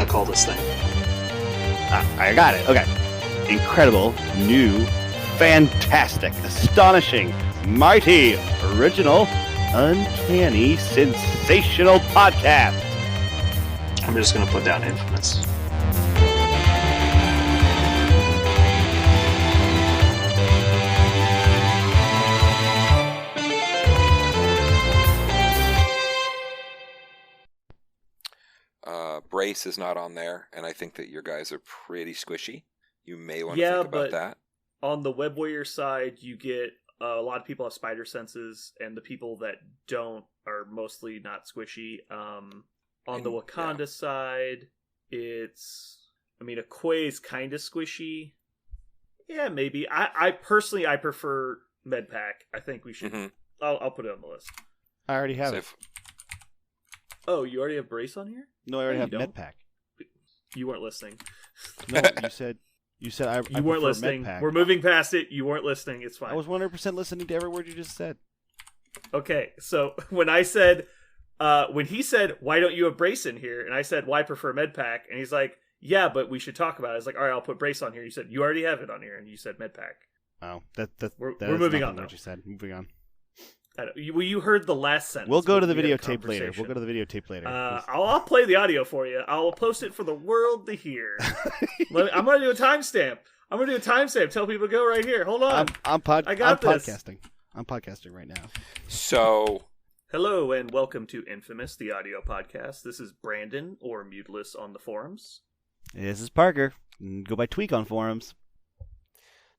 to call this thing? I got it. Okay. Incredible, new, fantastic, astonishing, mighty, original, uncanny, sensational podcast. I'm just going to put down Infamous. Brace is not on there, and I think that your guys are pretty squishy. You may want to think about that. On the Web Warrior side, you get a lot of people have spider senses, and the people that don't are mostly not squishy. On the Wakanda side, it's... I mean, Okoye is kind of squishy. Yeah, maybe. I personally, I prefer Medpack. I think we should... Mm-hmm. I'll put it on the list. I already have it. Oh, you already have Brace on here? No, I already have Medpack. You weren't listening. No, you said I You weren't listening. Medpack. We're moving past it. You weren't listening. It's fine. I was 100% listening to every word you just said. Okay, so when I said, when he said, "Why don't you have Brace in here?" and I said, "Why prefer Medpack?" and he's like, "Yeah, but we should talk about it." I was like, "All right, I'll put Brace on here." You said, "You already have it on here," and you said Medpack. Oh, we're moving on. What you said. Moving on. You heard the last sentence. We'll go to the videotape later. I'll play the audio for you. I'll post it for the world to hear. I'm going to do a timestamp. Tell people to go right here. Hold on. I'm podcasting. I'm podcasting right now. So, hello and welcome to Infamous, the audio podcast. This is Brandon, or Muteless on the forums. This is Parker. Go by Tweak on forums.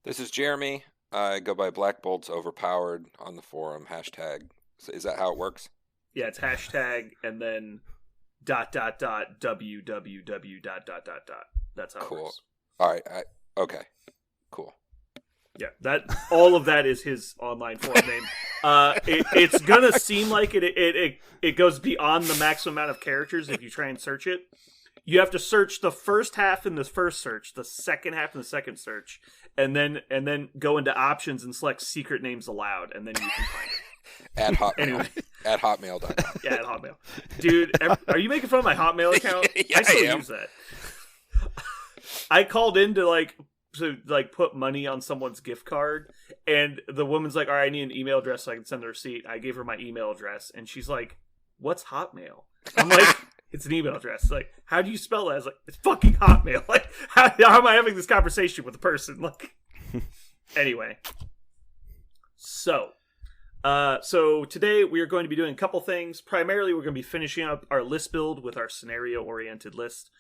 This is Jeremy. I go by Black Bolt's Overpowered on the forum, hashtag. So is that how it works? Yeah, it's hashtag and then ... www ... That's how it works. All right. Okay. Cool. Yeah, all of that is his online forum name. It's gonna seem like it goes beyond the maximum amount of characters if you try and search it. You have to search the first half in the first search, the second half in the second search, and then go into options and select secret names allowed, and then you can find it. At Hotmail. Anyway. At Hotmail.com. Yeah, at Hotmail. Dude, are you making fun of my Hotmail account? Yeah, I still use that. I called in to put money on someone's gift card, and the woman's like, "All right, I need an email address so I can send the receipt." I gave her my email address, and she's like, "What's Hotmail?" I'm like, "It's an email address." Like, how do you spell that? I was like, "It's fucking Hotmail." Like, how am I having this conversation with a person? Like, anyway. So today we are going to be doing a couple things. Primarily, we're going to be finishing up our list build with our scenario-oriented list.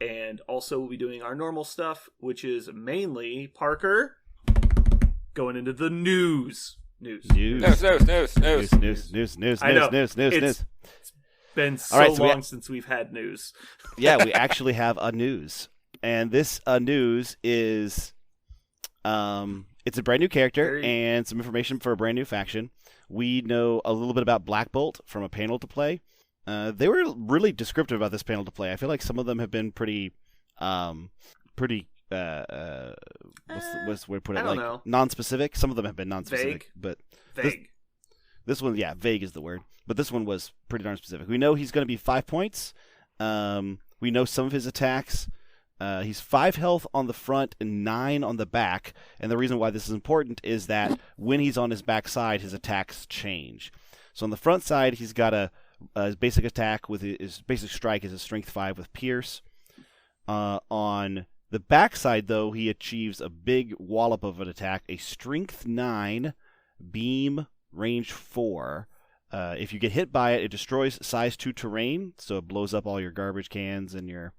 And also we'll be doing our normal stuff, which is mainly Parker going into the news. News. It's been so long since we've had news. Yeah, we actually have a news. And this news is it's a brand new character and some information for a brand new faction. We know a little bit about Black Bolt from a panel to play. They were really descriptive about this panel to play. I feel like some of them have been pretty what's the way to put it? I don't know. Non-specific. Some of them have been non-specific, but vague. This one, yeah, vague is the word. But this one was pretty darn specific. We know he's going to be 5 points. We know some of his attacks. He's 5 health on the front and 9 on the back. And the reason why this is important is that when he's on his back side, his attacks change. So on the front side, he's got his basic attack with his basic strike is a strength 5 with pierce. On the backside, though, he achieves a big wallop of an attack, a strength 9 beam range 4. If you get hit by it, it destroys size 2 terrain, so it blows up all your garbage cans and your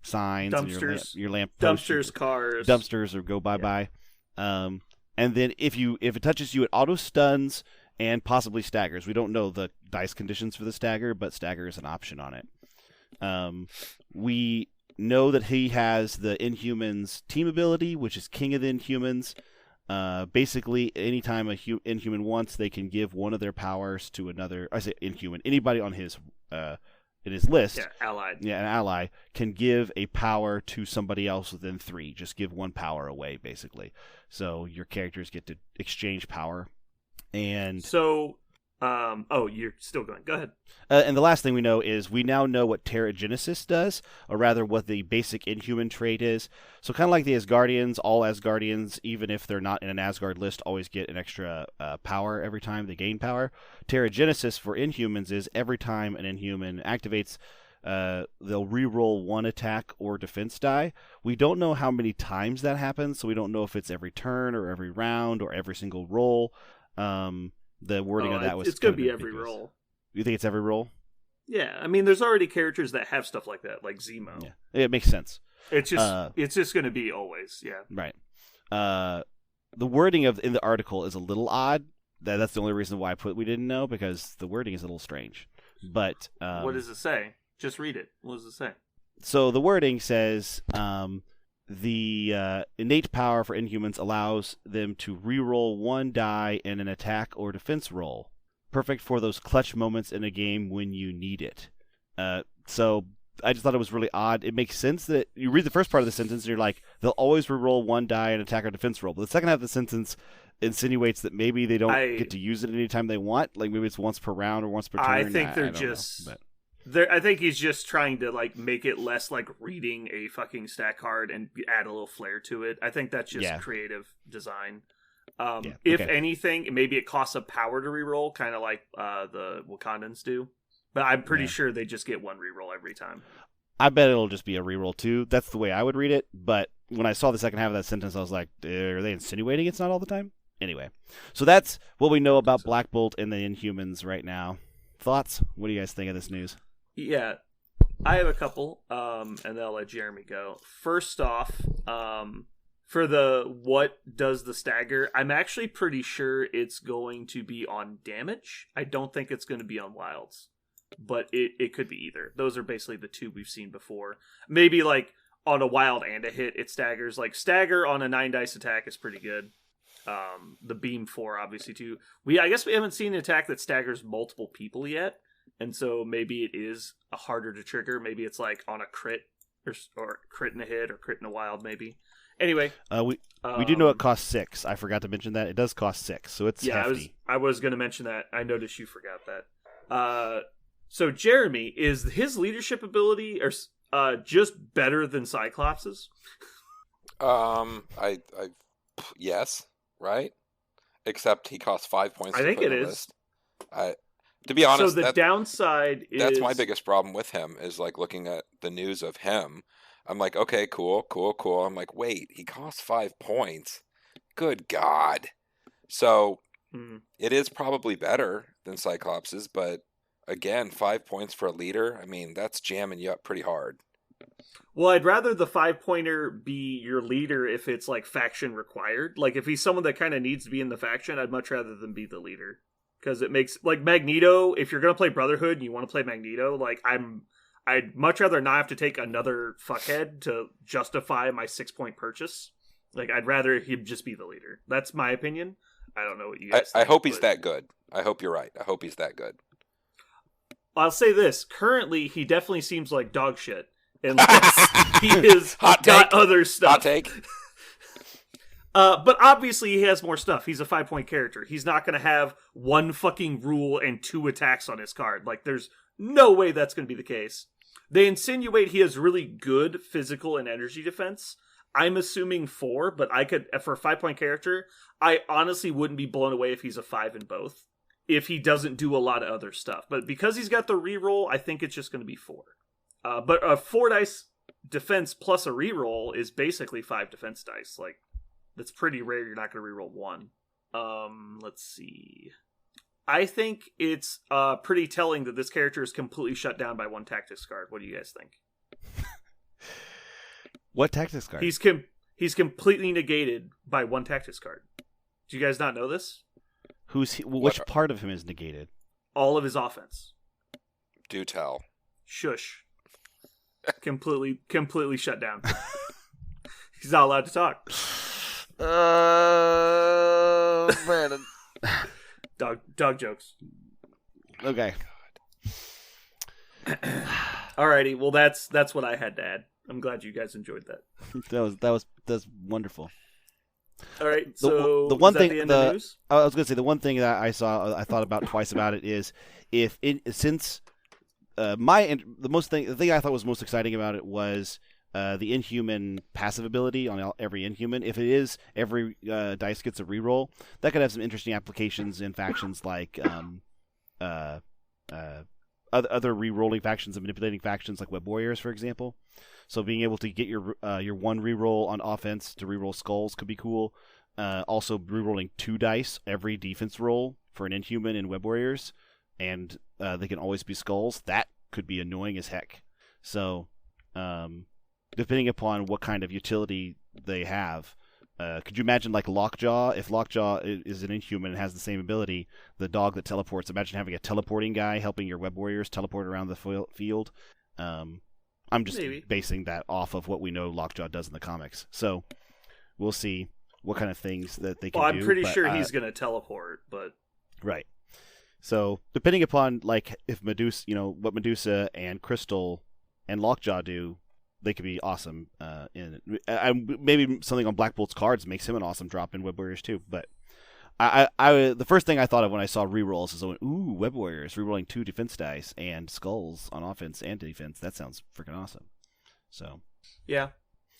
signs dumpsters, and your lamp posts, dumpsters, cars, dumpsters, or go bye. And then if it touches you, it auto stuns and possibly staggers. We don't know the dice conditions for the stagger, but stagger is an option on it. We know that he has the Inhumans team ability, which is King of the Inhumans. Basically, anytime a Inhuman wants, they can give one of their powers to another. I say Inhuman. Anybody on his in his list, allied. Yeah, an ally can give a power to somebody else within 3. Just give one power away, basically. So your characters get to exchange power. And so Oh, you're still going. Go ahead. And the last thing we know is we now know what Terrigenesis does, or rather what the basic Inhuman trait is. So kind of like the Asgardians, all Asgardians, even if they're not in an Asgard list, always get an extra power every time they gain power. Terrigenesis for Inhumans is every time an Inhuman activates, they'll reroll one attack or defense die. We don't know how many times that happens, so we don't know if it's every turn or every round or every single roll. The wording on that was it's going to kind be of every ambiguous. roll. You think it's every roll? Yeah, I mean, there's already characters that have stuff like that, like Zemo. Yeah, it makes sense. It's just going to be always, yeah. Right. The wording in the article is a little odd. That's the only reason why I put we didn't know, because the wording is a little strange. But what does it say? Just read it. What does it say? So the wording says the innate power for Inhumans allows them to reroll one die in an attack or defense roll. Perfect for those clutch moments in a game when you need it. So I just thought it was really odd. It makes sense that you read the first part of the sentence and you're like, they'll always reroll one die in attack or defense roll. But the second half of the sentence insinuates that maybe they don't get to use it anytime they want. Like maybe it's once per round or once per turn. I think they're I don't just... know, I think he's just trying to like make it less like reading a fucking stat card and add a little flair to it. I think that's just creative design. If anything, maybe it costs a power to reroll, kind of like the Wakandans do. But I'm pretty sure they just get one reroll every time. I bet it'll just be a reroll too. That's the way I would read it. But when I saw the second half of that sentence, I was like, are they insinuating it's not all the time? Anyway, so that's what we know about Black Bolt and the Inhumans right now. Thoughts? What do you guys think of this news? Yeah, I have a couple, and then I'll let Jeremy go. First off, for the what does the stagger, I'm actually pretty sure it's going to be on damage. I don't think it's going to be on wilds, but it could be either. Those are basically the two we've seen before. Maybe like on a wild and a hit, it staggers. Like stagger on a 9 dice attack is pretty good. The beam 4 obviously too. I guess we haven't seen an attack that staggers multiple people yet. And so maybe it is harder to trigger. Maybe it's like on a crit or crit in a hit or crit in a wild maybe. Anyway. We do know it costs 6. I forgot to mention that. It does cost 6, so it's hefty. I was going to mention that. I noticed you forgot that. So Jeremy, is his leadership ability or just better than Cyclops's? Yes, right? Except he costs 5 points I to think put it on the is. list. To be honest, so the downside is... That's my biggest problem with him, is like looking at the news of him. I'm like, okay, cool. I'm like, wait, he costs 5 points? Good God. So it is probably better than Cyclops's, but again, 5 points for a leader, I mean, that's jamming you up pretty hard. Well, I'd rather the 5-pointer be your leader if it's like faction required. Like if he's someone that kind of needs to be in the faction, I'd much rather than be the leader. Because it makes, like, Magneto, if you're going to play Brotherhood and you want to play Magneto, like, I'd much rather not have to take another fuckhead to justify my 6-point purchase. Like, I'd rather him just be the leader. That's my opinion. I don't know what you guys think. I hope he's that good. I hope you're right. I hope he's that good. I'll say this. Currently, he definitely seems like dog shit. Unless he has got other stuff. Hot take. But obviously he has more stuff. He's a 5-point character. He's not going to have 1 fucking rule and 2 attacks on his card. Like, there's no way that's going to be the case. They insinuate he has really good physical and energy defense. I'm assuming 4, but I could, for a 5-point character, I honestly wouldn't be blown away if he's a 5 in both. If he doesn't do a lot of other stuff. But because he's got the reroll, I think it's just going to be 4. But a 4 dice defense plus a reroll is basically 5 defense dice. Like, that's pretty rare. You're not going to reroll 1. Let's see. I think it's pretty telling that this character is completely shut down by 1 tactics card. What do you guys think? What tactics card? He's completely negated by 1 tactics card. Do you guys not know this? Which part of him is negated? All of his offense. Do tell. Shush. Completely shut down. He's not allowed to talk. Brandon. Dog jokes. Okay. Alrighty, well that's what I had to add. I'm glad you guys enjoyed that. That's wonderful. All right. So the one is that thing the end of news? I was going to say the one thing that I thought about twice about it is since the thing I thought was most exciting about it was the Inhuman passive ability on every Inhuman. If it is every dice gets a reroll, that could have some interesting applications in factions like other re-rolling factions and manipulating factions like Web Warriors, for example. So being able to get your one reroll on offense to reroll skulls could be cool. Also rerolling 2 dice every defense roll for an Inhuman in Web Warriors, and they can always be skulls. That could be annoying as heck. So depending upon what kind of utility they have, could you imagine like Lockjaw? If Lockjaw is an Inhuman and has the same ability, the dog that teleports, imagine having a teleporting guy helping your Web Warriors teleport around the field. I'm just basing that off of what we know Lockjaw does in the comics. So we'll see what kind of things that they can do. I'm pretty sure he's going to teleport, but... Right. So depending upon like if Medusa, what Medusa and Crystal and Lockjaw do, they could be awesome. Maybe something on Black Bolt's cards makes him an awesome drop in Web Warriors too. But the first thing I thought of when I saw rerolls is, ooh, Web Warriors rerolling 2 defense dice and skulls on offense and defense. That sounds freaking awesome. So yeah.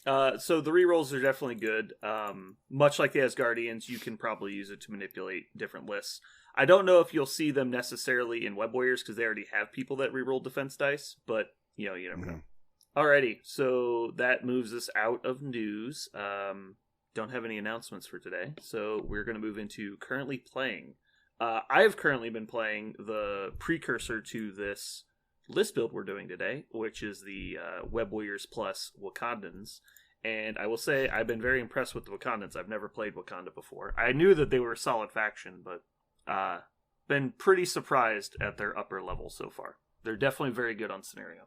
So the rerolls are definitely good. Much like the Asgardians, you can probably use it to manipulate different lists. I don't know if you'll see them necessarily in Web Warriors because they already have people that reroll defense dice, but you never know. Alrighty, so that moves us out of news. Don't have any announcements for today, so we're going to move into currently playing. I have currently been playing the precursor to this list build we're doing today, which is the Web Warriors plus Wakandans. And I will say I've been very impressed with the Wakandans. I've never played Wakanda before. I knew that they were a solid faction, but been pretty surprised at their upper level so far. They're definitely very good on scenario.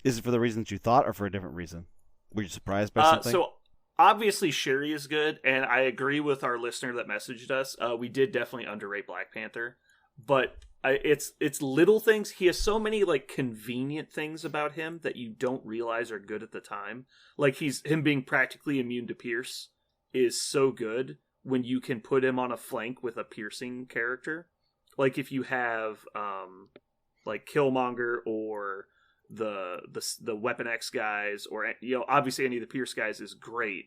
Is it for the reasons you thought or for a different reason? Were you surprised by something? So obviously Shuri is good, and I agree with our listener that messaged us. We did definitely underrate Black Panther, but it's little things. He has so many like convenient things about him that you don't realize are good at the time. Like him being practically immune to pierce is so good when you can put him on a flank with a piercing character. Like if you have like Killmonger or the Weapon X guys, or obviously any of the Pierce guys is great.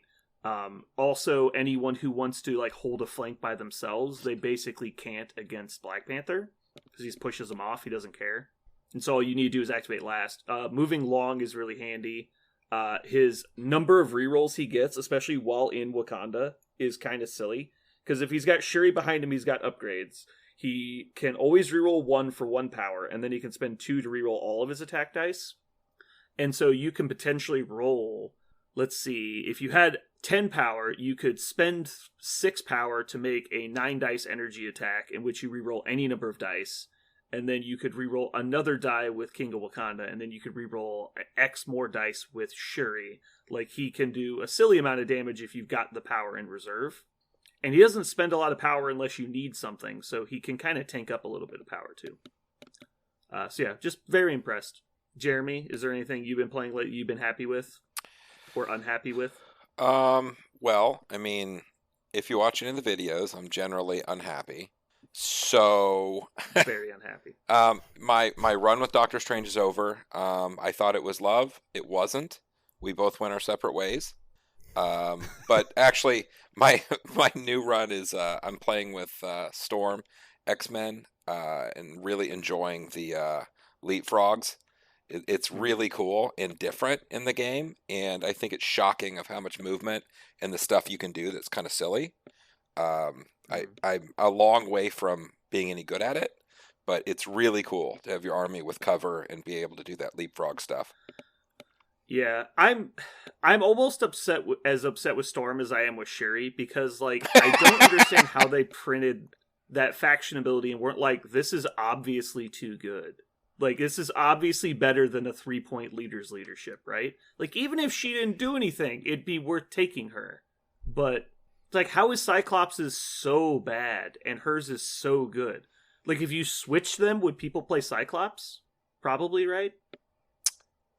Also anyone who wants to like hold a flank by themselves, they basically can't against Black Panther because he pushes them off. He doesn't care, and so all you need to do is activate last. Moving long is really handy. His number of rerolls he gets, especially while in Wakanda, is kind of silly because if he's got Shuri behind him, he's got upgrades. He can always reroll 1 for 1 power, and then he can spend 2 to reroll all of his attack dice. And so you can potentially roll, let's see, if you had 10 power, you could spend 6 power to make a 9 dice energy attack in which you reroll any number of dice. And then you could reroll another die with King of Wakanda, and then you could reroll X more dice with Shuri. Like, he can do a silly amount of damage if you've got the power in reserve. And he doesn't spend a lot of power unless you need something, so he can kind of tank up a little bit of power too. So yeah, just very impressed. Jeremy, is there anything you've been playing lately you've been happy with or unhappy with? Well, I mean, if you watch any of the videos, I'm generally unhappy. So very unhappy. My run with Doctor Strange is over. I thought it was love. It wasn't. We both went our separate ways. But actually, my new run is I'm playing with Storm, X-Men, and really enjoying the leapfrogs. It's really cool and different in the game, and I think it's shocking of how much movement and the stuff you can do that's kind of silly. I'm a long way from being any good at it, but it's really cool to have your army with cover and be able to do that leapfrog stuff. Yeah, I'm almost as upset with Storm as I am with Shuri because like I don't understand how they printed that faction ability and weren't like, this is obviously too good. Like, this is obviously better than a 3-point leader's leadership, right? Like, even if she didn't do anything, it'd be worth taking her. But it's like, how is Cyclops' so bad and hers is so good? Like, if you switch them, would people play Cyclops? Probably, right?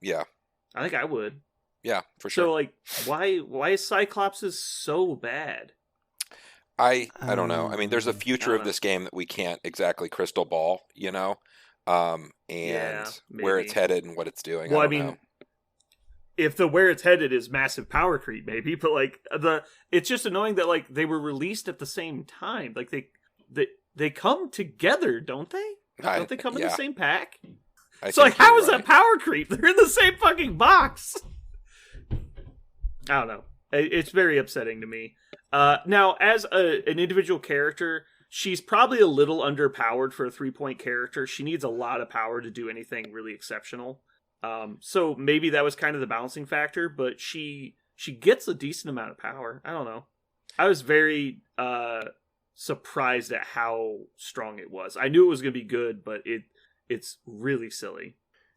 Yeah. I think I would. Yeah, for sure. So, like, why is Cyclops is so bad? I don't know. I mean, there's a I future don't of know. this game that we can't exactly crystal ball, and Yeah, where it's maybe. headed and what it's doing. Well, I I don't mean, know. if the where it's headed is massive power creep, maybe, but like it's just annoying that like they were released at the same time. Like they come together, don't they? Don't they come in the Yeah, same pack? I So like, think how you're is that right. power creep? They're in the same fucking box. I don't know. It's very upsetting to me. Now, as an individual character, she's probably a little underpowered for a 3-point character. She needs a lot of power to do anything really exceptional. So maybe that was kind of the balancing factor, but she gets a decent amount of power. I don't know. I was very surprised at how strong it was. I knew it was going to be good, but it's really silly.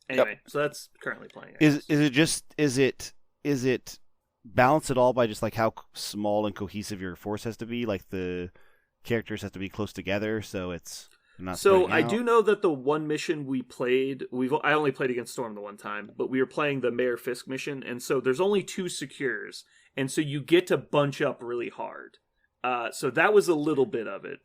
Anyway, so that's currently playing. I guess. Is it balanced at all by just like how small and cohesive your force has to be? Like the characters have to be close together, so it's not. So spreading I out? do know that the one mission we played, I only played against Storm the one time, but we were playing the Mayor Fisk mission, and so there's only 2 secures, and so you get to bunch up really hard. So that was a little bit of it.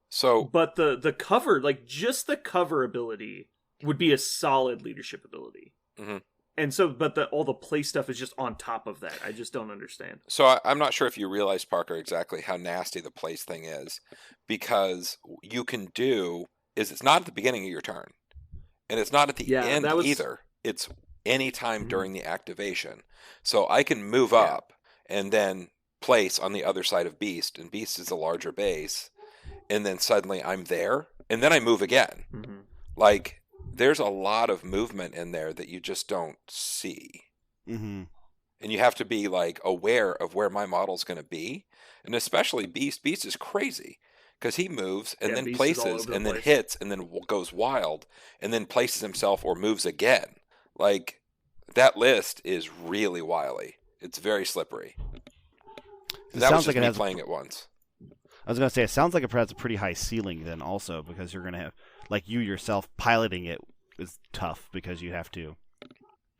So But the cover, like just the cover ability, would be a solid leadership ability. Mhm. And so, but all the play stuff is just on top of that. I just don't understand. I'm not sure if you realize, Parker, exactly how nasty the place thing is, because you can do is it's not at the beginning of your turn, and it's not at the Yeah, end that was- either. It's anytime Mhm. during the activation. So I can move Yeah. up and then place on the other side of Beast, and Beast is a larger base, and then suddenly I'm there, and then I move again. Mhm. Like there's a lot of movement in there that you just don't see. Mm-hmm. And you have to be like aware of where my model's going to be, and especially Beast. Beast is crazy because he moves and Yeah, then Beast is all places over the and then place. hits and then goes wild and then places himself or moves again. Like that list is really wily. It's very slippery. It That was sounds just like it me has. playing it once. I was gonna say it sounds like it has a pretty high ceiling then also because you're gonna have like you yourself piloting it is tough because you have to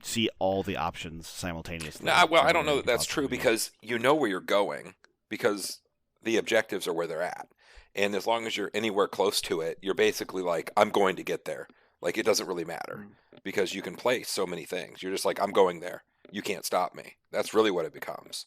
see all the options simultaneously. No, well, I don't everywhere know you that can that's true possibly be. because you know where you're going because the objectives are where they're at. And as long as you're anywhere close to it, you're basically like, I'm going to get there. Like, it doesn't really matter because you can place so many things. You're just like, I'm going there. You can't stop me. That's really what it becomes.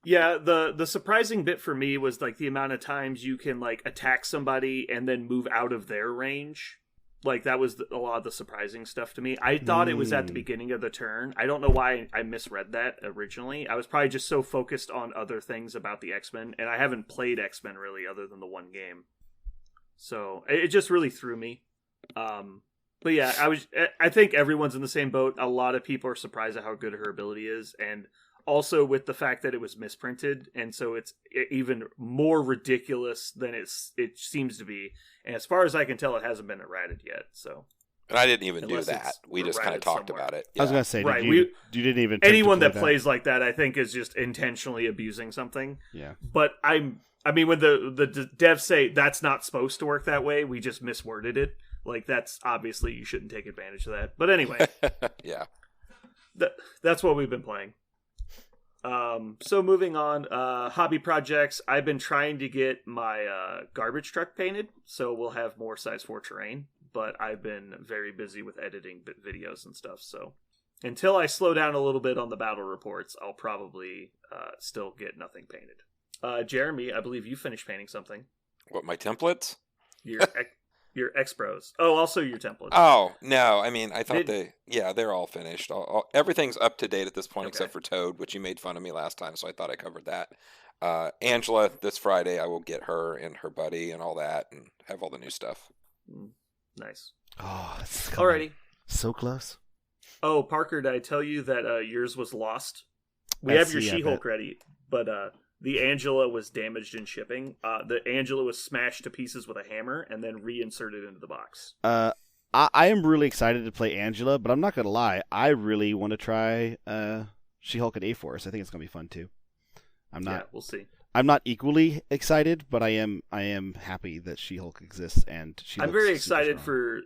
Yeah, the surprising bit for me was like the amount of times you can like attack somebody and then move out of their range. Like that was a lot of the surprising stuff to me. I thought it was at the beginning of the turn. I don't know why I misread that originally. I was probably just so focused on other things about the X-Men, and I haven't played X-Men really other than the one game. So it just really threw me. But yeah, I think everyone's in the same boat. A lot of people are surprised at how good her ability is, and also with the fact that it was misprinted, and so it's even more ridiculous than it seems to be. And as far as I can tell, it hasn't been errated yet. So, And I didn't even Unless do that. it's We just kind of errated talked somewhere. about it. I was Yeah. gonna say, Right, you didn't even attempt to anyone play that plays like that, I think, is just intentionally abusing something. Yeah. But I mean, when the devs say that's not supposed to work that way, we just misworded it. Like that's obviously you shouldn't take advantage of that. But anyway, Yeah. that's what we've been playing. So moving on, hobby projects. I've been trying to get my garbage truck painted, so we'll have more size 4 terrain. But I've been very busy with editing videos and stuff. So until I slow down a little bit on the battle reports, I'll probably still get nothing painted. Jeremy, I believe you finished painting something. What, my templates? Your X-Pros. Oh, also your templates. Oh, no. I mean, I thought Did- they're all finished. Everything's up to date at this point Okay. except for Toad, which you made fun of me last time, so I thought I covered that. Angela, this Friday, I will get her and her buddy and all that and have all the new stuff. Nice. Oh, it's coming Alrighty. so close. Oh, Parker, did I tell you that yours was lost? We I have your see, I She-Hulk bet. ready, but the Angela was damaged in shipping. The Angela was smashed to pieces with a hammer and then reinserted into the box. I am really excited to play Angela, but I'm not gonna lie. I really want to try She-Hulk at A-Force. I think it's gonna be fun too. Yeah, we'll see. I'm not equally excited, but I am happy that She-Hulk exists and she. I'm looks very super excited strong. for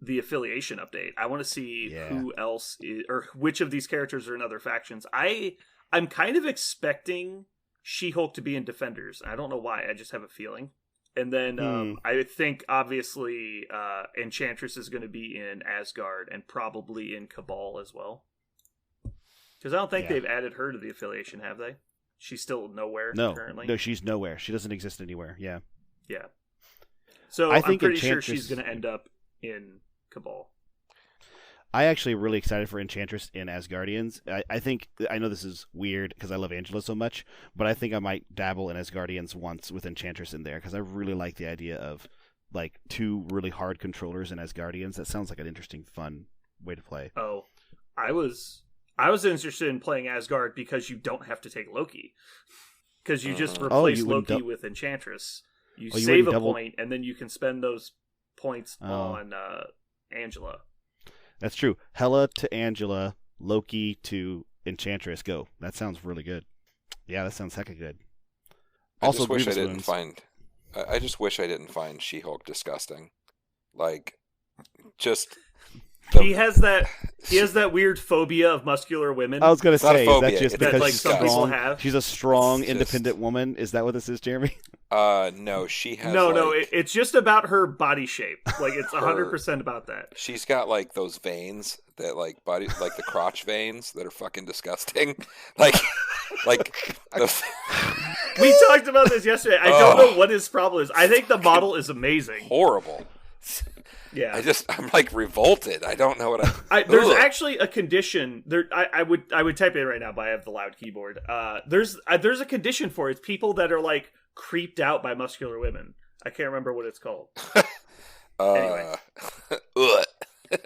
the affiliation update. I want to see who else is, or which of these characters are in other factions. I'm kind of expecting She-Hulk to be in Defenders. I don't know why. I just have a feeling. And then I think, obviously, Enchantress is going to be in Asgard and probably in Cabal as well. Because I don't think they've added her to the affiliation, have they? She's still nowhere currently? No, she's nowhere. She doesn't exist anywhere, yeah. Yeah. So I'm pretty sure she's going to end up in Cabal. I actually am really excited for Enchantress in Asgardians. I know this is weird because I love Angela so much, but I think I might dabble in Asgardians once with Enchantress in there because I really like the idea of like 2 really hard controllers in Asgardians. That sounds like an interesting, fun way to play. Oh, I was interested in playing Asgard because you don't have to take Loki. Because you just replace Loki with Enchantress. You save a point, and then you can spend those points on Angela. That's true. Hela to Angela, Loki to Enchantress. Go. That sounds really good. Yeah, that sounds hecka good. Also, I just wish I didn't find She-Hulk disgusting. Like, just. He has that weird phobia of muscular women. I was going to say, is that just because like she's some people strong? have. She's a strong, independent woman. Is that what this is, Jeremy? No, she has. No, it's just about her body shape. Like it's 100% about that. She's got like those veins that like the crotch veins that are fucking disgusting. Like those... We talked about this yesterday. I don't know what his problem is. I think the model is amazing. Horrible. Yeah, I'm like revolted. I don't know what there's actually a condition there. I would type it in right now, but I have the loud keyboard. There's a condition for it. It's people that are like creeped out by muscular women. I can't remember what it's called. Anyway,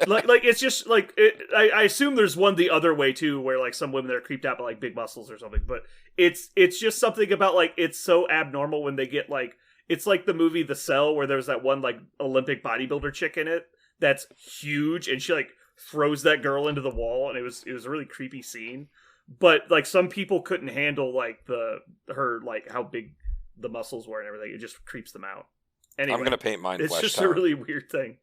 like it's just like I assume there's one the other way too, where like some women that are creeped out by like big muscles or something. But it's just something about like it's so abnormal when they get like. It's like the movie The Cell where there's that one like Olympic bodybuilder chick in it that's huge and she like throws that girl into the wall and it was a really creepy scene. But like some people couldn't handle like her like how big the muscles were and everything. It just creeps them out. Anyway, I'm gonna paint mine it's flesh just tone. a really weird thing.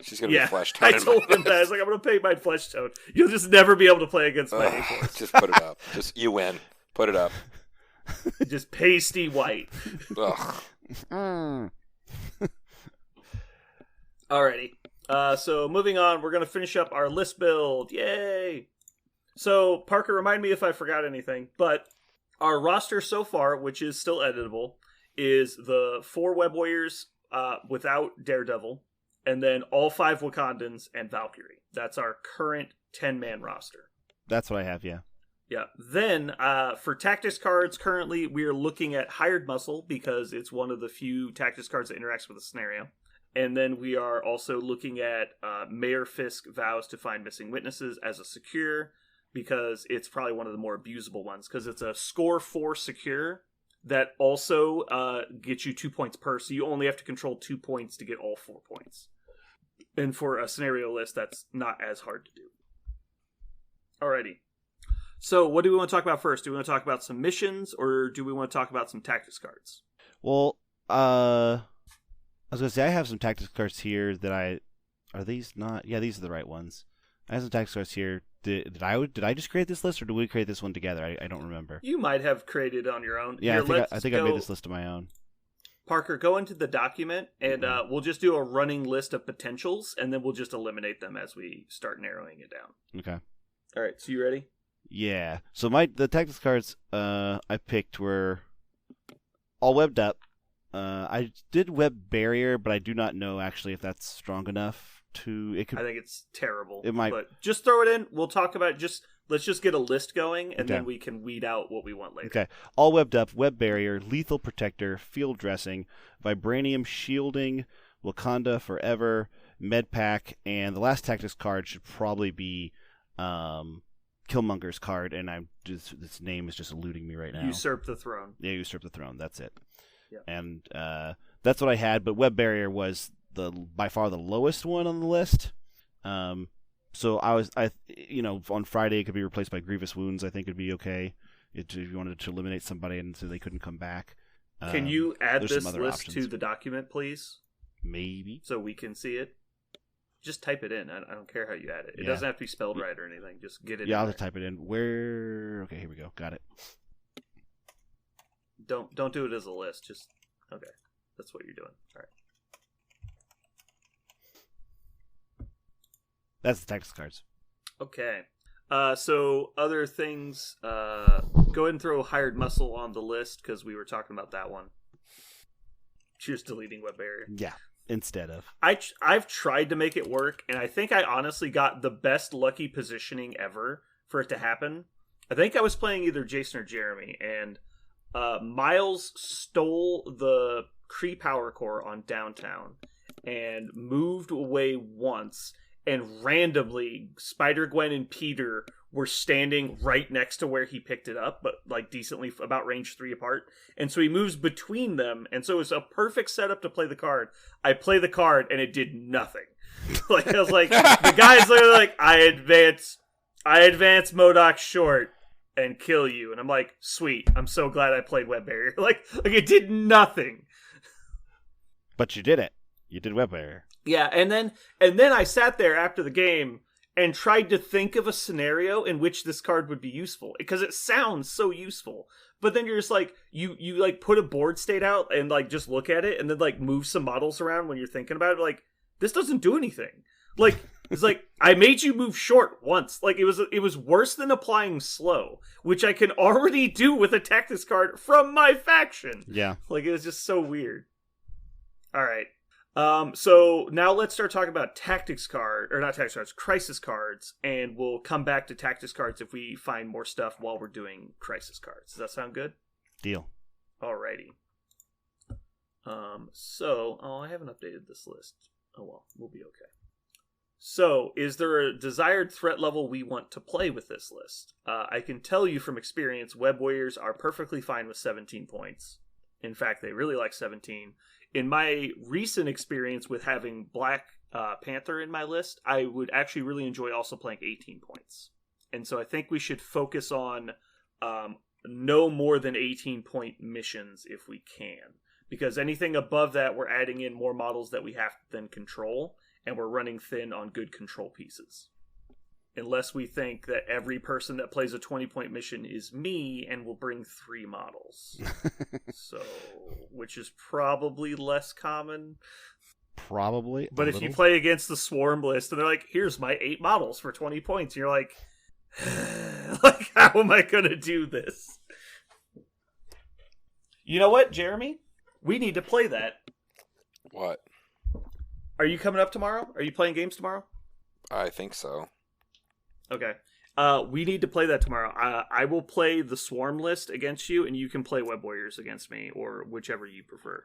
She's gonna be flesh tone. I told him that. I was like, I'm gonna paint mine flesh tone. You'll just never be able to play against my A-Force. Just put it up. Just you win. Put it up. Just pasty white. Ugh. Alrighty. So moving on, we're gonna finish up our list build. Yay! So Parker, remind me if I forgot anything, but our roster so far, which is still editable, is the 4 Web Warriors without Daredevil, and then all 5 Wakandans and Valkyrie. That's our current 10-man roster. That's what I have, yeah. Yeah. Then, for tactics cards, currently we are looking at Hired Muscle because it's one of the few tactics cards that interacts with a scenario. And then we are also looking at Mayor Fisk Vows to Find Missing Witnesses as a secure because it's probably one of the more abusable ones because it's a score 4 secure that also gets you 2 points per. So you only have to control 2 points to get all 4 points. And for a scenario list, that's not as hard to do. Alrighty. So, what do we want to talk about first? Do we want to talk about some missions, or do we want to talk about some tactics cards? Well, I was going to say, I have some tactics cards here that are these not? Yeah, these are the right ones. I have some tactics cards here. Did I just create this list, or did we create this one together? I don't remember. You might have created it on your own. Yeah, Here, I think I made this list on my own. Parker, go into the document, and we'll just do a running list of potentials, and then we'll just eliminate them as we start narrowing it down. Okay. All right, so you ready? Yeah. So the tactics cards I picked were all webbed up. I did web barrier, but I do not know actually if that's strong enough to. I think it's terrible. It might, but just throw it in. We'll talk about it. Let's just get a list going, and then we can weed out what we want later. Okay. All webbed up, web barrier, lethal protector, field dressing, vibranium shielding, Wakanda forever, med pack, and the last tactics card should probably be Killmonger's card, and this name is just eluding me right now. Usurp the Throne. Yeah, Usurp the Throne. That's it. Yeah. And that's what I had, but Web Barrier was by far the lowest one on the list. So on Friday it could be replaced by Grievous Wounds. I think it'd be okay if you wanted to eliminate somebody and so they couldn't come back. Can you add this list to the document, please? Maybe. So we can see it. Just type it in. I don't care how you add it. It doesn't have to be spelled right or anything. Just get it in. Yeah, I'll just type it in. Okay, here we go. Got it. Don't do it as a list. Just okay. That's what you're doing. All right. That's the tactics cards. Okay. So other things. Go ahead and throw Hired Muscle on the list because we were talking about that one. Cheers, deleting Web Barrier. Yeah, instead of. I've tried to make it work, and I think I honestly got the best lucky positioning ever for it to happen. I think I was playing either Jason or Jeremy, and Miles stole the Kree Power Core on Downtown and moved away once, and randomly Spider-Gwen and Peter were standing right next to where he picked it up, but like decently about range 3 apart. And so he moves between them, and so it was a perfect setup to play the card. I play the card, and it did nothing. Like I was like, the guy's literally like, I advance MODOK short and kill you. And I'm like, sweet, I'm so glad I played Web Barrier. Like it did nothing. But you did it. You did Web Barrier. Yeah, and then I sat there after the game and tried to think of a scenario in which this card would be useful, because it sounds so useful. But then you're just like, you like put a board state out and like just look at it and then like move some models around when you're thinking about it. Like, this doesn't do anything. Like, it's like, I made you move short once. Like, it was worse than applying slow, which I can already do with a tactics card from my faction. Yeah. Like, it was just so weird. All right. So now let's start talking about crisis cards, and we'll come back to tactics cards if we find more stuff while we're doing crisis cards. Does that sound good? Deal. Alrighty. I haven't updated this list. Oh well, we'll be okay. So, is there a desired threat level we want to play with this list? I can tell you from experience, Web Warriors are perfectly fine with 17 points. In fact, they really like 17. In my recent experience with having Black Panther in my list, I would actually really enjoy also playing 18 points. And so I think we should focus on no more than 18-point missions if we can. Because anything above that, we're adding in more models that we have to then control, and we're running thin on good control pieces. Unless we think that every person that plays a 20-point mission is me and will bring 3 models. So, which is probably less common. Probably. But if you play against the Swarm list and they're like, here's my 8 models for 20 points, and you're like, like, how am I going to do this? You know what, Jeremy? We need to play that. What? Are you coming up tomorrow? Are you playing games tomorrow? I think so. Okay. We need to play that tomorrow. I will play the Swarm list against you, and you can play Web Warriors against me, or whichever you prefer.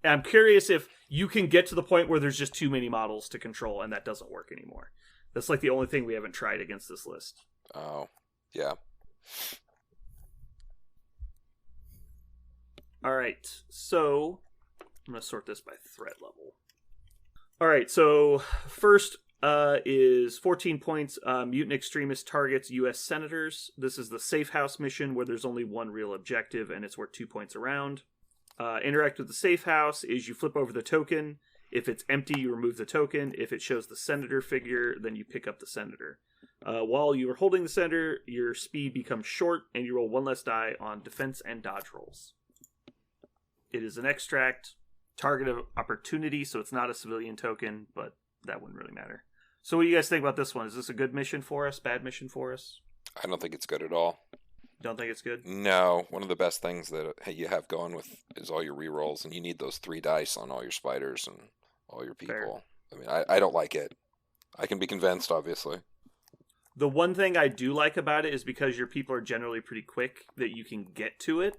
And I'm curious if you can get to the point where there's just too many models to control, and that doesn't work anymore. That's like the only thing we haven't tried against this list. Oh, yeah. All right. So I'm going to sort this by threat level. All right. So first is 14 points. Mutant extremist targets U.S. senators. This is the Safe House mission where there's only one real objective, and it's worth 2 points around. Interact with the Safe House is you flip over the token. If it's empty, you remove the token. If it shows the senator figure, then you pick up the senator. While you are holding the senator, your speed becomes short, and you roll 1 less die on defense and dodge rolls. It is an extract, target of opportunity, so it's not a civilian token, but that wouldn't really matter. So what do you guys think about this one? Is this a good mission for us? Bad mission for us? I don't think it's good at all. Don't think it's good? No. One of the best things that you have going with is all your rerolls, and you need those 3 dice on all your spiders and all your people. Fair. I mean, I don't like it. I can be convinced, obviously. The one thing I do like about it is because your people are generally pretty quick, that you can get to it.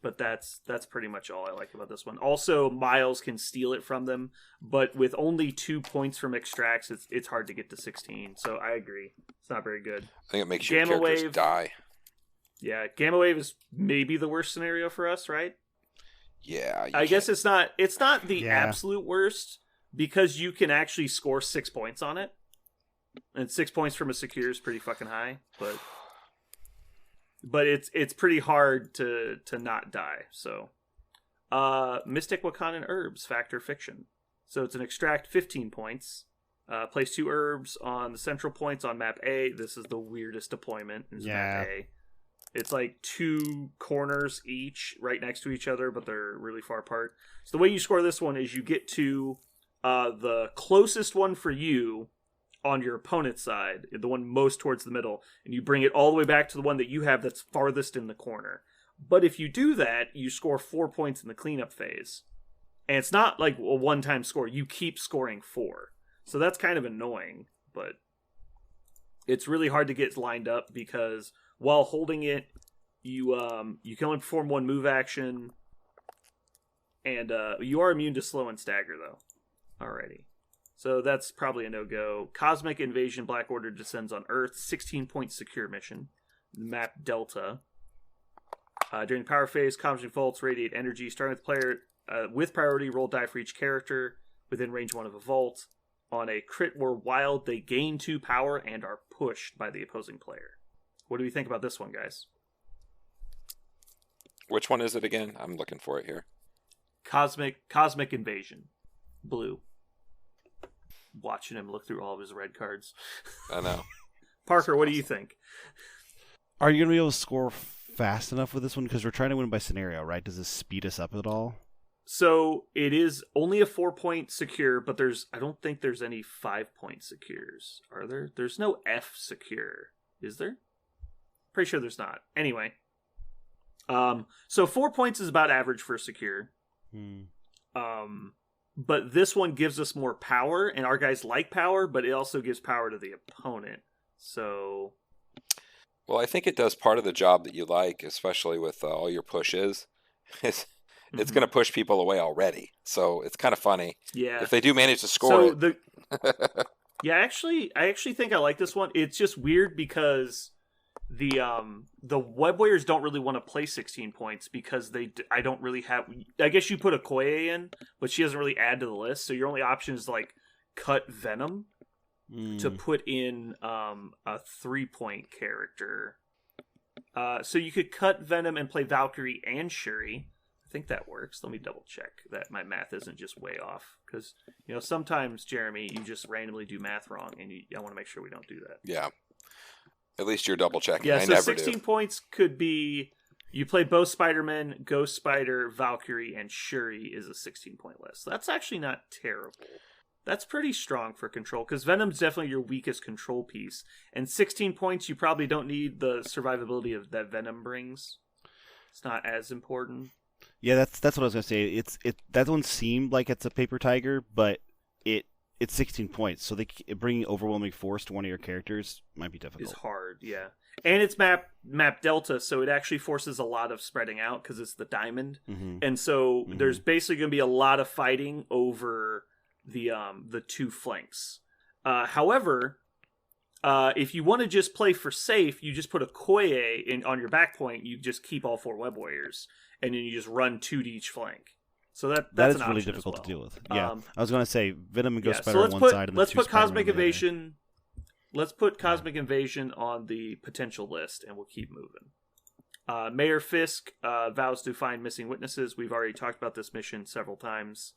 But that's pretty much all I like about this one. Also, Miles can steal it from them, but with only 2 points from extracts, it's hard to get to 16. So I agree, it's not very good. I think it makes your characters die. Yeah, Gamma Wave is maybe the worst scenario for us, right? Yeah, I guess it's not the absolute worst, because you can actually score 6 points on it, and 6 points from a secure is pretty fucking high, but it's pretty hard to not die. So Mystic Wakandan Herbs, Factor Fiction. So it's an extract, 15 points. Place 2 herbs on the central points on map A. This is the weirdest deployment. Map A. It's like 2 corners each, right next to each other, but they're really far apart. So the way you score this one is you get to the closest one for you on your opponent's side, the one most towards the middle, and you bring it all the way back to the one that you have that's farthest in the corner. But if you do that, you score 4 points in the cleanup phase. And it's not like a one-time score. You keep scoring 4. So that's kind of annoying, but it's really hard to get lined up because while holding it, you can only perform 1 move action, and you are immune to slow and stagger, though, already. So that's probably a no-go. Cosmic Invasion Black Order descends on Earth, 16-point secure mission. Map Delta. During the power phase, cosmic vaults radiate energy. Starting with the player with priority, roll die for each character within range 1 of a vault. On a crit or wild, they gain 2 power and are pushed by the opposing player. What do we think about this one, guys? Which one is it again? I'm looking for it here. Cosmic Invasion. Blue. Watching him look through all of his red cards. I know. Parker, what do you think? Are you going to be able to score fast enough with this one? Because we're trying to win by scenario, right? Does this speed us up at all? So it is only a 4-point secure, but I don't think there's any 5-point secures. Are there? There's no F secure. Is there? Pretty sure there's not. Anyway. So 4 points is about average for a secure. But this one gives us more power, and our guys like power, but it also gives power to the opponent. So, well, I think it does part of the job that you like, especially with all your pushes. It's going to push people away already. So it's kind of funny. Yeah. If they do manage to score it. Yeah, I actually think I like this one. It's just weird because the Web Warriors don't really want to play 16 points because I don't really have. I guess you put a Koye in, but she doesn't really add to the list. So your only option is like cut Venom to put in a 3-point character. So you could cut Venom and play Valkyrie and Shuri. I think that works. Let me double check that my math isn't just way off because sometimes, Jeremy, you just randomly do math wrong, and I want to make sure we don't do that. Yeah. At least you're double checking. Yeah, I so never 16 do. points could be you play both Spider-Man, Ghost Spider, Valkyrie, and Shuri is a 16-point list. So that's actually not terrible. That's pretty strong for control because Venom's definitely your weakest control piece. And 16 points, you probably don't need the survivability that Venom brings. It's not as important. Yeah, that's what I was gonna say. That one seemed like it's a paper tiger, but it's 16 points, so bringing overwhelming force to one of your characters might be difficult. It's hard, yeah. And it's map Delta, so it actually forces a lot of spreading out because it's the diamond, and so there's basically going to be a lot of fighting over the 2 flanks. However, if you want to just play for safe, you just put a Koye on your back point. You just keep all 4 Web Warriors, and then you just run 2 to each flank. So that's is an really option difficult as well. to deal with. Yeah, I was going to say Venom and Ghost Spider so on one side, and let's the 2 put Spider-Man Cosmic on the other. Invasion. Let's put Cosmic Invasion on the potential list, and we'll keep moving. Mayor Fisk vows to find missing witnesses. We've already talked about this mission several times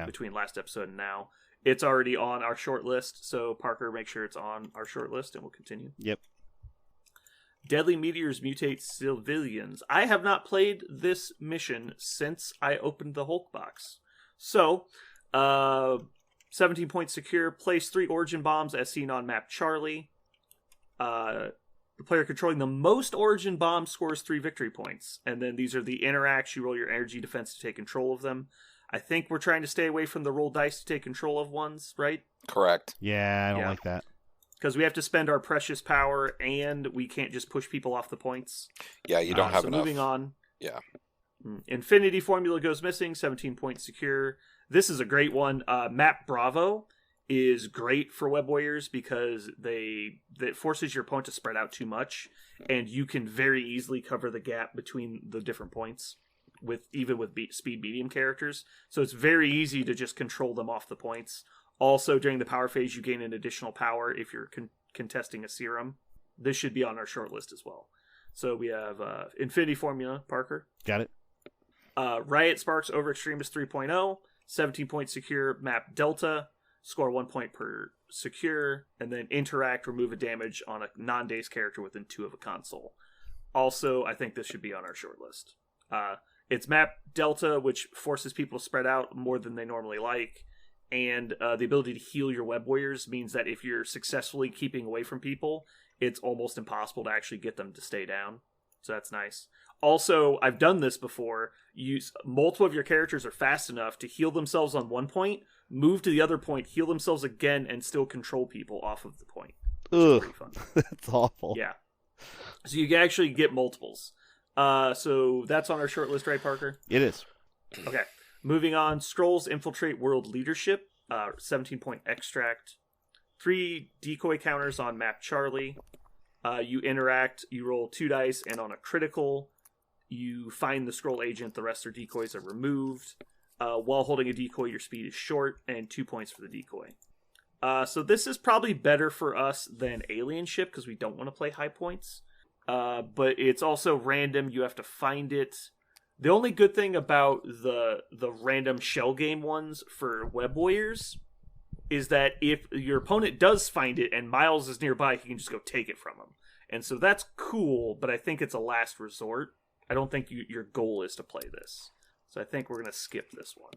between last episode and now. It's already on our short list, so Parker, make sure it's on our short list, and we'll continue. Yep. Deadly Meteors Mutate Civilians. I have not played this mission since I opened the Hulk box. So, 17-point secure. Place 3 origin bombs as seen on map Charlie. The player controlling the most origin bombs scores 3 victory points. And then these are the interacts. You roll your energy defense to take control of them. I think we're trying to stay away from the roll dice to take control of ones, right? Correct. Yeah, I don't like that. Because we have to spend our precious power, and we can't just push people off the points. Yeah, you don't have so enough. Moving on. Yeah. Infinity Formula goes missing, 17-point secure. This is a great one. Map Bravo is great for Web Warriors because that forces your opponent to spread out too much, and you can very easily cover the gap between the different points even with speed medium characters. So it's very easy to just control them off the points. Also, during the power phase, you gain an additional power if you're contesting a serum. This should be on our short list as well. So we have Infinity Formula, Parker. Got it. Riot Sparks over Extremis 3.0, 17-point secure, map Delta, score 1 point per secure, and then interact, remove a damage on a non-daze character within 2 of a console. Also, I think this should be on our short list. It's map Delta, which forces people to spread out more than they normally like. And the ability to heal your web warriors means that if you're successfully keeping away from people, it's almost impossible to actually get them to stay down. So that's nice. Also, I've done this before. Multiple of your characters are fast enough to heal themselves on one point, move to the other point, heal themselves again, and still control people off of the point. Ugh, pretty fun. that's awful. Yeah. So you can actually get multiples. So that's on our short list, right, Parker? It is. Okay. Moving on. Scrolls infiltrate world leadership. 17-point extract. 3 decoy counters on map Charlie. You interact, you roll 2 dice, and on a critical, you find the scroll agent. The rest of their decoys are removed. While holding a decoy, your speed is short, and 2 points for the decoy. So this is probably better for us than Alien Ship, because we don't want to play high points. But it's also random, you have to find it. The only good thing about the random shell game ones for Web Warriors is that if your opponent does find it and Miles is nearby, he can just go take it from him. And so that's cool, but I think it's a last resort. I don't think your goal is to play this. So I think we're going to skip this one.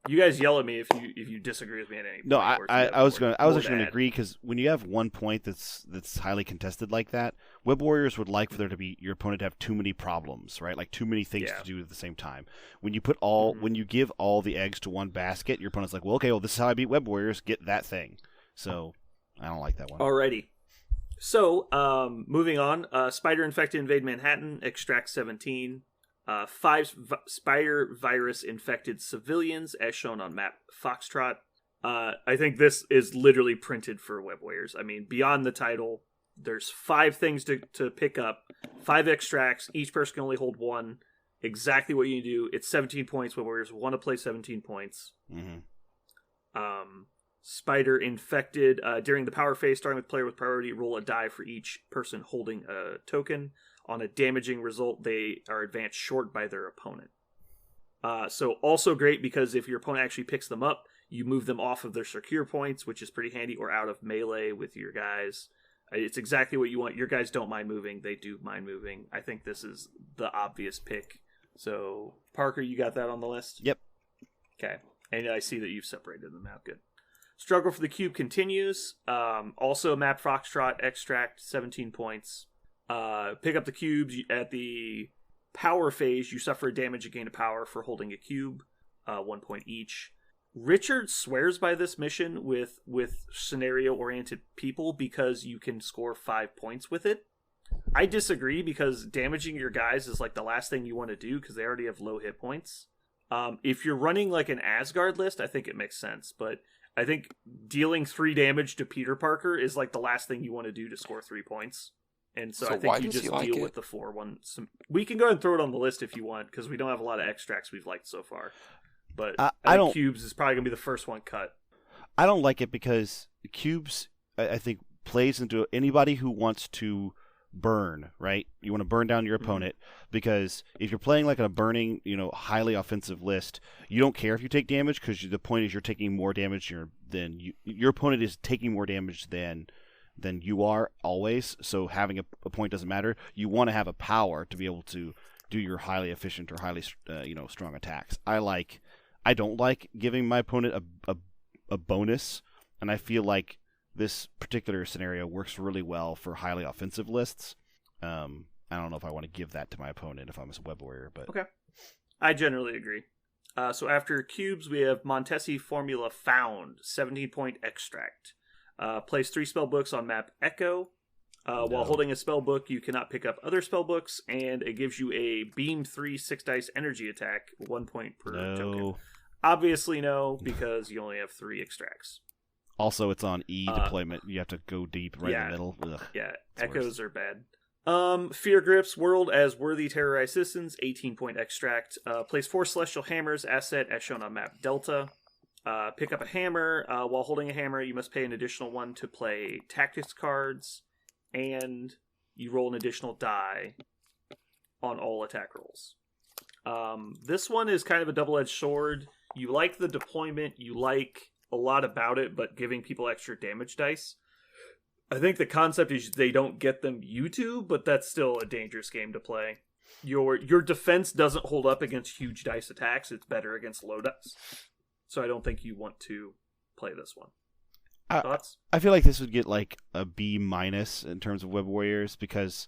You guys yell at me if you disagree with me at any point. No, I was actually going to add. agree, because when you have 1 point that's highly contested like that, Web Warriors would like for there to be your opponent to have too many problems, right? Like too many things to do at the same time. When you when you give all the eggs to one basket, your opponent's like, well, okay, this is how I beat Web Warriors. Get that thing. So I don't like that one. Alrighty. So moving on, Spider Infected Invade Manhattan, Extract 17. 5 spider virus infected civilians, as shown on map Foxtrot. I think this is literally printed for Web Warriors. I mean, beyond the title, there's 5 things to pick up, 5 extracts. Each person can only hold 1. Exactly what you do. It's 17 points. Web Warriors want to play 17 points. Mm-hmm. Spider infected. During the power phase, starting with player with priority, roll a die for each person holding a token. On a damaging result, they are advanced short by their opponent. So also great because if your opponent actually picks them up, you move them off of their secure points, which is pretty handy, or out of melee with your guys. It's exactly what you want. Your guys don't mind moving. They do mind moving. I think this is the obvious pick. So, Parker, you got that on the list? Yep. Okay. And I see that you've separated them out. Good. Struggle for the Cube continues. Also, map Foxtrot, extract, 17 points. Pick up the cubes at the power phase. You suffer a damage and gain a power for holding a cube, 1 point each. Richard swears by this mission with scenario-oriented people because you can score 5 points with it. I disagree because damaging your guys is like the last thing you want to do because they already have low hit points. If you're running like an Asgard list, I think it makes sense, but I think dealing 3 damage to Peter Parker is like the last thing you want to do to score 3 points. And so I think you just deal with the 4-1. We can go ahead and throw it on the list if you want, because we don't have a lot of extracts we've liked so far. But I think Cubes is probably going to be the first one cut. I don't like it because Cubes, I think, plays into anybody who wants to burn, right? You want to burn down your opponent, because if you're playing like a burning, highly offensive list, you don't care if you take damage, because the point is you're taking more damage than your opponent is taking more damage than you are always, so having a point doesn't matter. You want to have a power to be able to do your highly efficient or highly strong attacks. I don't like giving my opponent a bonus, and I feel like this particular scenario works really well for highly offensive lists. I don't know if I want to give that to my opponent if I'm a Web Warrior, but okay, I generally agree. So after Cubes, we have Montesi Formula Found, 17-point extract. Place 3 spell books on map Echo. While holding a spell book, you cannot pick up other spell books, and it gives you a Beam 3 6 dice energy attack, 1 point per token. Obviously no, because you only have 3 extracts. Also, it's on deployment. You have to go deep right in the middle. Ugh, yeah, Echoes are bad. Fear grips world as worthy terrorized citizens, 18-point extract. Place 4 celestial hammers asset as shown on map Delta. Pick up a hammer. While holding a hammer, you must pay an additional 1 to play tactics cards, and you roll an additional die on all attack rolls. This one is kind of a double-edged sword. You like the deployment, you like a lot about it, but giving people extra damage dice. I think the concept is they don't get them YouTube, but that's still a dangerous game to play. Your defense doesn't hold up against huge dice attacks. It's better against low dice. So I don't think you want to play this one. Thoughts? I feel like this would get like a B- in terms of Web Warriors because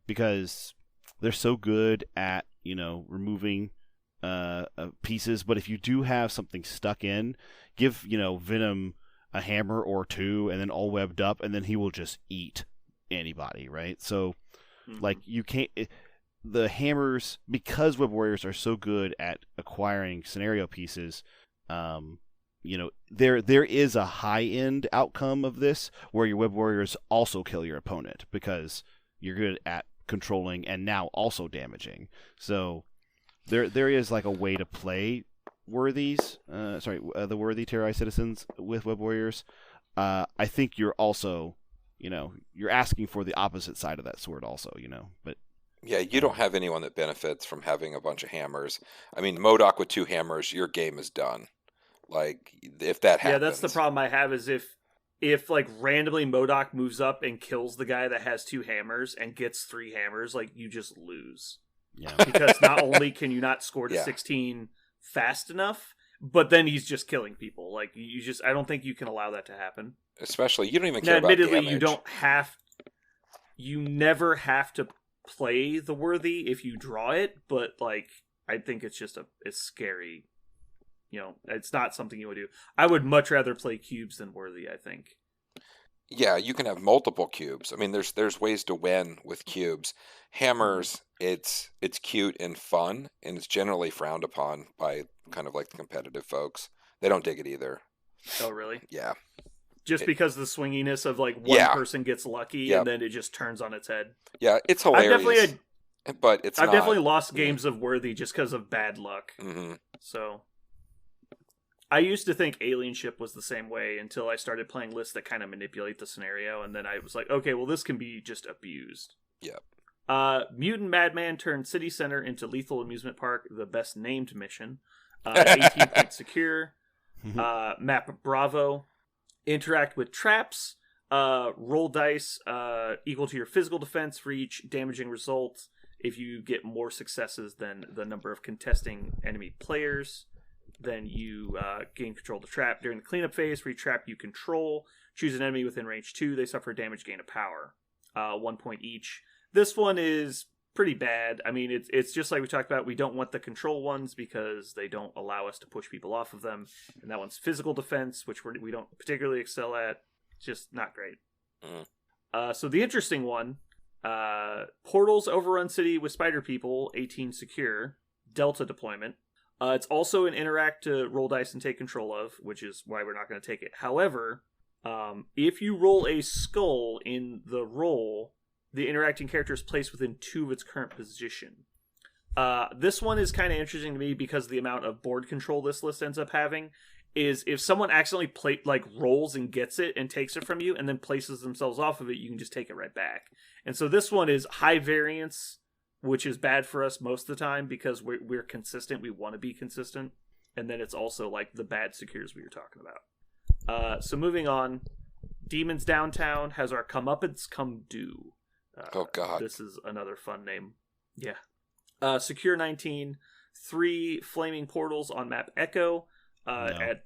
they're so good at, removing pieces. But if you do have something stuck in, give, Venom a hammer or two and then all webbed up, and then he will just eat anybody, right? So, like, you can't... the hammers, because Web Warriors are so good at acquiring scenario pieces, there is a high-end outcome of this where your Web Warriors also kill your opponent because you're good at controlling and now also damaging. So there is like a way to play the worthy terrorized citizens with Web Warriors. I think you're also, you're asking for the opposite side of that sword also, but yeah, you don't have anyone that benefits from having a bunch of hammers. I mean, MODOK with 2 hammers, your game is done. Like, if that happens. Yeah, that's the problem I have is if like randomly MODOK moves up and kills the guy that has 2 hammers and gets 3 hammers, like, you just lose. Yeah. Because not only can you not score to 16 fast enough, but then he's just killing people. Like, I don't think you can allow that to happen. Especially, you don't even care now, about admittedly, damage. you never have to play the worthy if you draw it, but like, I think it's just it's scary. It's not something you would do. I would much rather play cubes than worthy, I think. Yeah, you can have multiple cubes. I mean, there's ways to win with cubes. Hammers, it's cute and fun, and it's generally frowned upon by kind of like the competitive folks. They don't dig it either. Oh, really? Yeah. Just because of the swinginess of like one person gets lucky and then it just turns on its head. Yeah, it's hilarious. But I've definitely lost games of worthy just because of bad luck. Mm-hmm. So I used to think Alien Ship was the same way until I started playing lists that kind of manipulate the scenario, and then I was like, okay, well, this can be just abused. Yep. Mutant Madman turned City Center into Lethal Amusement Park, the best named mission. 18-point secure. Map Bravo. Interact with traps. Roll dice equal to your physical defense for each damaging result if you get more successes than the number of contesting enemy players. Then you gain control of the trap. During the cleanup phase, for each trap you control, choose an enemy within range 2. They suffer damage gain of power. 1 point each. This one is pretty bad. I mean, it's just like we talked about. We don't want the control ones because they don't allow us to push people off of them. And that one's physical defense, which we don't particularly excel at. Just not great. So the interesting one, Portals Overrun City with Spider People, 18 secure, Delta deployment. It's also an interact to roll dice and take control of, which is why we're not going to take it. However, if you roll a skull in the roll, the interacting character is placed within 2 of its current position. This one is kind of interesting to me because the amount of board control this list ends up having is if someone accidentally rolls and gets it and takes it from you and then places themselves off of it, you can just take it right back. And so this one is high variance, which is bad for us most of the time because we're consistent. We want to be consistent. And then it's also like the bad secures we were talking about. So moving on, Demons Downtown has our comeuppance come due. Oh, God. This is another fun name. Yeah. Secure 19, 3 flaming portals on map Echo.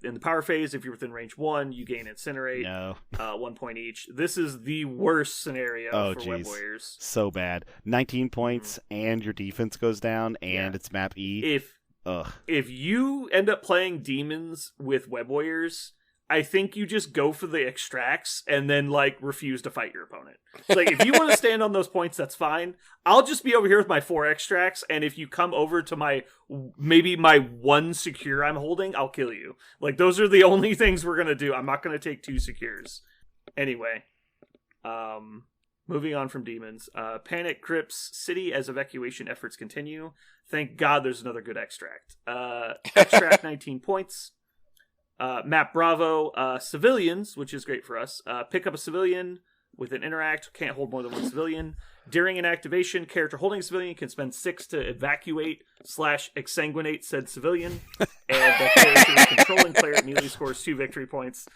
In the power phase, if you're within range 1, you gain Incinerate. No. 1 point each. This is the worst scenario for Web Warriors. So bad. 19 points and your defense goes down and it's map E. If you end up playing demons with Web Warriors, I think you just go for the extracts and then refuse to fight your opponent. It's if you want to stand on those points, that's fine. I'll just be over here with my 4 extracts, and if you come over to my 1 secure I'm holding, I'll kill you. Those are the only things we're gonna do. I'm not gonna take 2 secures. Anyway, moving on from demons. Panic grips city as evacuation efforts continue. Thank God there's another good extract. Extract 19 points. Map Bravo, civilians, which is great for us. Pick up a civilian with an interact. Can't hold more than 1 civilian. During an activation, character holding a civilian can spend 6 to evacuate / exsanguinate said civilian. And the character controlling player immediately scores 2 victory points.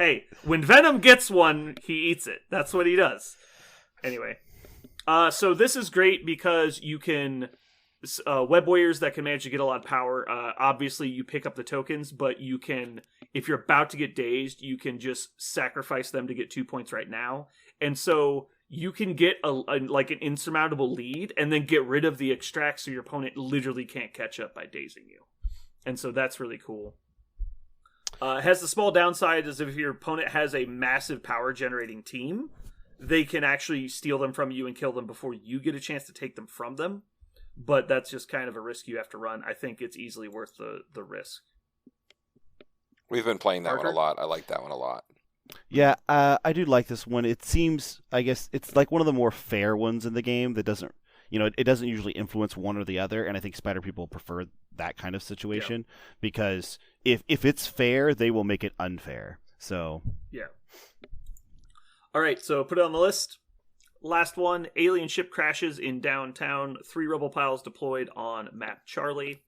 Hey, when Venom gets one, he eats it. That's what he does. Anyway. So this is great because you can... web warriors that can manage to get a lot of power, obviously you pick up the tokens, but you can, if you're about to get dazed, you can just sacrifice them to get 2 points right now. And so you can get like an insurmountable lead and then get rid of the extract so your opponent literally can't catch up by dazing you. And so that's really cool. It has the small downside is if your opponent has a massive power generating team, they can actually steal them from you and kill them before you get a chance to take them from them. But that's just kind of a risk you have to run. I think it's easily worth the risk. We've been playing that Parker? one a lot. I like that one a lot. Yeah, I do like this one. It seems, I guess, it's like one of the more fair ones in the game that doesn't, it doesn't usually influence one or the other. And I think Spider people prefer that kind of situation because if it's fair, they will make it unfair. So yeah. All right, so put it on the list. Last one, alien ship crashes in downtown. 3 rubble piles deployed on map Charlie.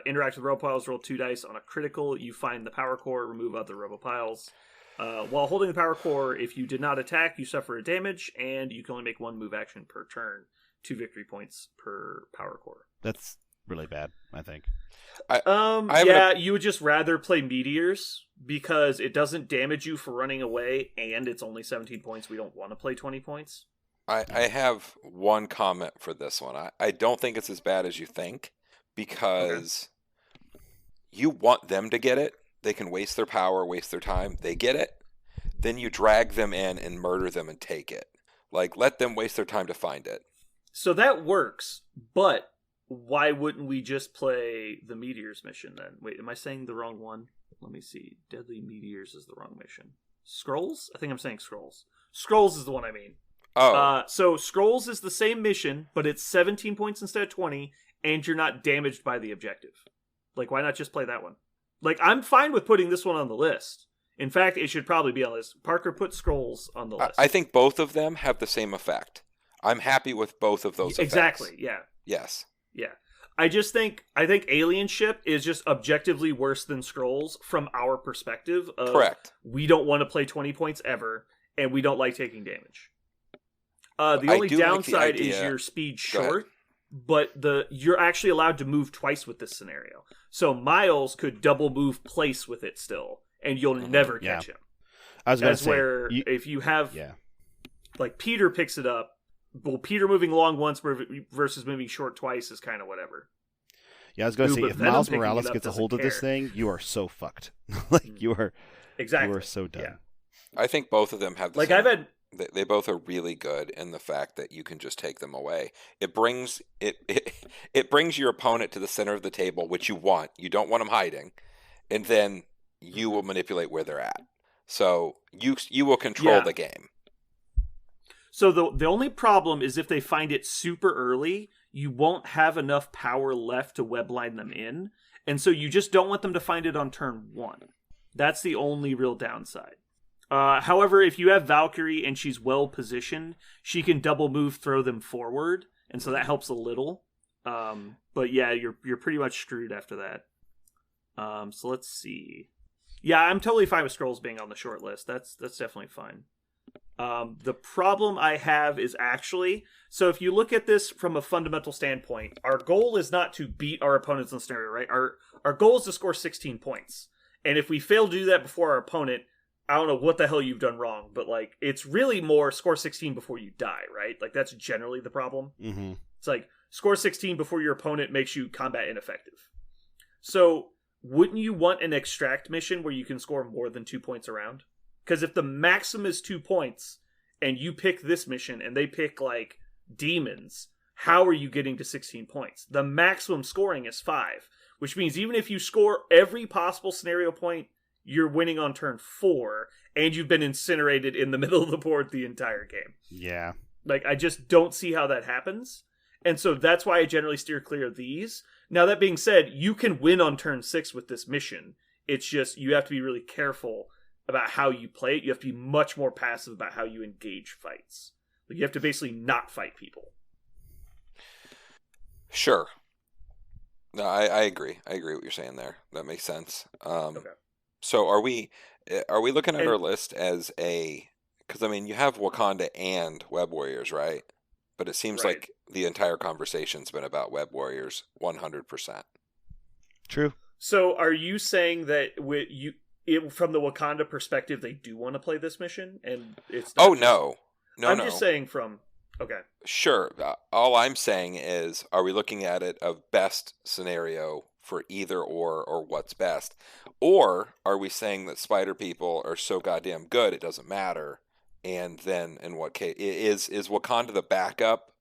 Interact with rubble piles, roll 2 dice. On a critical, you find the power core, remove other rubble piles. While holding the power core, if you did not attack, you suffer a damage, and you can only make 1 move action per turn. 2 victory points per power core. that's really bad, I think. You would just rather play meteors because it doesn't damage you for running away, and it's only 17 points. We don't want to play 20 points. I have one comment for this one. I don't think it's as bad as you think because you want them to get it. They can waste their power, waste their time. They get it. Then you drag them in and murder them and take it. Like, let them waste their time to find it. So that works, but why wouldn't we just play the Meteors mission then? Wait, am I saying the wrong one? Let me see. Deadly Meteors is the wrong mission. Scrolls? I think I'm saying Scrolls. Scrolls is the one I mean. Oh. So Scrolls is the same mission, but it's 17 points instead of 20, and you're not damaged by the objective. Like, why not just play that one? Like, I'm fine with putting this one on the list. In fact, it should probably be on the list. Parker, put Scrolls on the list. I think both of them have the same effect. I'm happy with both of those effects. Exactly, yeah. Yes. Yeah. I think Alien Ship is just objectively worse than Scrolls from our perspective. Correct. We don't want to play 20 points ever, and we don't like taking damage. The only downside is your speed short, but you're actually allowed to move twice with this scenario. So Miles could double move place with it still, and you'll never catch him. I was going to That's say, where if you have, like Peter picks it up. Well, Peter moving long once versus moving short twice is kind of whatever. Yeah, I was going to say, if Miles Morales gets a hold of this thing, you are so fucked. You are so done. Yeah. I think both of them have the same. They both are really good in the fact that you can just take them away. It brings it brings your opponent to the center of the table, which you want. You don't want them hiding, and then you will manipulate where they're at. So you will control the game. So the only problem is if they find it super early, you won't have enough power left to webline them in, and so you just don't want them to find it on turn 1. That's the only real downside. However, if you have Valkyrie and she's well positioned, she can double move, throw them forward, and so that helps a little. But yeah, you're pretty much screwed after that. So let's see. Yeah, I'm totally fine with Scrolls being on the short list. That's definitely fine. The problem I have is actually, so if you look at this from a fundamental standpoint, our goal is not to beat our opponents in the scenario, right? Our goal is to score 16 points. And if we fail to do that before our opponent, I don't know what the hell you've done wrong, but like it's really more score 16 before you die, right? Like that's generally the problem. Mm-hmm. It's like score 16 before your opponent makes you combat ineffective. So wouldn't you want an extract mission where you can score more than 2 points around? Because if the maximum is 2 points and you pick this mission and they pick like demons, how are you getting to 16 points? The maximum scoring is 5, which means even if you score every possible scenario point, you're winning on turn 4, and you've been incinerated in the middle of the board the entire game. Yeah. Like, I just don't see how that happens. And so that's why I generally steer clear of these. Now, that being said, you can win on turn 6 with this mission. It's just, you have to be really careful about how you play it. You have to be much more passive about how you engage fights. Like, you have to basically not fight people. Sure. No, I agree. I agree what you're saying there. That makes sense. Okay. So are we looking at And our list as a, because I mean you have Wakanda and Web Warriors, right? But it seems right. like the entire conversation's been about Web Warriors 100%. True. So are you saying that from the Wakanda perspective, they do want to play this mission, and it's not Oh just- no. No, I'm no. just saying from okay. Sure. All I'm saying is, are we looking at it of best scenario for either or what's best? Or are we saying that spider people are so goddamn good it doesn't matter? And then in what case is Wakanda the backup?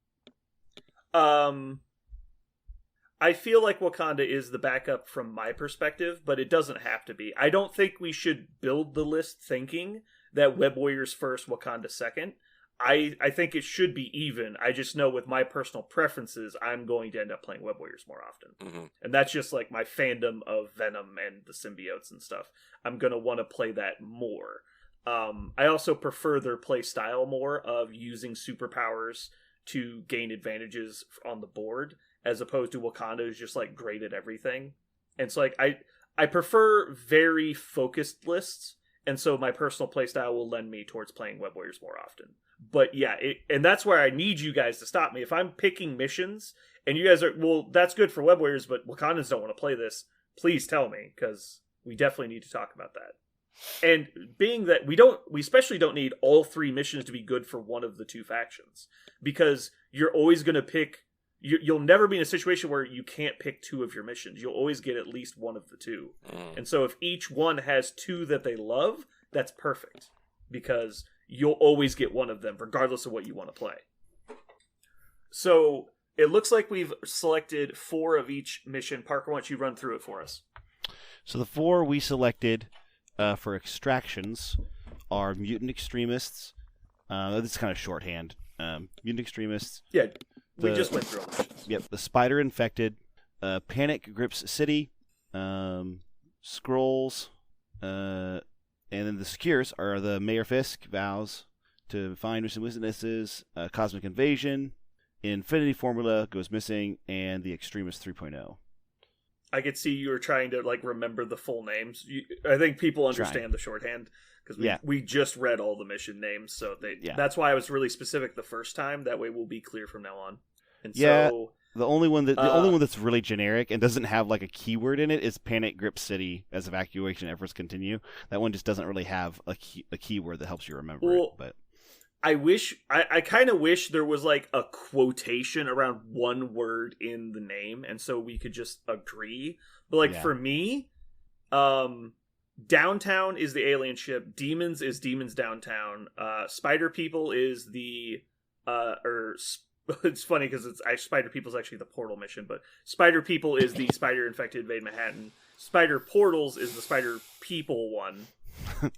I feel like Wakanda is the backup from my perspective, but it doesn't have to be. I don't think we should build the list thinking that Web Warriors first, Wakanda second. I think it should be even. I just know with my personal preferences, I'm going to end up playing Web Warriors more often. Mm-hmm. And that's just like my fandom of Venom and the symbiotes and stuff. I'm going to want to play that more. I also prefer their play style more of using superpowers to gain advantages on the board, as opposed to Wakanda, who's just like great at everything. And so like I prefer very focused lists, and so my personal playstyle will lend me towards playing Web Warriors more often. But yeah, and that's where I need you guys to stop me. If I'm picking missions and you guys are, well, that's good for Web Warriors, but Wakandans don't want to play this, please tell me, because we definitely need to talk about that. And being that we especially don't need all three missions to be good for one of the two factions, because you're always going to pick. You'll never be in a situation where you can't pick two of your missions. You'll always get at least one of the two. And so if each one has two that they love, that's perfect, because you'll always get one of them regardless of what you want to play. So it looks like we've selected 4 of each mission. Parker, why don't you run through it for us? So the 4 we selected for extractions are mutant extremists. This is kind of shorthand. Mutant extremists. Yeah, we just went through all the missions. Yep, the spider infected, Panic Grips City, Scrolls, and then the Secures are the Mayor Fisk vows to find missing witnesses, Cosmic Invasion, Infinity Formula goes missing, and the Extremist 3.0. I could see you were trying to like remember the full names. I think people understand the shorthand because we just read all the mission names, so that's why I was really specific the first time. That way, we'll be clear from now on. And so the only one that's really generic and doesn't have like a keyword in it is Panic Grip City as evacuation efforts continue. That one just doesn't really have a keyword that helps you remember it. But I kind of wish there was like a quotation around one word in the name, and so we could just agree. But for me, Downtown is the alien ship. Demons is Demons Downtown. Spider People is the it's funny because Spider People is actually the Portal mission, but Spider People is the Spider Infected Invade Manhattan. Spider Portals is the Spider People one.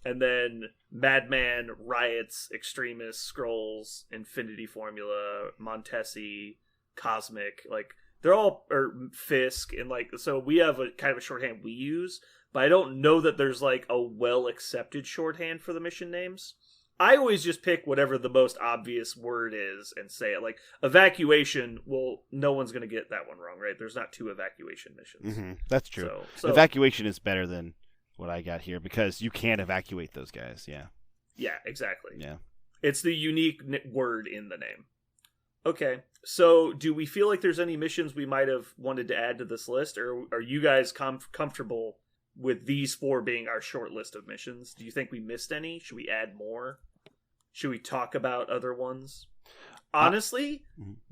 And then Madman, Riots, Extremists, Scrolls, Infinity Formula, Montesi, Cosmic, like they're all Fisk, and like so we have a kind of a shorthand we use, but I don't know that there's like a well accepted shorthand for the mission names. I always just pick whatever the most obvious word is and say it. Like evacuation, well, no one's gonna get that one wrong, right? There's not 2 evacuation missions. Mm-hmm. That's true. So evacuation is better than what I got here because you can't evacuate those guys. Yeah, exactly. Yeah, it's the unique word in the name. Okay, so do we feel like there's any missions we might have wanted to add to this list, or are you guys comfortable with these 4 being our short list of missions? Do you think we missed any? Should we add more? Should we talk about other ones? Honestly,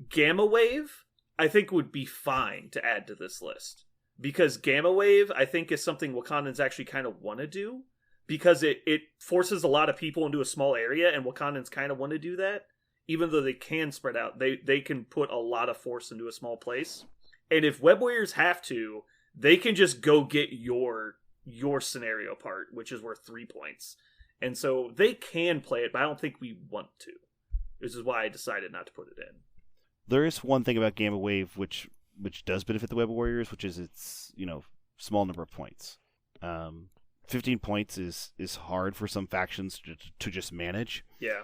Gamma Wave I think would be fine to add to this list. Because Gamma Wave, I think, is something Wakandans actually kind of want to do. Because it forces a lot of people into a small area, and Wakandans kind of want to do that. Even though they can spread out, they can put a lot of force into a small place. And if Web Warriors have to, they can just go get your scenario part, which is worth 3 points. And so they can play it, but I don't think we want to. This is why I decided not to put it in. There is one thing about Gamma Wave which does benefit the Web Warriors, which is its small number of points. 15 points is hard for some factions to just manage. Yeah.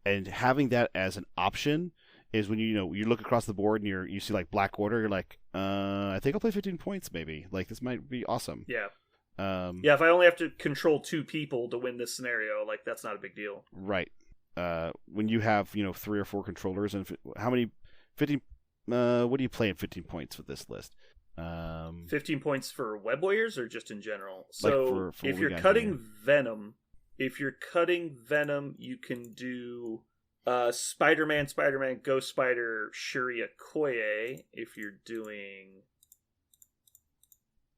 And having that as an option is when you look across the board and you see like Black Order, you're like, I think I'll play 15 points maybe. Like this might be awesome. Yeah. Yeah, if I only have to control 2 people to win this scenario, like that's not a big deal. Right. When you have 3 or 4 controllers, and how many 15? What do you play in 15 points with this list? 15 points for Web Warriors or just in general? So for if you're cutting Venom, you can do Spider-Man, Ghost Spider, Shuri Okoye. If you're doing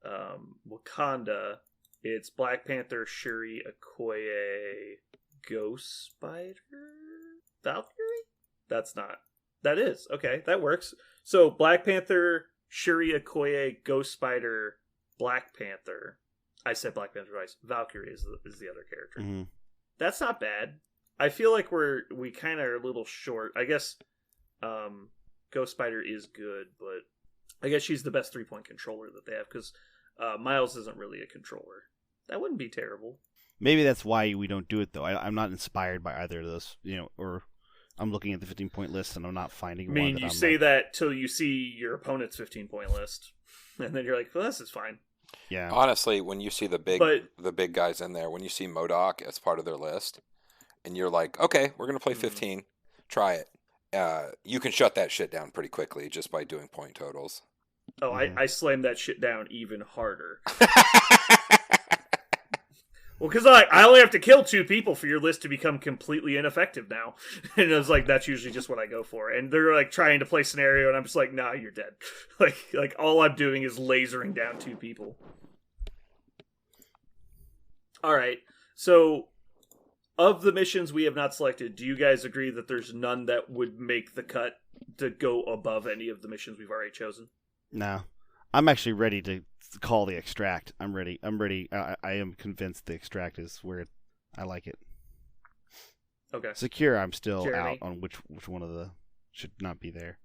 Wakanda, it's Black Panther, Shuri Okoye, Ghost Spider, Valkyrie? That is. Okay, that works. So Black Panther, Shuri Okoye, Ghost Spider, Black Panther. I said Black Panther twice. Valkyrie is the other character. Mm-hmm. That's not bad. I feel like we kind of are a little short. I guess Ghost Spider is good, but I guess she's the best 3-point controller that they have because Miles isn't really a controller. That wouldn't be terrible. Maybe that's why we don't do it, though. I'm not inspired by either of those, or I'm looking at the 15-point list and I'm not finding one. I mean, you say that till you see your opponent's 15-point list, and then you're like, well, this is fine. Yeah. Honestly, when you see the big guys in there, when you see MODOK as part of their list, and you're like, okay, we're going to play 15, try it. You can shut that shit down pretty quickly just by doing point totals. Oh, I slammed that shit down even harder. Well, because I only have to kill 2 people for your list to become completely ineffective now. And I was like, that's usually just what I go for. And they're like trying to play scenario, and I'm just like, nah, you're dead. Like all I'm doing is lasering down 2 people. All right. So, of the missions we have not selected, do you guys agree that there's none that would make the cut to go above any of the missions we've already chosen? No. I'm actually ready to call the extract. I'm ready. I am convinced the extract is where I like it. Okay. Secure, I'm still Jeremy? out on which one of the should not be there.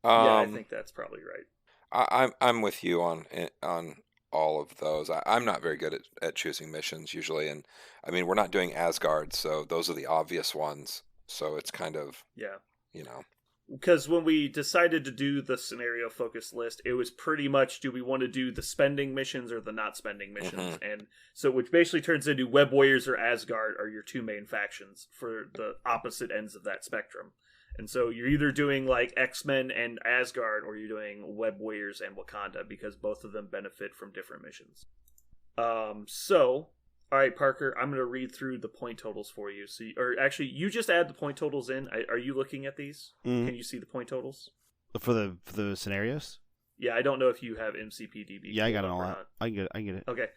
Yeah, I think that's probably right. I'm with you on all of those. I'm not very good at choosing missions usually, and I mean we're not doing Asgard, so those are the obvious ones. So it's kind of Because when we decided to do the scenario focused list, it was pretty much, do we want to do the spending missions or the not spending missions? Mm-hmm. And so, which basically turns into Web Warriors or Asgard are your 2 main factions for the opposite ends of that spectrum. And so you're either doing like X-Men and Asgard, or you're doing Web Warriors and Wakanda, because both of them benefit from different missions. All right, Parker, I'm going to read through the point totals for you. So, you just add the point totals in. Are you looking at these? Mm. Can you see the point totals? For the scenarios? Yeah, I don't know if you have MCPDB. Yeah, I got it all out. I get it. Okay.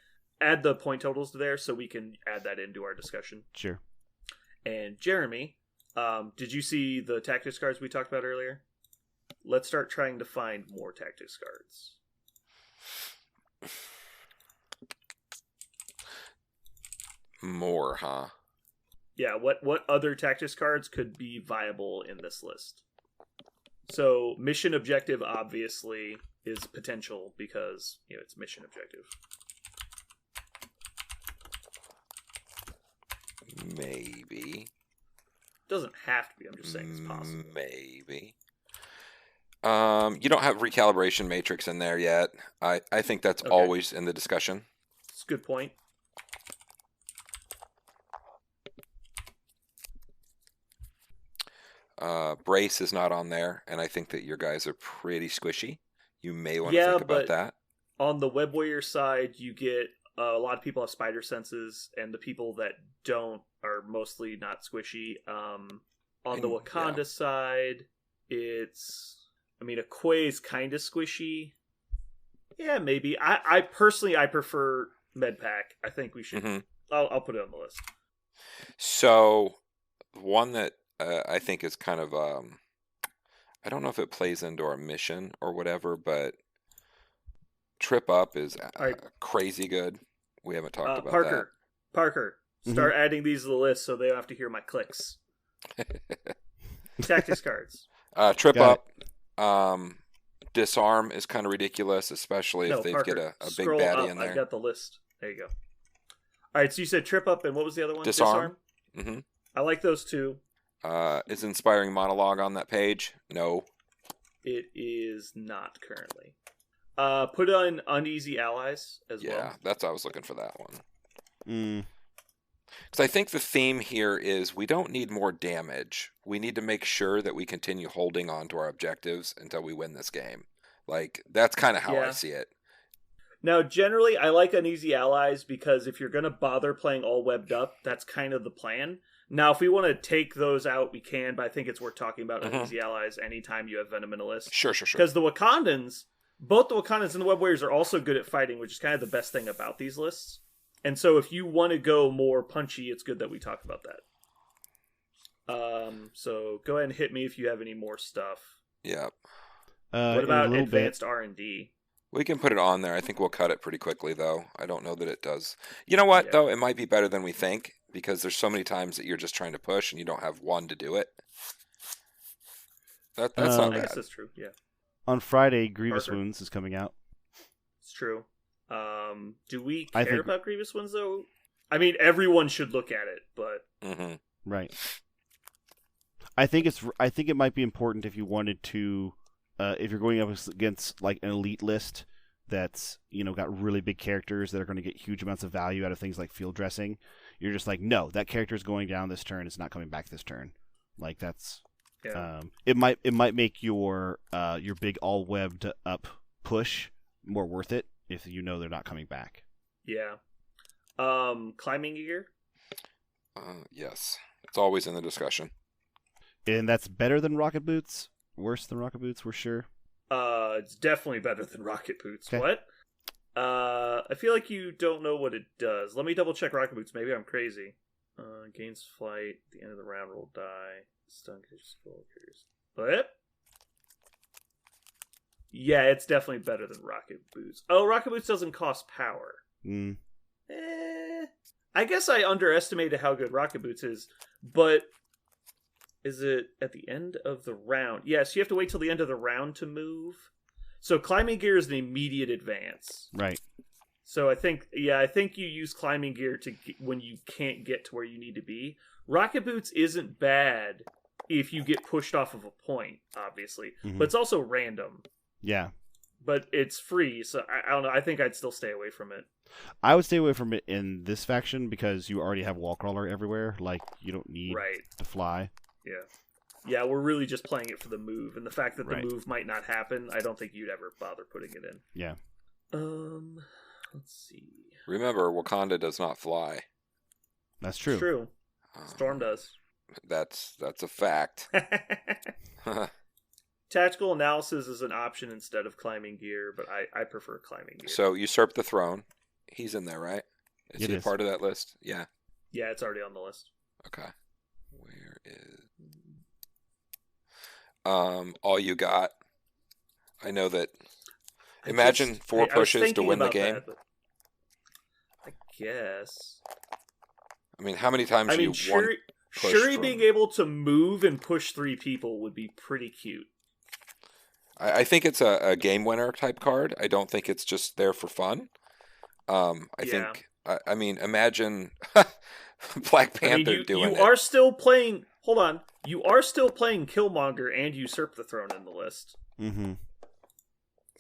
Add the point totals to there so we can add that into our discussion. Sure. And Jeremy, did you see the tactics cards we talked about earlier? Let's start trying to find more tactics cards. More, huh? Yeah, what other tactics cards could be viable in this list? So, mission objective obviously is potential because, it's mission objective. Maybe. Doesn't have to be, I'm just saying it's possible. Maybe. You don't have recalibration matrix in there yet. I think that's always in the discussion. It's a good point. Brace is not on there, and I think that your guys are pretty squishy. You may want to think about that. On the Web Warrior side, you get a lot of people have spider senses, and the people that don't are mostly not squishy. On the Wakanda side, it's... I mean, Okoye is kind of squishy. Yeah, maybe. I personally, I prefer Medpack. I think we should... Mm-hmm. I'll put it on the list. So, one that I think is kind of... I don't know if it plays into our mission or whatever, but Trip Up is crazy good. We haven't talked about that. Parker, start adding these to the list so they don't have to hear my clicks. Tactics cards. Trip Up. Disarm is kind of ridiculous, especially if they get a big baddie in there. I got the list. There you go. All right, so you said Trip Up, and what was the other one? Disarm. Mm-hmm. I like those two. Is Inspiring Monologue on that page? No. It is not currently. Put on Uneasy Allies as well. Yeah, I was looking for that one. Mm. Because I think the theme here is we don't need more damage. We need to make sure that we continue holding on to our objectives until we win this game. Like, that's kind of how I see it. Now, generally, I like Uneasy Allies because if you're going to bother playing all webbed up, that's kind of the plan. Now, if we want to take those out, we can, but I think it's worth talking about Uneasy Allies anytime you have Venom in a list. Sure. Because the Wakandans, both the Wakandans and the Web Warriors are also good at fighting, which is kind of the best thing about these lists. And so if you want to go more punchy, it's good that we talk about that. So go ahead and hit me if you have any more stuff. Yeah. What about advanced R&D? We can put it on there. I think we'll cut it pretty quickly, though. I don't know that it does. You know what, though? It might be better than we think, because there's so many times that you're just trying to push and you don't have one to do it. That's not bad. I guess that's true, yeah. On Friday, Grievous Parker. Wounds is coming out. It's true. Do we care about Grievous Wounds, though? I mean, everyone should look at it, but... Mm-hmm. Right. I think it might be important if you wanted to... if you're going up against like an elite list that's, you know, got really big characters that are going to get huge amounts of value out of things like field dressing, you're just like, no, that character is going down this turn. It's not coming back this turn. Like that's, it might make your big all webbed up push more worth it if you know they're not coming back. Yeah. Climbing gear. Yes, it's always in the discussion. And that's better than rocket boots. Worse than rocket boots, we're sure. It's definitely better than rocket boots. Okay. What? I feel like you don't know what it does. Let me double check rocket boots. Maybe I'm crazy. Gains flight. At the end of the round, roll die. Stun skulkers. What? Yeah, it's definitely better than rocket boots. Oh, rocket boots doesn't cost power. I guess I underestimated how good rocket boots is, but is it at the end of the round? Yes, you have to wait till the end of the round to move. So climbing gear is an immediate advance. Right. So I think you use climbing gear to when you can't get to where you need to be. Rocket boots isn't bad if you get pushed off of a point, obviously, but it's also random. Yeah. But it's free, so I don't know. I think I'd still stay away from it. I would stay away from it in this faction because you already have wall crawler everywhere. Like, you don't need to fly. Yeah, we're really just playing it for the move, and the fact that the move might not happen, I don't think you'd ever bother putting it in. Yeah. Let's see. Remember, Wakanda does not fly. That's true. It's true. Storm does. That's a fact. Tactical analysis is an option instead of climbing gear, but I prefer climbing gear. So, usurp the throne. He's in there, right? Is he part of that list? Yeah. Yeah, it's already on the list. Okay. Where is... all you got? I know that... Imagine 4 pushes to win the game. I guess. I mean, how many times do you want Shuri being able to move and push 3 people would be pretty cute. I think it's a game winner type card. I don't think it's just there for fun. I mean, imagine Black Panther doing it. You are still playing... Hold on. You are still playing Killmonger and Usurp the Throne in the list. Mm-hmm.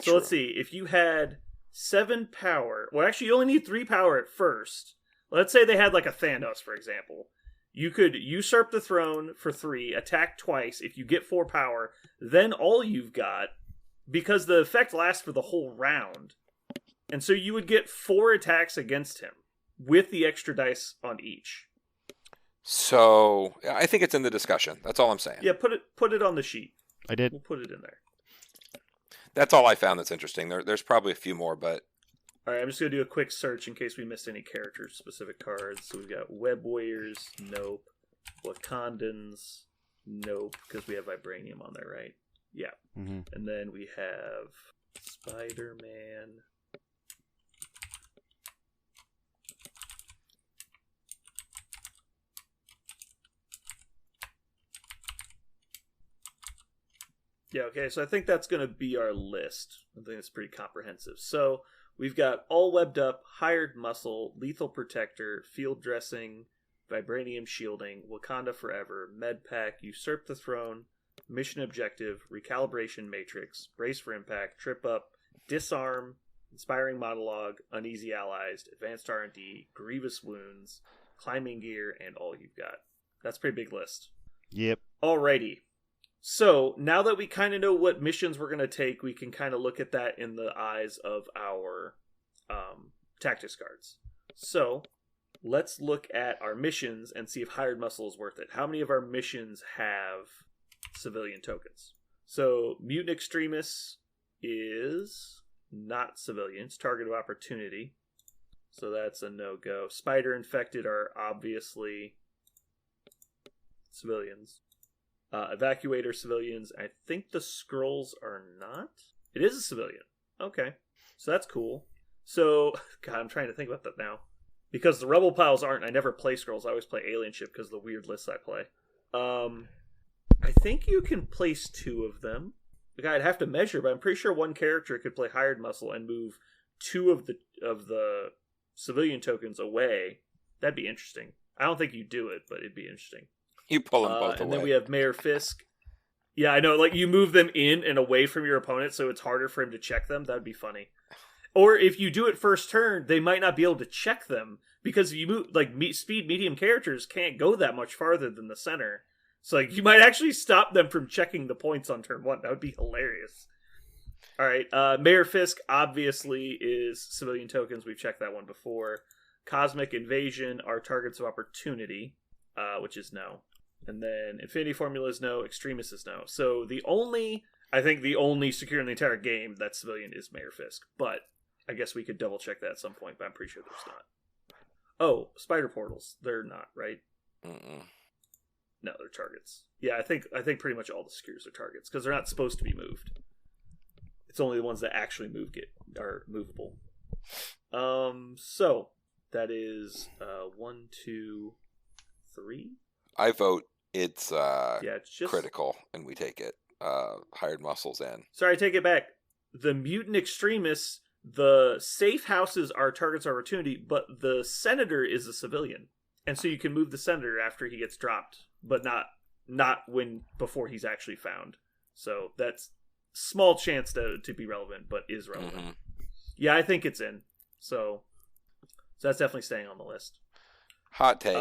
So let's see. If you had 7 power... Well, actually, you only need 3 power at first. Let's say they had like a Thanos, for example. You could usurp the throne for 3, attack twice. If you get 4 power, then all you've got, because the effect lasts for the whole round. And so you would get 4 attacks against him with the extra dice on each. So I think it's in the discussion. That's all I'm saying. Yeah, put it on the sheet. I did. We'll put it in there. That's all I found that's interesting. There's probably a few more, but... All right, I'm just going to do a quick search in case we missed any character-specific cards. So we've got Web Warriors, nope. Wakandans, nope, because we have Vibranium on there, right? Yeah. Mm-hmm. And then we have Spider-Man. Yeah, okay, so I think that's going to be our list. I think it's pretty comprehensive. So we've got All Webbed Up, Hired Muscle, Lethal Protector, Field Dressing, Vibranium Shielding, Wakanda Forever, Med Pack, Usurp the Throne, Mission Objective, Recalibration Matrix, Brace for Impact, Trip Up, Disarm, Inspiring Monologue, Uneasy Allies, Advanced R&D, Grievous Wounds, Climbing Gear, and All You've Got. That's a pretty big list. Yep. Alrighty. So, now that we kind of know what missions we're going to take, we can kind of look at that in the eyes of our tactics cards. So, let's look at our missions and see if Hired Muscle is worth it. How many of our missions have civilian tokens? So, Mutant Extremists is not civilians. Target of Opportunity. So that's a no-go. Spider Infected are obviously civilians. Evacuator civilians. I think the Scrolls are not. It is a civilian. Okay. So that's cool. So, God, I'm trying to think about that now. Because the Rebel Piles aren't, I never play Scrolls. I always play Alien Ship because of the weird lists I play. I think you can place 2 of them. Like, I'd have to measure, but I'm pretty sure one character could play Hired Muscle and move 2 of the civilian tokens away. That'd be interesting. I don't think you do it, but it'd be interesting. You pull them both away. And then we have Mayor Fisk. Yeah, I know. Like, you move them in and away from your opponent, so it's harder for him to check them. That'd be funny. Or if you do it first turn, they might not be able to check them because you move like speed medium characters can't go that much farther than the center. So like you might actually stop them from checking the points on turn 1. That would be hilarious. All right, Mayor Fisk obviously is civilian tokens. We've checked that one before. Cosmic Invasion are targets of opportunity, which is no. And then Infinity Formula is no. Extremis is no. So I think the only secure in the entire game that's civilian is Mayor Fisk. But I guess we could double check that at some point, but I'm pretty sure there's not. Oh, Spider Portals. They're not, right? Mm-mm. No, they're targets. Yeah, I think pretty much all the secures are targets because they're not supposed to be moved. It's only the ones that actually are movable. So that is 1, 2, 3. I vote it's It's just critical, and we take it. Hired Muscles in. Sorry, I take it back. The Mutant Extremists, the safe houses are targets of opportunity, but the Senator is a civilian, and so you can move the Senator after he gets dropped, but not before he's actually found. So that's small chance to be relevant, but is relevant. Mm-hmm. Yeah, I think it's in. So that's definitely staying on the list. Hot take: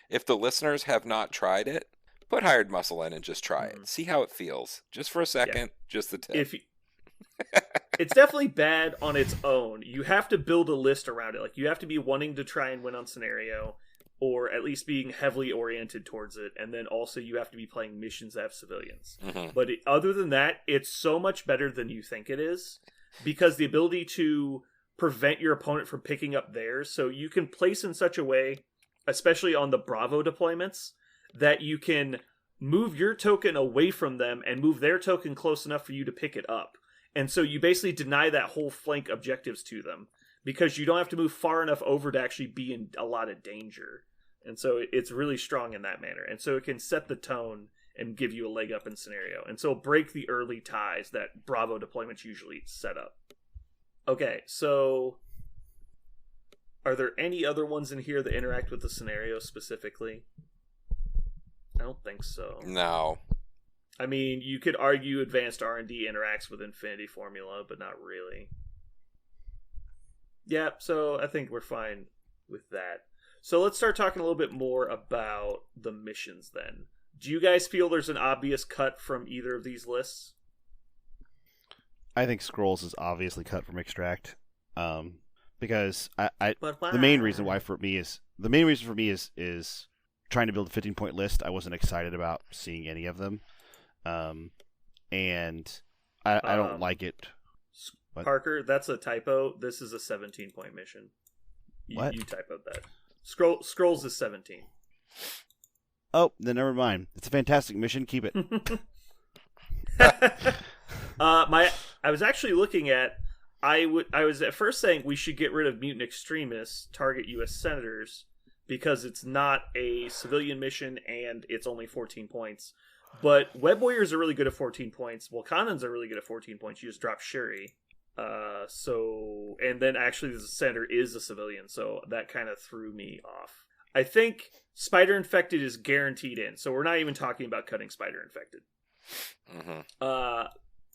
if the listeners have not tried it, put Hired Muscle in and just try it. See how it feels, just for a second. Just the tip. It's definitely bad on its own. You have to build a list around it. Like you have to be wanting to try and win on scenario, or at least being heavily oriented towards it. And then also you have to be playing missions that have civilians. Mm-hmm. But other than that, it's so much better than you think it is, because the ability to prevent your opponent from picking up theirs, so you can place in such a way, especially on the Bravo deployments, that you can move your token away from them and move their token close enough for you to pick it up. And so you basically deny that whole flank objectives to them, because you don't have to move far enough over to actually be in a lot of danger. And so it's really strong in that manner. And so it can set the tone and give you a leg up in scenario. And so break the early ties that Bravo deployments usually set up. Okay, so are there any other ones in here that interact with the scenario specifically? I don't think so. No. I mean, you could argue Advanced R&D interacts with Infinity Formula, but not really. Yeah, so I think we're fine with that. So let's start talking a little bit more about the missions then. Do you guys feel there's an obvious cut from either of these lists? I think Scrolls is obviously cut from Extract, because The main reason for me is trying to build a 15-point list. I wasn't excited about seeing any of them, and I don't like it. What? Parker, that's a typo. This is a 17-point mission. What? You typoed that. Scrolls is 17. Oh, then never mind. It's a fantastic mission. Keep it. I was actually looking at. I was at first saying we should get rid of Mutant Extremists, target U.S. senators, because it's not a civilian mission and it's only 14 points. But Web Warriors are really good at 14 points. Volcanons are really good at 14 points. You just drop Shuri. And then actually the senator is a civilian, so that kind of threw me off. I think Spider Infected is guaranteed in, so we're not even talking about cutting Spider Infected. Mm-hmm.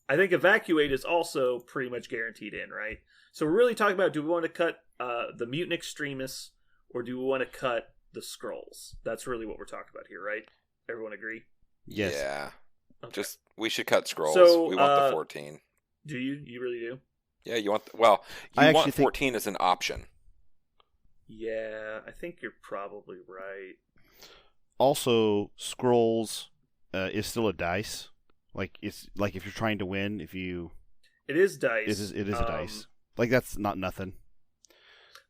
I think Evacuate is also pretty much guaranteed in, right? So we're really talking about, do we want to cut the Mutant Extremists, or do we want to cut the Skrulls? That's really what we're talking about here, right? Everyone agree? Yes. Yeah. Okay. We should cut Skrulls. So, we want the 14. Do you? You really do? Yeah, you want I actually want think- 14 as an option. Yeah, I think you're probably right. Also, Scrolls is still a dice. Like it's like if you're trying to win, if you It is dice. it is a dice. Like that's not nothing.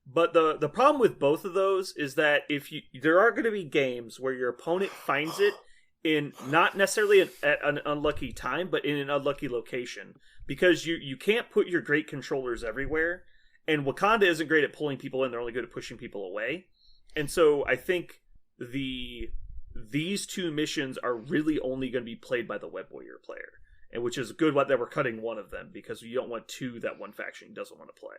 But the problem with both of those is that there are going to be games where your opponent finds it in not necessarily at an unlucky time, but in an unlucky location, because you can't put your great controllers everywhere, and Wakanda isn't great at pulling people in; they're only good at pushing people away. And so I think these two missions are really only going to be played by the Web Warrior player, and which is good that we're cutting one of them, because you don't want two that one faction doesn't want to play.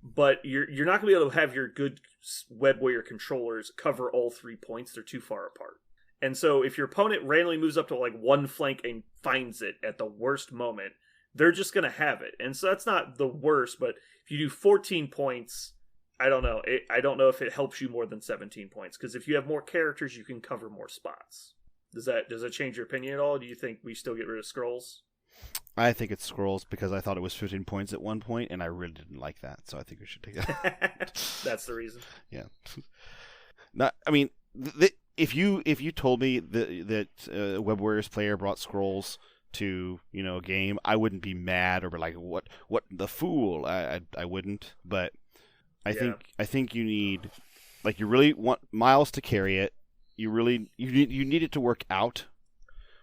But you're not going to be able to have your good Web Warrior controllers cover all 3 points. They're too far apart. And so if your opponent randomly moves up to like one flank and finds it at the worst moment, they're just going to have it. And so that's not the worst, but if you do 14 points, I don't know. I don't know if it helps you more than 17 points, because if you have more characters, you can cover more spots. Does that change your opinion at all? Do you think we still get rid of Skrulls? I think it's Scrolls because I thought it was 15 points at one point, and I really didn't like that. So I think we should take that. That's the reason. Yeah. Not. I mean, if you told me that Web Warriors player brought Scrolls to a game, I wouldn't be mad or be like, what the fool. I wouldn't. But I think you need, like, you really want Miles to carry it. You need it to work out.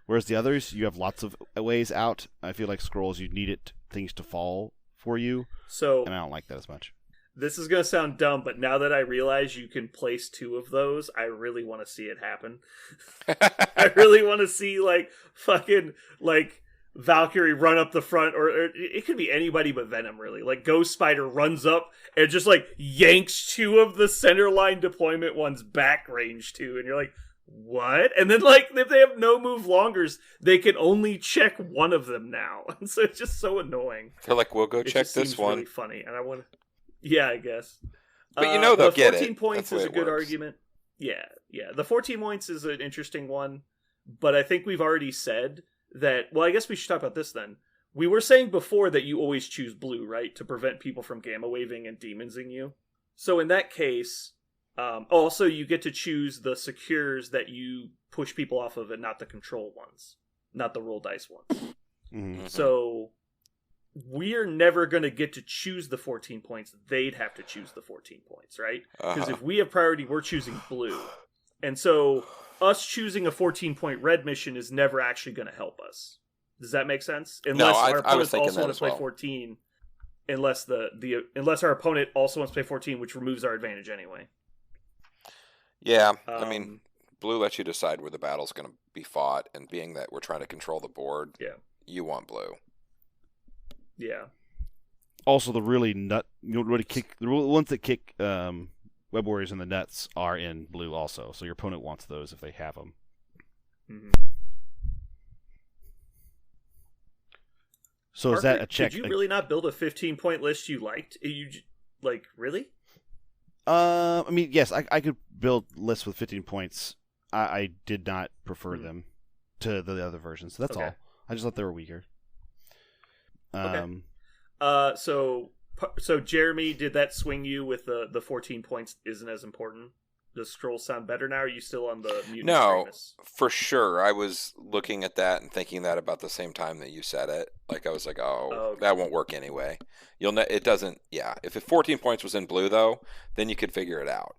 Whereas the others, you have lots of ways out. I feel like Scrolls, you need things to fall for you. So, and I don't like that as much. This is going to sound dumb, but now that I realize you can place 2 of those, I really want to see it happen. I really want to see, like, fucking, like, Valkyrie run up the front, or it could be anybody but Venom, really. Like, Ghost Spider runs up and just, like, yanks 2 of the center line deployment ones back range too, and you're like, what? And then, like, if they have no move longers, they can only check one of them now. And so it's just so annoying. They're like, we'll go It check just this seems one. really funny, and I want to. Yeah, I guess. But they'll get it. 14 points That's is the a way it good works. argument. Yeah. The 14 points is an interesting one, but I think we've already said that. Well, I guess we should talk about this then. We were saying before that you always choose blue, right, to prevent people from gamma waving and demonsing you. So in that case, also you get to choose the secures that you push people off of, and not the control ones, not the roll dice ones. Mm-hmm. So we're never going to get to choose the 14 points. They'd have to choose the 14 points, right? Because if we have priority, we're choosing blue. And so us choosing a 14-point red mission is never actually going to help us. Does that make sense? Unless our I was opponents thinking also that want as to play well. 14. Unless our opponent also wants to play 14, which removes our advantage anyway. Yeah, I mean, blue lets you decide where the battle's going to be fought, and being that we're trying to control the board, you want blue. Yeah. Also, the really the ones that kick Web Warriors in the nuts are in blue also. So your opponent wants those if they have them. Mm-hmm. So is that a check? Did you really not build a 15-point list you liked? Really? I mean, yes, I could build lists with 15 points. I did not prefer them to the other versions. So that's all. I just thought they were weaker. Okay. So Jeremy, did that swing you with the 14 points isn't as important? Does Scrolls sound better now? Or are you still on the mutant No, extremists? for sure. I was looking at that and thinking that about the same time that you said it. Like, I was like, okay. That won't work anyway. It doesn't. Yeah, if 14 points was in blue though, then you could figure it out.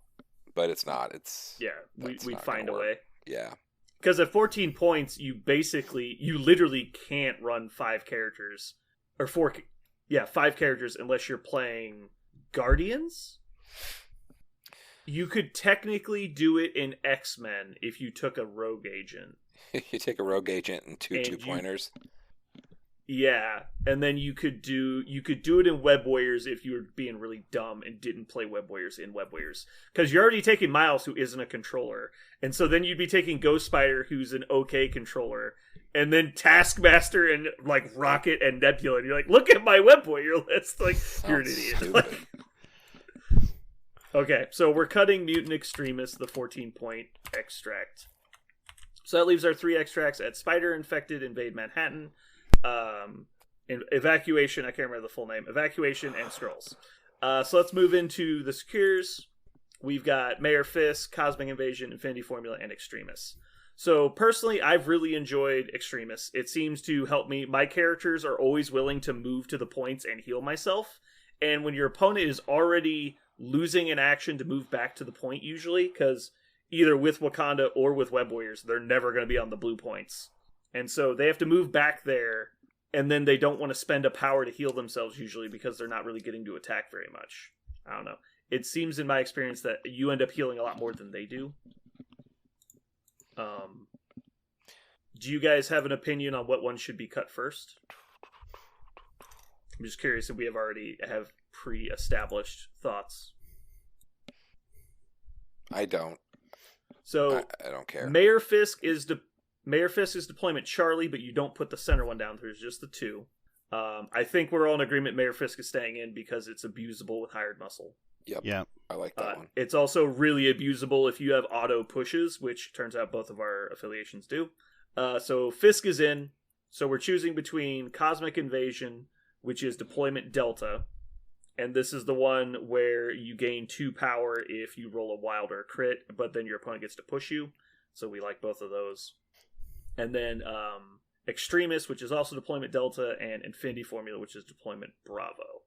But it's not. We'd find a way. Yeah. Because at 14 points, you literally can't run 5 characters or 5 characters unless you're playing Guardians. You could technically do it in X-Men if you took a rogue agent. You take a rogue agent and two two-pointers. Yeah, and then you could do it in Web Warriors if you were being really dumb and didn't play Web Warriors in Web Warriors, because you're already taking Miles, who isn't a controller, and so then you'd be taking Ghost Spider, who's an okay controller, and then Taskmaster and like Rocket and Nebula, and you're like, look at my Web Warrior list. Like, you're an idiot. Like, okay, so we're cutting Mutant Extremis, the 14-point extract. So that leaves our 3 extracts at Spider, Infected, Invade Manhattan, Evacuation, I can't remember the full name, Evacuation, and Skrulls. So let's move into the Secures. We've got Mayor Fisk, Cosmic Invasion, Infinity Formula, and Extremis. So personally, I've really enjoyed Extremis. It seems to help me. My characters are always willing to move to the points and heal myself. And when your opponent is already losing an action to move back to the point, usually, because either with Wakanda or with Web Warriors, they're never going to be on the blue points. And so they have to move back there, and then they don't want to spend a power to heal themselves, usually, because they're not really getting to attack very much. I don't know. It seems in my experience that you end up healing a lot more than they do. Do you guys have an opinion on what one should be cut first? I'm just curious if we have pre-established thoughts. I don't. So I don't care. Mayor Fisk is deployment Charlie, but you don't put the center one down. There's just the 2. I think we're all in agreement Mayor Fisk is staying in because it's abusable with hired muscle. Yep. Yeah. I like that one. It's also really abusable if you have auto pushes, which turns out both of our affiliations do. So Fisk is in. So we're choosing between Cosmic Invasion, which is deployment Delta, and this is the one where you gain 2 power if you roll a wild or a crit, but then your opponent gets to push you. So we like both of those. And then Extremis, which is also deployment Delta, and Infinity Formula, which is deployment Bravo.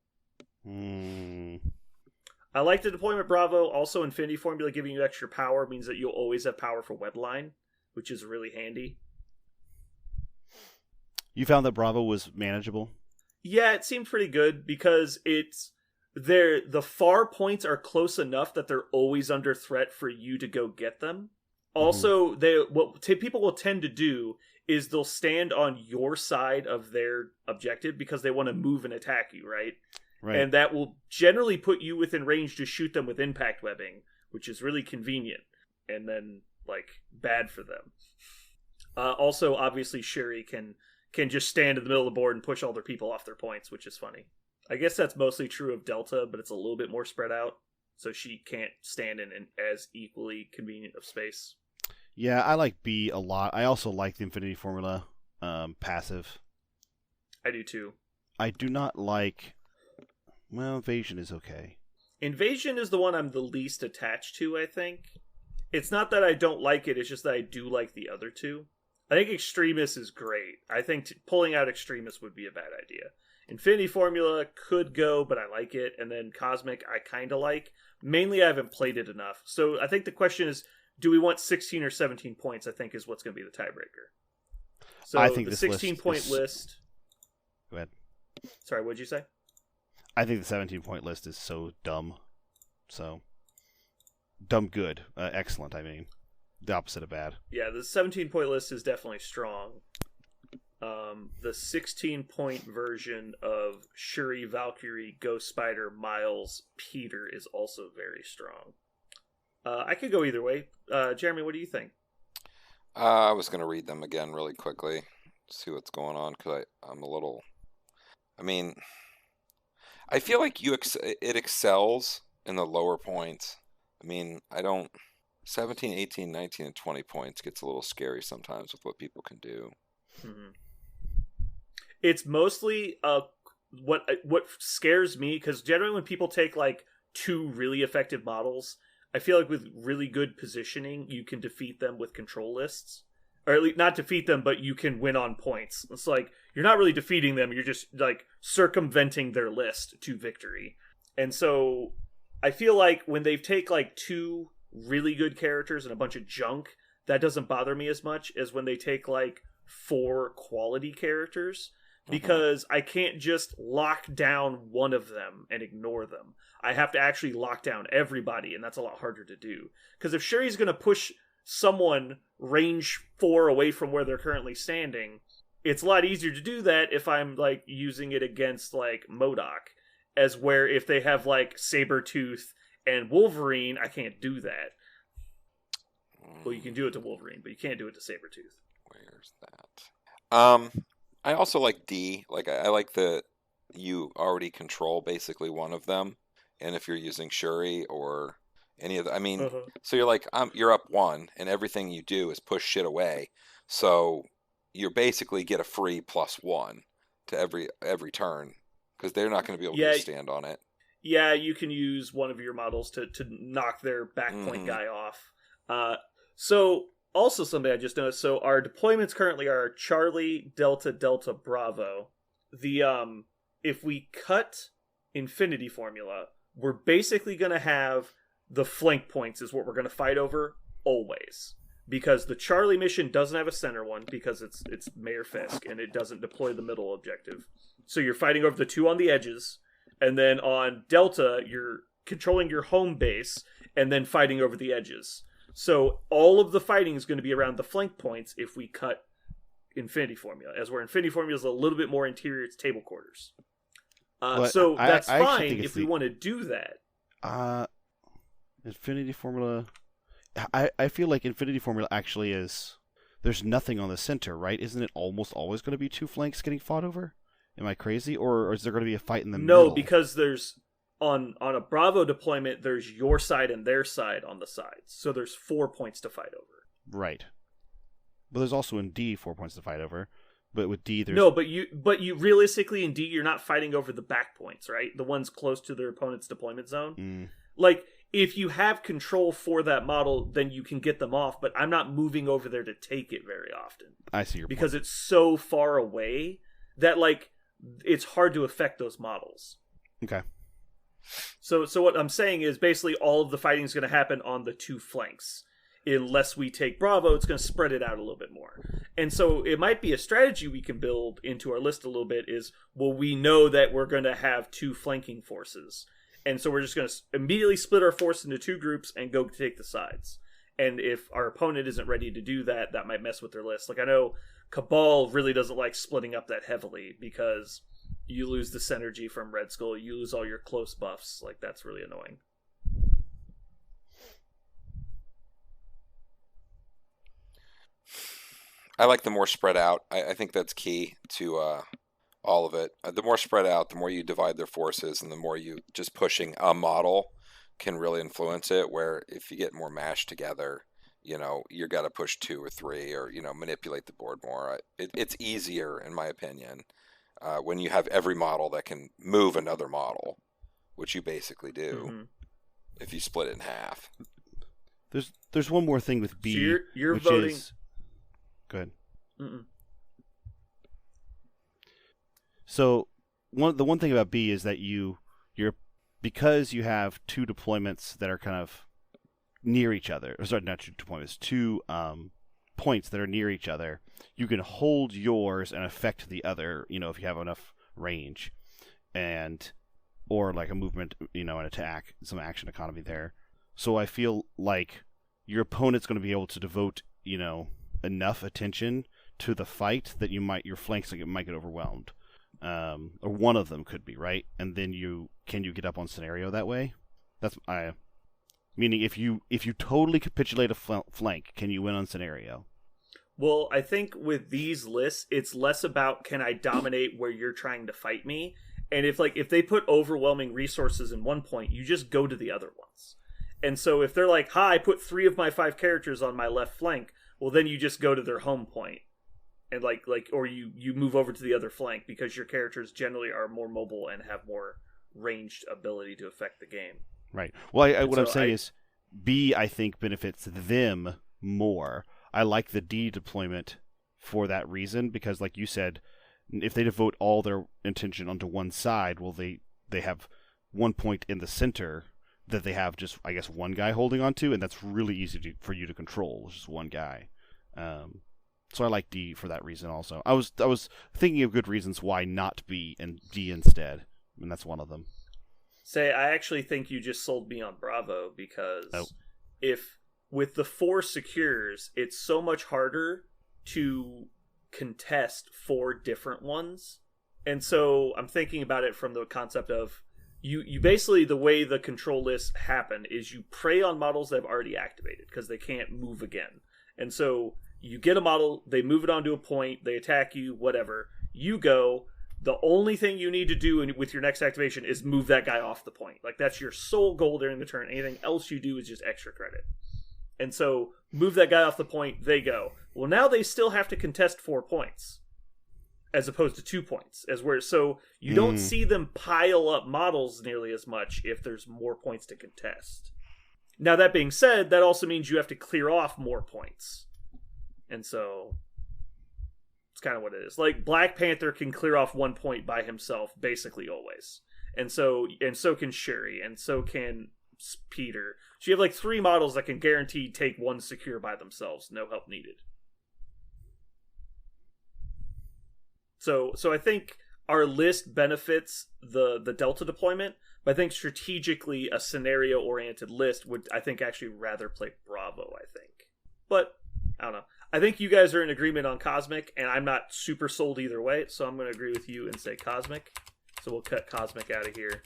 I like the deployment Bravo. Also, Infinity Formula giving you extra power means that you'll always have power for Webline, which is really handy. You found that Bravo was manageable? Yeah, it seemed pretty good because the far points are close enough that they're always under threat for you to go get them. Also, people will tend to do is they'll stand on your side of their objective because they want to move and attack you, right? Right. And that will generally put you within range to shoot them with impact webbing, which is really convenient and then like bad for them. Also, obviously, Shuri can just stand in the middle of the board and push all their people off their points, which is funny. I guess that's mostly true of Delta, but it's a little bit more spread out, so she can't stand in an as equally convenient of space. Yeah, I like B a lot. I also like the Infinity Formula passive. I do too. I do not like... Well, Invasion is okay. Invasion is the one I'm the least attached to, I think. It's not that I don't like it, it's just that I do like the other 2. I think Extremis is great. I think pulling out Extremis would be a bad idea. Infinity Formula could go, but I like it. And then Cosmic, I kind of like. Mainly, I haven't played it enough. So I think the question is, do we want 16 or 17 points, I think, is what's going to be the tiebreaker. So I think the this 16-point list... Go ahead. Sorry, what'd you say? I think the 17-point list is so dumb. So, dumb good. Excellent, I mean. The opposite of bad. Yeah, the 17-point list is definitely strong. The 16-point version of Shuri, Valkyrie, Ghost Spider, Miles, Peter is also very strong. I could go either way. Jeremy, what do you think? I was going to read them again really quickly, see what's going on, because I'm a little... I mean... I feel like it excels in the lower points. I mean, 17, 18, 19, and 20 points gets a little scary sometimes with what people can do. Mm-hmm. It's mostly what scares me, because generally when people take like 2 really effective models, I feel like with really good positioning, you can defeat them with control lists. Or at least not defeat them, but you can win on points. It's like, you're not really defeating them, you're just like circumventing their list to victory. And so I feel like when they take like 2 really good characters and a bunch of junk, that doesn't bother me as much as when they take like 4 quality characters, because I can't just lock down one of them and ignore them. I have to actually lock down everybody, and that's a lot harder to do. Because if Shuri's going to push someone range 4 away from where they're currently standing, it's a lot easier to do that if I'm like using it against like MODOK, as where if they have like Sabretooth and Wolverine, I can't do that. Well, you can do it to Wolverine, but you can't do it to Sabretooth. Where's that? I also like D. Like I like that you already control basically one of them, and if you're using Shuri or any of the, I mean, so you're like, you're up one, and everything you do is push shit away. So you basically get a free +1 to every turn because they're not going to be able to stand on it. Yeah, you can use one of your models to knock their backpoint guy off. So also something I just noticed. So our deployments currently are Charlie, Delta, Delta, Bravo. If we cut Infinity Formula, we're basically going to have the flank points is what we're going to fight over always. Because the Charlie mission doesn't have a center one because it's Mayor Fisk and it doesn't deploy the middle objective. So you're fighting over the two on the edges, and then on Delta you're controlling your home base and then fighting over the edges. So all of the fighting is going to be around the flank points if we cut Infinity Formula, as where Infinity Formula is a little bit more interior, it's table quarters. So that's fine if we want to do that. Infinity Formula... I feel like Infinity Formula actually is... There's nothing on the center, right? Isn't it almost always going to be two flanks getting fought over? Am I crazy? Or is there going to be a fight in the middle? No, because there's... On a Bravo deployment, there's your side and their side on the sides. So there's 4 points to fight over. Right. But there's also in D 4 points to fight over. But with D, there's... No, but you realistically in D, you're not fighting over the back points, right? The ones close to their opponent's deployment zone. Like... If you have control for that model, then you can get them off, but I'm not moving over there to take it very often. I see your point. Because it's so far away that, like, it's hard to affect those models. Okay. So what I'm saying is basically all of the fighting is going to happen on the two flanks. Unless we take Bravo, it's going to spread it out a little bit more. And so it might be a strategy we can build into our list a little bit is, well, we know that we're going to have two flanking forces. And so we're just going to immediately split our force into two groups and go take the sides. And if our opponent isn't ready to do that, that might mess with their list. Like, I know Cabal really doesn't like splitting up that heavily because you lose the synergy from Red Skull. You lose all your close buffs. Like, that's really annoying. I like the more spread out. I think that's key to... all of it. The more spread out, the more you divide their forces, and the more you just pushing a model can really influence it. Where if you get more mashed together, you got to push 2 or 3, or manipulate the board more. It's easier, in my opinion, when you have every model that can move another model, which you basically do if you split it in half. There's one more thing with B, so you're which voting. Is... Go ahead. So the one thing about B is that you're because you have two deployments that are kind of near each other. Or sorry, not two deployments, two points that are near each other. You can hold yours and affect the other. If you have enough range, or like a movement, an attack, some action economy there. So I feel like your opponent's going to be able to devote enough attention to the fight that your flanks might get overwhelmed. Or one of them could be, right? And then can you get up on scenario that way? That's meaning if you totally capitulate a flank, can you win on scenario? Well, I think with these lists, it's less about can I dominate where you're trying to fight me, and if they put overwhelming resources in one point, you just go to the other ones. And so if they're like, "Hi, I put 3 of my 5 characters on my left flank," well, then you just go to their home point. And or you move over to the other flank because your characters generally are more mobile and have more ranged ability to affect the game. Right. Well, what I'm saying is B, I think, benefits them more. I like the D deployment for that reason because, like you said, if they devote all their attention onto one side, well, they have 1 point in the center that they have just, I guess, one guy holding onto, and that's really easy for you to control, just one guy. So I like D for that reason also. I was thinking of good reasons why not B and D instead, and that's one of them. I actually think you just sold me on Bravo because if with the 4 secures, it's so much harder to contest 4 different ones. And so I'm thinking about it from the concept of you basically, the way the control lists happen is you prey on models that have already activated because they can't move again. And so You get a model, they move it onto a point, they attack you, whatever. You go. The only thing you need to do with your next activation is move that guy off the point. Like, that's your sole goal during the turn. Anything else you do is just extra credit. And so, move that guy off the point, they go. Well, now they still have to contest 4 points, as opposed to 2 points. So, you don't see them pile up models nearly as much if there's more points to contest. Now, that being said, that also means you have to clear off more points. And so, it's kind of what it is. Like, Black Panther can clear off 1 point by himself, basically always. And so can Shuri, and so can Peter. So you have like 3 models that can guaranteed take 1 secure by themselves, no help needed. So I think our list benefits the Delta deployment, but I think strategically a scenario-oriented list would, I think, actually rather play Bravo, I think. But, I don't know. I think you guys are in agreement on Cosmic, and I'm not super sold either way, so I'm going to agree with you and say Cosmic. So we'll cut Cosmic out of here.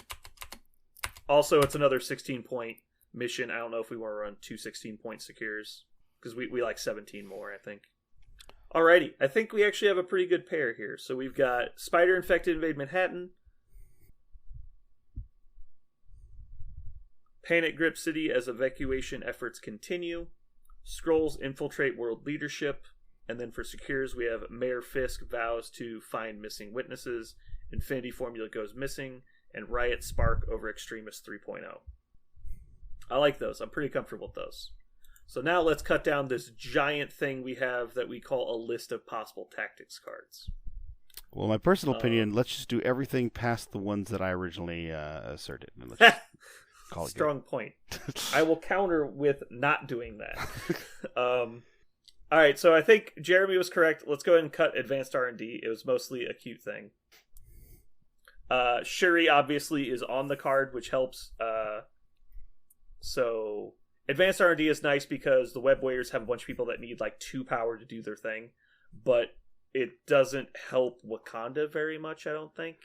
Also, it's another 16-point mission. I don't know if we want to run 2 16-point secures, because we like 17 more, I think. Alrighty, I think we actually have a pretty good pair here. So we've got Spider-Infected invade Manhattan, Panic grip city as evacuation efforts continue, Skrulls infiltrate world leadership, and then for secures we have Mayor Fisk vows to find missing witnesses, Infinity Formula goes missing, and Riot Spark over Extremis 3.0. I like those. I'm pretty comfortable with those. So now let's cut down this giant thing we have that we call a list of possible tactics cards. Well, my personal opinion, let's just do everything past the ones that I originally asserted. And let's just call it Strong point. I will counter with not doing that. All right, so I think Jeremy was correct. Let's go ahead and cut advanced R&D. It was mostly a cute thing. Shuri obviously is on the card, which helps. So advanced R&D is nice because the Web Warriors have a bunch of people that need like 2 power to do their thing, but it doesn't help Wakanda very much, I don't think.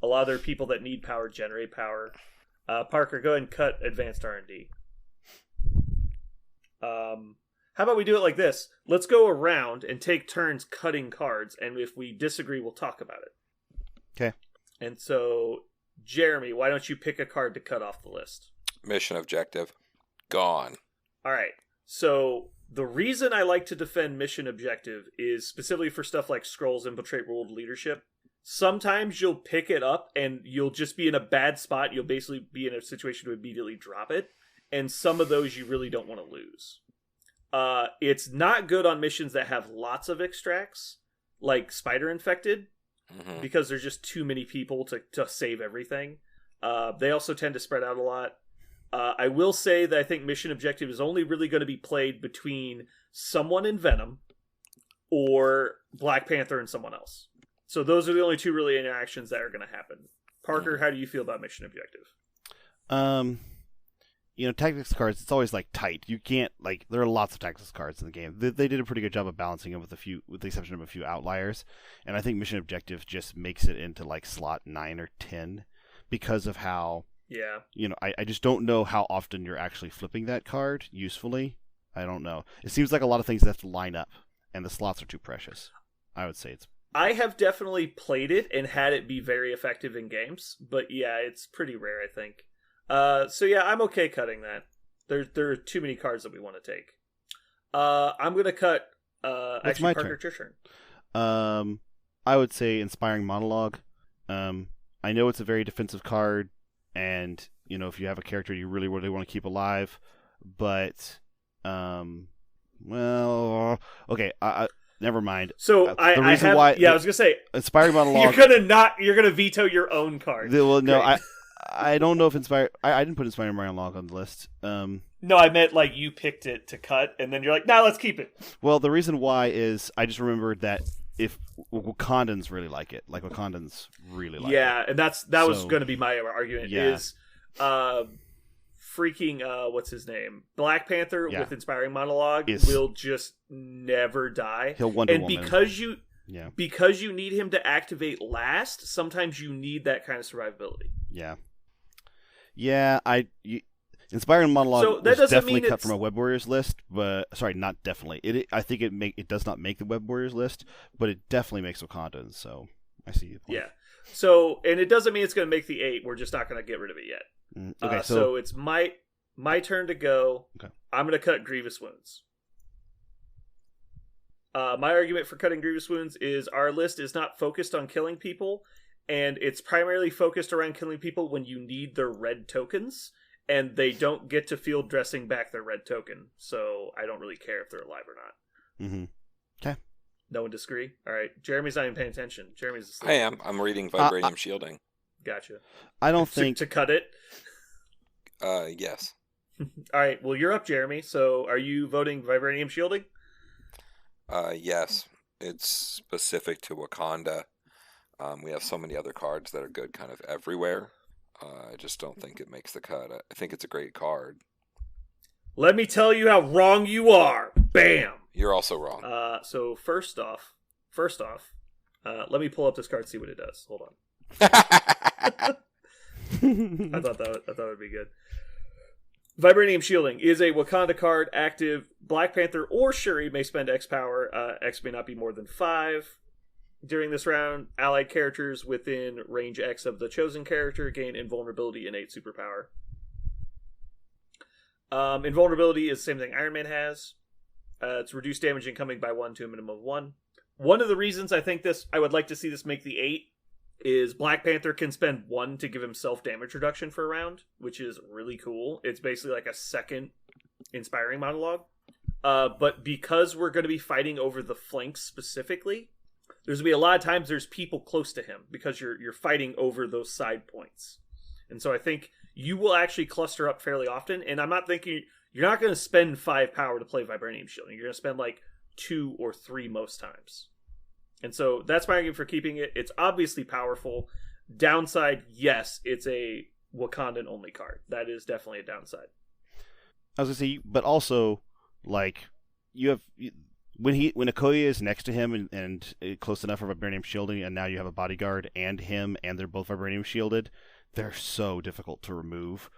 A lot of their people that need power generate power. Parker, go ahead and cut advanced R&D. How about we do it like this? Let's go around and take turns cutting cards, and if we disagree, we'll talk about it. Okay. And so, Jeremy, why don't you pick a card to cut off the list? Mission objective. Gone. All right. So, the reason I like to defend mission objective is specifically for stuff like Skrulls infiltrate world leadership. Sometimes you'll pick it up and you'll just be in a bad spot. You'll basically be in a situation to immediately drop it. And some of those you really don't want to lose. It's not good on missions that have lots of extracts, like Spider Infected, because there's just too many people to save everything. They also tend to spread out a lot. I will say that I think mission objective is only really going to be played between someone in Venom or Black Panther and someone else. So those are the only 2 really interactions that are going to happen. Parker, how do you feel about mission objective? Tactics cards, it's always like tight. You can't there are lots of tactics cards in the game. They did a pretty good job of balancing them with the exception of a few outliers. And I think mission objective just makes it into like slot 9 or 10 because of how I just don't know how often you're actually flipping that card usefully. I don't know. It seems like a lot of things have to line up, and the slots are too precious. I would say I have definitely played it and had it be very effective in games, but yeah, it's pretty rare, I think. So yeah, I'm okay cutting that. There are too many cards that we want to take. I'm gonna cut. Actually, my Parker, turn. it's your turn. I would say Inspiring Monologue. I know it's a very defensive card, and if you have a character you really, really want to keep alive, but okay. Never mind. So I was gonna say Inspiring Monologue. You're gonna veto your own card. Well, no, I don't know if I didn't put Inspiring Monologue on the list. No, I meant like you picked it to cut, and then you're like, nah, let's keep it. Well, the reason why is I just remembered that if Wakandans really like it, Wakandans really like it. Yeah, and that was going to be my argument. Yeah. Is freaking what's his name? Black Panther with Inspiring Monologue will just never die. He'll Wonder and Woman. because you need him to activate last, sometimes you need that kind of survivability. Yeah. Inspiring Monologue So that was doesn't definitely mean cut it's- from a Web Warriors list, but sorry, not definitely. I think it does not make the Web Warriors list, but it definitely makes Wakandan. So I see your point. Yeah. So, and it doesn't mean it's going to make the 8. We're just not going to get rid of it yet. Okay, so it's my turn to go. Okay. I'm going to cut Grievous Wounds. My argument for cutting Grievous Wounds is our list is not focused on killing people, and it's primarily focused around killing people when you need their red tokens, and they don't get to field dressing back their red token, so I don't really care if they're alive or not. Mm-hmm. No one disagree? All right. Jeremy's not even paying attention. Jeremy's asleep. I am. I'm reading Vibranium Shielding. Gotcha. I don't think To cut it? Yes. All right. Well, you're up, Jeremy. So are you voting Vibranium Shielding? Yes. It's specific to Wakanda. We have so many other cards that are good kind of everywhere. I just don't think it makes the cut. I think it's a great card. Let me tell you how wrong you are. Bam! You're also wrong. So first off, let me pull up this card and see what it does. Hold on. I thought it would be good. Vibranium Shielding is a Wakanda card. Active. Black Panther or Shuri may spend X power. X may not be more than 5. During this round, allied characters within range X of the chosen character gain invulnerability and 8 superpower. Invulnerability is the same thing Iron Man has. It's reduced damage incoming by 1 to a minimum of 1. One of the reasons I would like to see this make the 8 is Black Panther can spend 1 to give himself damage reduction for a round, which is really cool. It's basically like a second inspiring monologue. But because we're going to be fighting over the flanks specifically, there's going to be a lot of times there's people close to him because you're fighting over those side points. And so I think you will actually cluster up fairly often. And I'm not thinking you're not going to spend 5 power to play Vibranium Shielding. You're going to spend like 2 or 3 most times. And so that's my argument for keeping it. It's obviously powerful. Downside, yes, it's a Wakandan only card. That is definitely a downside. I was gonna say, but also like when Okoye is next to him and close enough for Vibranium Shielding, and now you have a bodyguard and him, and they're both Vibranium shielded. They're so difficult to remove,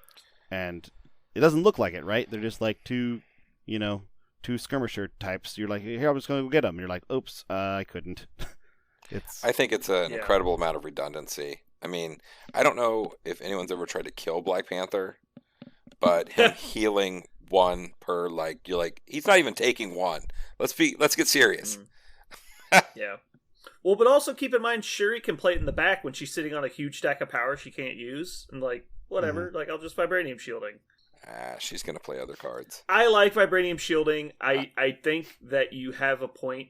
and it doesn't look like it, right? They're just like two skirmisher types. You're like, here, I'm just gonna go get them. You're like, oops, I couldn't. I think it's an incredible amount of redundancy. I mean, I don't know if anyone's ever tried to kill Black Panther, but him healing 1 per, like, you're like, he's not even taking 1. Let's get serious. Yeah. Well, but also keep in mind, Shuri can play it in the back when she's sitting on a huge stack of power she can't use, and like, whatever, like, I'll just Vibranium Shielding. She's gonna play other cards. I like Vibranium Shielding. I think that you have a point.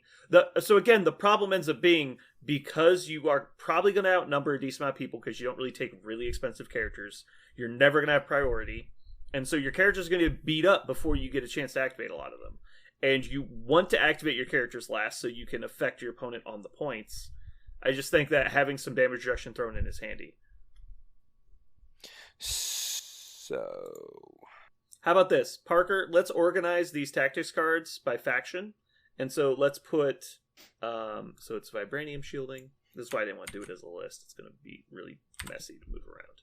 So again, the problem ends up being because you are probably going to outnumber a decent amount of people because you don't really take really expensive characters. You're never going to have priority. And so your character's going to get beat up before you get a chance to activate a lot of them. And you want to activate your characters last so you can affect your opponent on the points. I just think that having some damage reduction thrown in is handy. So, how about this? Parker, let's organize these tactics cards by faction. And so let's put, so it's Vibranium Shielding. This is why I didn't want to do it as a list. It's going to be really messy to move around.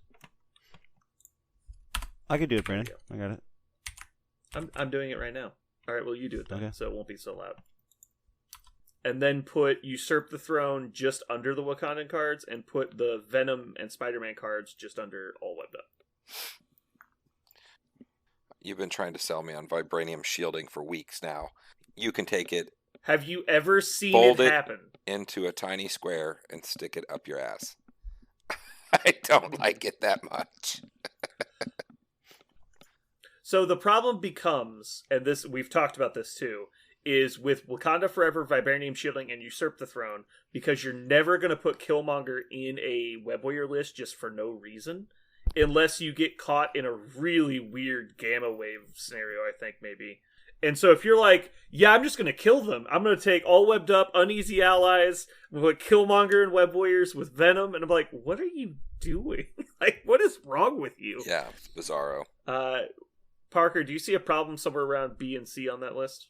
I could do it, Brandon. I got it. I'm doing it right now. All right, well, you do it then, okay. So it won't be so loud. And then put Usurp the Throne just under the Wakandan cards, and put the Venom and Spider-Man cards just under All Webbed Up. You've been trying to sell me on Vibranium Shielding for weeks now. You can take it, Have you ever seen fold it happen? into a tiny square and stick it up your ass. I don't like it that much. So the problem becomes, and this we've talked about this too, is with Wakanda Forever, Vibranium Shielding, and Usurp the Throne, because you're never going to put Killmonger in a Web Warrior list just for no reason, unless you get caught in a really weird Gamma Wave scenario, I think, maybe. And so if you're like, yeah, I'm just going to kill them. I'm going to take All Webbed Up, Uneasy Allies, with Killmonger and Web Warriors with Venom, and I'm like, what are you doing? Like, what is wrong with you? Yeah, it's bizarro. Parker, do you see a problem somewhere around B and C on that list?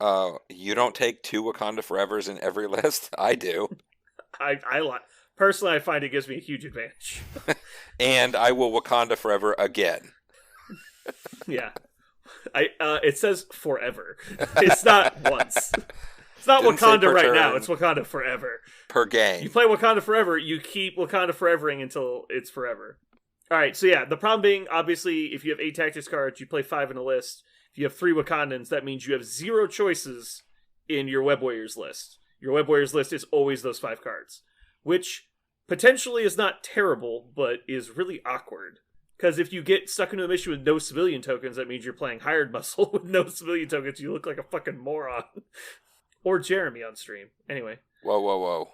You don't take 2 Wakanda Forevers in every list? I do. I like Personally, I find it gives me a huge advantage. And I will Wakanda forever again. Yeah. It says forever. It's not once. It's not Didn't say Wakanda per right turn. now. It's Wakanda forever. Per game. You play Wakanda forever, you keep Wakanda forevering until it's forever. All right, so yeah, the problem being, obviously, if you have 8 tactics cards, you play 5 in a list. If you have 3 Wakandans, that means you have 0 choices in your Web Warriors list. Your Web Warriors list is always those 5 cards, which potentially is not terrible, but is really awkward. Because if you get stuck into a mission with no civilian tokens, that means you're playing Hired Muscle with no civilian tokens. You look like a fucking moron. Or Jeremy on stream. Anyway. Whoa.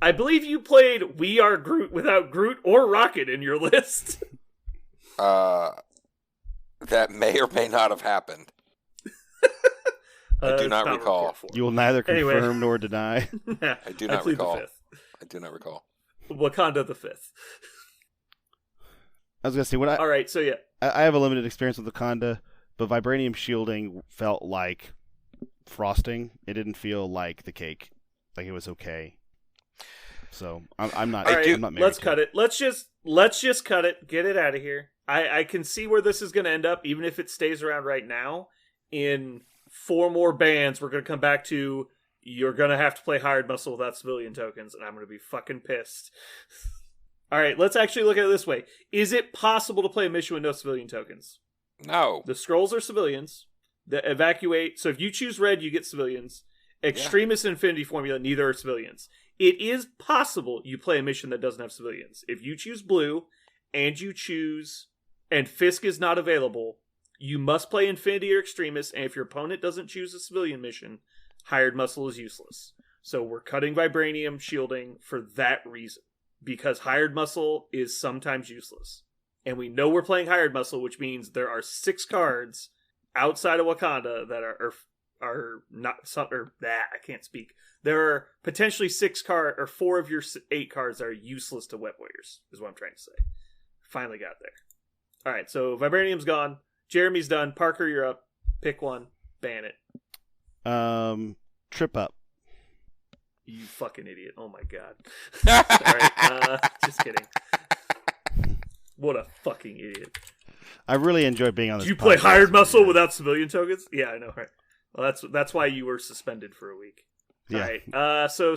I believe you played We Are Groot without Groot or Rocket in your list. That may or may not have happened. I do not recall. You will neither confirm Anyway. nor deny. I do not plead recall. The 5th. I do not recall. Wakanda the 5th. I was gonna say All right, so yeah. I have a limited experience with Wakanda, but vibranium shielding felt like frosting. It didn't feel like the cake. Like it was okay. So I'm not. All right, I'm not married let's to cut it. Let's just cut it. Get it out of here. I can see where this is going to end up, even if it stays around right now. In 4 more bans, we're going to come back to you're going to have to play Hired Muscle without civilian tokens, and I'm going to be fucking pissed. All right, let's actually look at it this way. Is it possible to play a mission with no civilian tokens? No. The scrolls are civilians. The evacuate. So if you choose red, you get civilians. Extremist and Infinity Formula, neither are civilians. It is possible you play a mission that doesn't have civilians. If you choose blue and Fisk is not available, you must play Infinity or Extremist, and if your opponent doesn't choose a civilian mission, Hired Muscle is useless. So we're cutting Vibranium shielding for that reason. Because Hired Muscle is sometimes useless. And we know we're playing Hired Muscle, which means there are 6 cards outside of Wakanda that are not some or that I can't speak. There are potentially 4 of your 8 cards that are useless to Web Warriors, is what I'm trying to say. Finally got there. All right, so Vibranium's gone. Jeremy's done. Parker, you're up. Pick one. Ban it. Trip Up. You fucking idiot. Oh my god. Alright, just kidding. What a fucking idiot. I really enjoy being on this. Do you play podcast. Hired Muscle without civilian tokens? Yeah, I know, right? Well, that's why you were suspended for a week. Yeah. Alright, so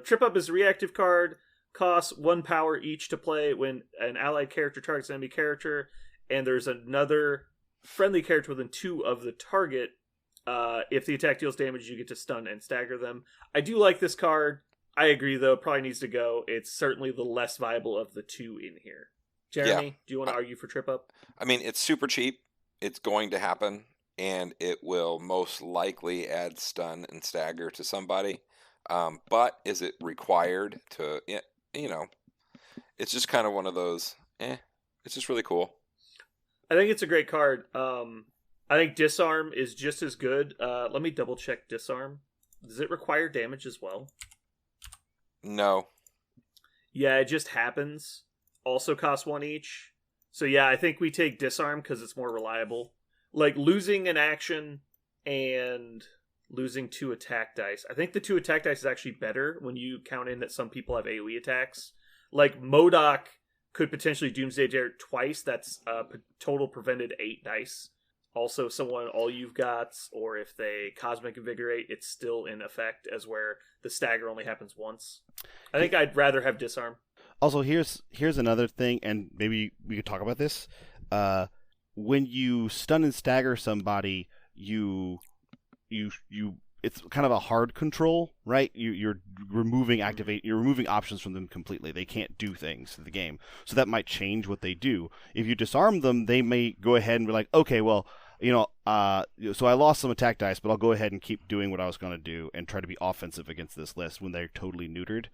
Trip Up is a reactive card. Costs 1 power each to play when an allied character targets an enemy character, and there's another friendly character within 2 of the target. If the attack deals damage, you get to stun and stagger them. I do like this card. I agree, though. It probably needs to go. It's certainly the less viable of the 2 in here. Jeremy, do you want to argue for Trip Up? I mean, it's super cheap. It's going to happen, and it will most likely add stun and stagger to somebody. But is it required to, it's just kind of one of those, it's just really cool. I think it's a great card. I think Disarm is just as good. Let me double check Disarm. Does it require damage as well? No. Yeah, it just happens. Also costs 1 each. So yeah, I think we take Disarm because it's more reliable. Like losing an action and losing 2 attack dice. I think the 2 attack dice is actually better when you count in that some people have AoE attacks. Like MODOK could potentially Doomsday Dare twice. That's total prevented 8 dice. Also, all you've got, or if they Cosmic Invigorate, it's still in effect, as where the stagger only happens once. I think I'd rather have Disarm. Also, here's another thing, and maybe we could talk about this. When you stun and stagger somebody, you it's kind of a hard control, right? You're removing you're removing options from them completely. They can't do things in the game, so that might change what they do. If you disarm them, they may go ahead and be like, okay, well, so I lost some attack dice, but I'll go ahead and keep doing what I was going to do and try to be offensive against this list when they're totally neutered.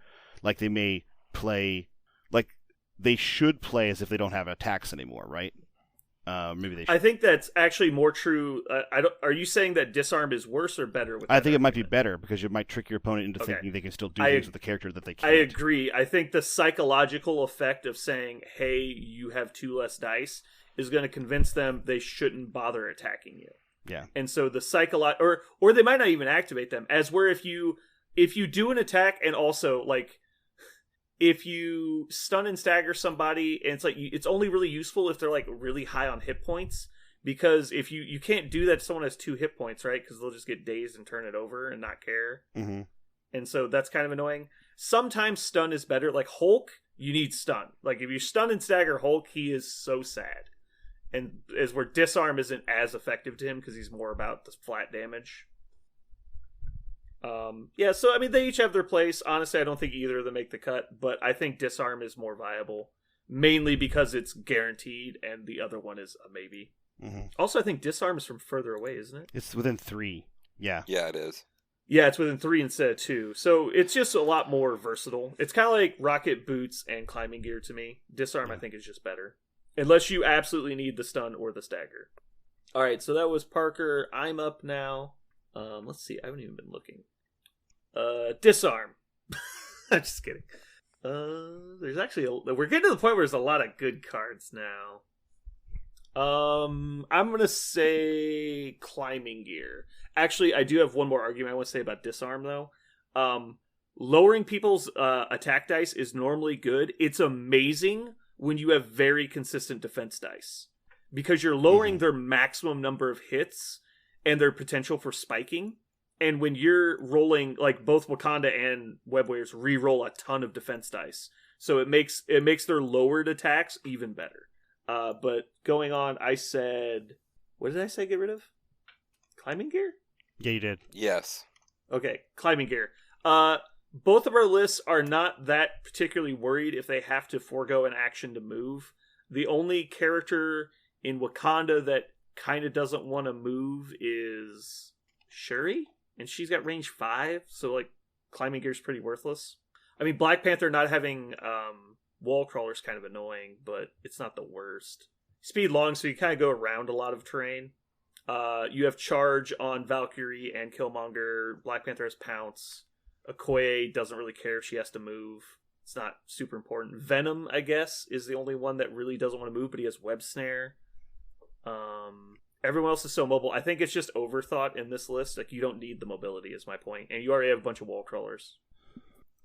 Like they may play, like they should play as if they don't have attacks anymore, right? Maybe they should. I think that's actually more true. Are you saying that Disarm is worse or better? I think it might be better because you might trick your opponent into thinking they can still do things with the character that they can't. I agree. I think the psychological effect of saying, hey, you have 2 less dice is going to convince them they shouldn't bother attacking you. Yeah. And so the or they might not even activate them, as where if if you do an attack and also like if you stun and stagger somebody, and it's like it's only really useful if they're like really high on hit points, because if you can't do that if someone has 2 hit points, right? Because they'll just get dazed and turn it over and not care. Mm-hmm. And so that's kind of annoying. Sometimes stun is better. Like Hulk, you need stun. Like if you stun and stagger Hulk, he is so sad. And as where disarm isn't as effective to him because he's more about the flat damage. Yeah, so I mean they each have their place. Honestly, I don't think either of them make the cut, but I think disarm is more viable, mainly because it's guaranteed, and the other one is a maybe. Mm-hmm. Also, I think disarm is from further away, isn't it? It's within 3. Yeah. Yeah, it is. Yeah, it's within 3 instead of 2, so it's just a lot more versatile. It's kind of like rocket boots and climbing gear to me. Disarm, I think, is just better, unless you absolutely need the stun or the stagger. All right, so that was Parker. I'm up now. Let's see. I haven't even been looking. Disarm. I'm just kidding. There's actually we're getting to the point where there's a lot of good cards now. I'm gonna say climbing gear. Actually, I do have one more argument I want to say about disarm though. Lowering people's attack dice is normally good. It's amazing when you have very consistent defense dice, because you're lowering their maximum number of hits and their potential for spiking. And when you're rolling, like both Wakanda and Web Warriors re-roll a ton of defense dice, so it makes their lowered attacks even better. But going on, I said, what did I say? Get rid of climbing gear? Yeah, you did. Yes. Okay, climbing gear. Both of our lists are not that particularly worried if they have to forego an action to move. The only character in Wakanda that kind of doesn't want to move is Shuri. And she's got range 5, so like climbing gear's pretty worthless. I mean, Black Panther not having wall crawler's kind of annoying, but it's not the worst. Speed long, so you kind of go around a lot of terrain. You have charge on Valkyrie and Killmonger. Black Panther has pounce. Okoye doesn't really care if she has to move. It's not super important. Venom, I guess, is the only one that really doesn't want to move, but he has web snare. Everyone else is so mobile. I think it's just overthought in this list. Like, you don't need the mobility, is my point. And you already have a bunch of wall crawlers.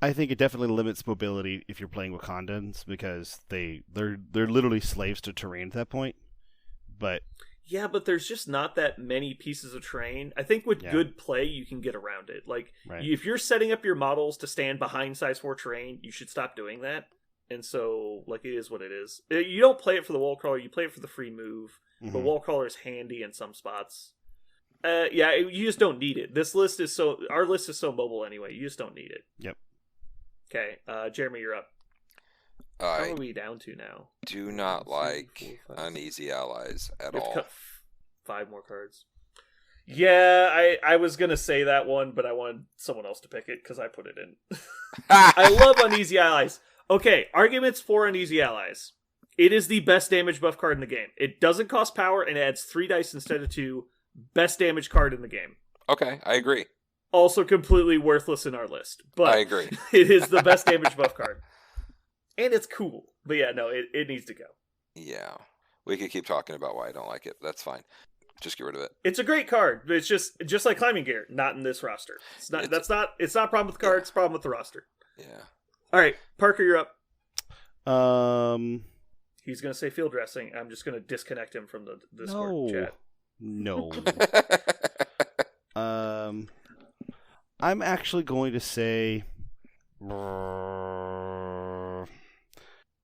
I think it definitely limits mobility if you're playing Wakandans, because they're literally slaves to terrain at that point. But yeah, but there's just not that many pieces of terrain. I think with good play, you can get around it. Like, if you're setting up your models to stand behind size 4 terrain, you should stop doing that. And so, like, it is what it is. You don't play it for the wall crawler, you play it for the free move. But wall crawler is handy in some spots. Yeah, you just don't need it. Our list is so mobile anyway. You just don't need it. Yep. Okay, Jeremy, you're up. How are we down to now? Do not like uneasy allies at all. Cut 5 more cards. Yeah, I was gonna say that one, but I wanted someone else to pick it because I put it in. I love uneasy allies. Okay, arguments for uneasy allies. It is the best damage buff card in the game. It doesn't cost power and adds 3 dice instead of 2. Best damage card in the game. Okay, I agree. Also completely worthless in our list. But I agree. It is the best damage buff card. And it's cool. But yeah, no, it needs to go. Yeah. We could keep talking about why I don't like it. That's fine. Just get rid of it. It's a great card, but it's just like climbing gear, not in this roster. It's not a problem with the card, it's a problem with the roster. Yeah. Alright, Parker, you're up. He's going to say field dressing. I'm just going to disconnect him from the Discord chat. No. I'm actually going to say,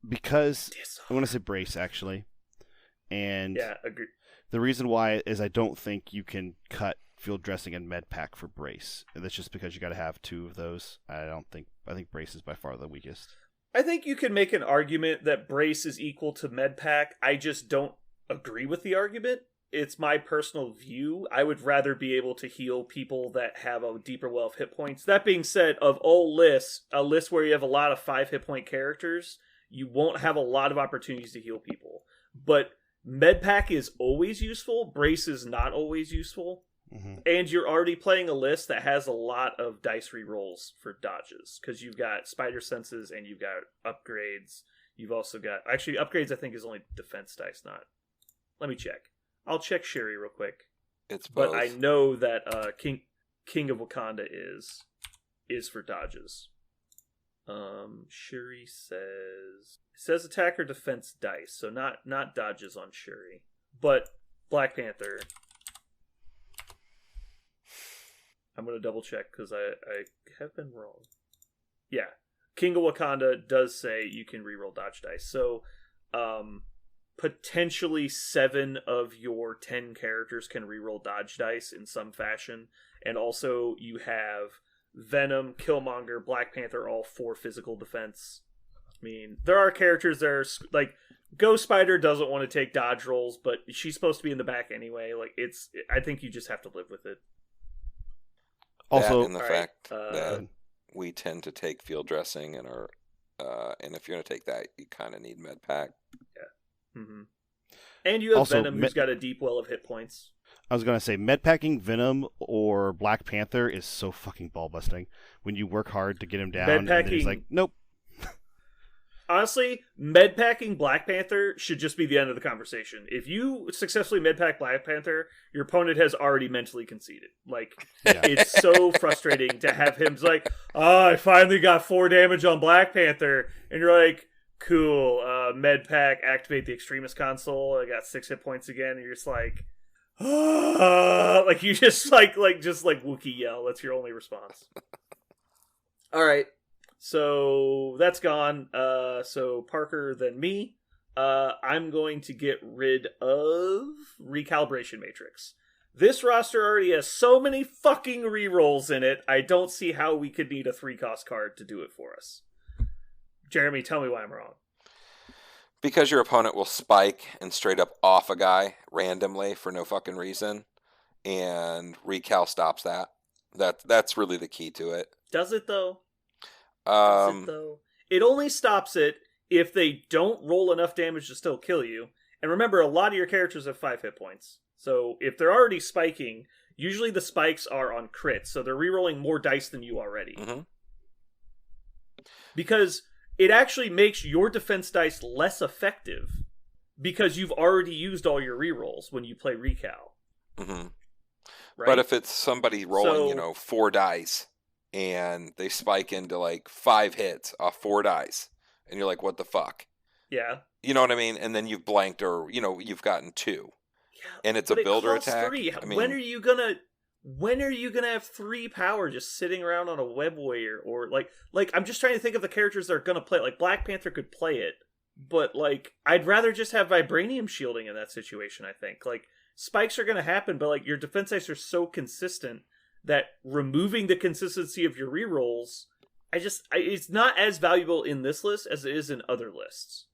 because I want to say brace, actually. And yeah, agree. The reason why is I don't think you can cut field dressing and med pack for brace. And that's just because you got to have 2 of those. I think brace is by far the weakest. I think you can make an argument that brace is equal to med pack. I just don't agree with the argument. It's my personal view. I would rather be able to heal people that have a deeper well of hit points. That being said, of all lists, a list where you have a lot of 5 hit point characters, you won't have a lot of opportunities to heal people. But med pack is always useful. Brace is not always useful. And you're already playing a list that has a lot of dice re-rolls for dodges, because you've got spider senses and you've got upgrades. You've also got... Actually, upgrades I think is only defense dice, not... Let me check. I'll check Shuri real quick. It's both. But I know that King of Wakanda is is for dodges. Shuri says attack or defense dice, so not dodges on Shuri. But Black Panther, I'm gonna double check because I have been wrong. Yeah, King of Wakanda does say you can reroll dodge dice. So, potentially 7 of your 10 characters can reroll dodge dice in some fashion, and also you have Venom, Killmonger, Black Panther, all 4 physical defense. I mean, there are characters that are like Ghost Spider doesn't want to take dodge rolls, but she's supposed to be in the back anyway. Like I think you just have to live with it. Also, that and the fact right, that we tend to take field dressing and and if you're gonna take that, you kind of need med pack. Yeah. Mm-hmm. And you have Also, Venom, who's got a deep well of hit points. I was gonna say medpacking Venom or Black Panther is so fucking ball busting when you work hard to get him down, and then he's like, nope. Honestly, medpacking Black Panther should just be the end of the conversation. If you successfully medpack Black Panther, your opponent has already mentally conceded. Like, It's so frustrating to have him like, I finally got 4 damage on Black Panther, and you're like, cool, medpack, activate the Extremis console, I got 6 hit points again, and you're just like, like you just like Wookiee yell. That's your only response. All right. So that's gone. So Parker, then me. I'm going to get rid of Recalibration Matrix. This roster already has so many fucking rerolls in it, I don't see how we could need a 3-cost card to do it for us. Jeremy, tell me why I'm wrong. Because your opponent will spike and straight up off a guy randomly for no fucking reason, and Recal stops that. That's really the key to it. Does it though? It only stops it if they don't roll enough damage to still kill you. And remember, a lot of your characters have 5 hit points. So if they're already spiking, usually the spikes are on crits, so they're rerolling more dice than you already. Mm-hmm. Because it actually makes your defense dice less effective because you've already used all your rerolls when you play Recal. Mm-hmm. Right? But if it's somebody rolling, 4 dice, and they spike into like 5 hits off 4 dice, and you're like, what the fuck? Yeah. You know what I mean? And then you've blanked, or you've gotten 2. Yeah, and it's a builder attack. 3. I mean, when are you gonna have 3 power just sitting around on a web warrior? Or like I'm just trying to think of the characters that are gonna play it. Like Black Panther could play it, but like I'd rather just have vibranium shielding in that situation. I think like spikes are gonna happen, but like your defense dice are so consistent that removing the consistency of your rerolls, it's not as valuable in this list as it is in other lists.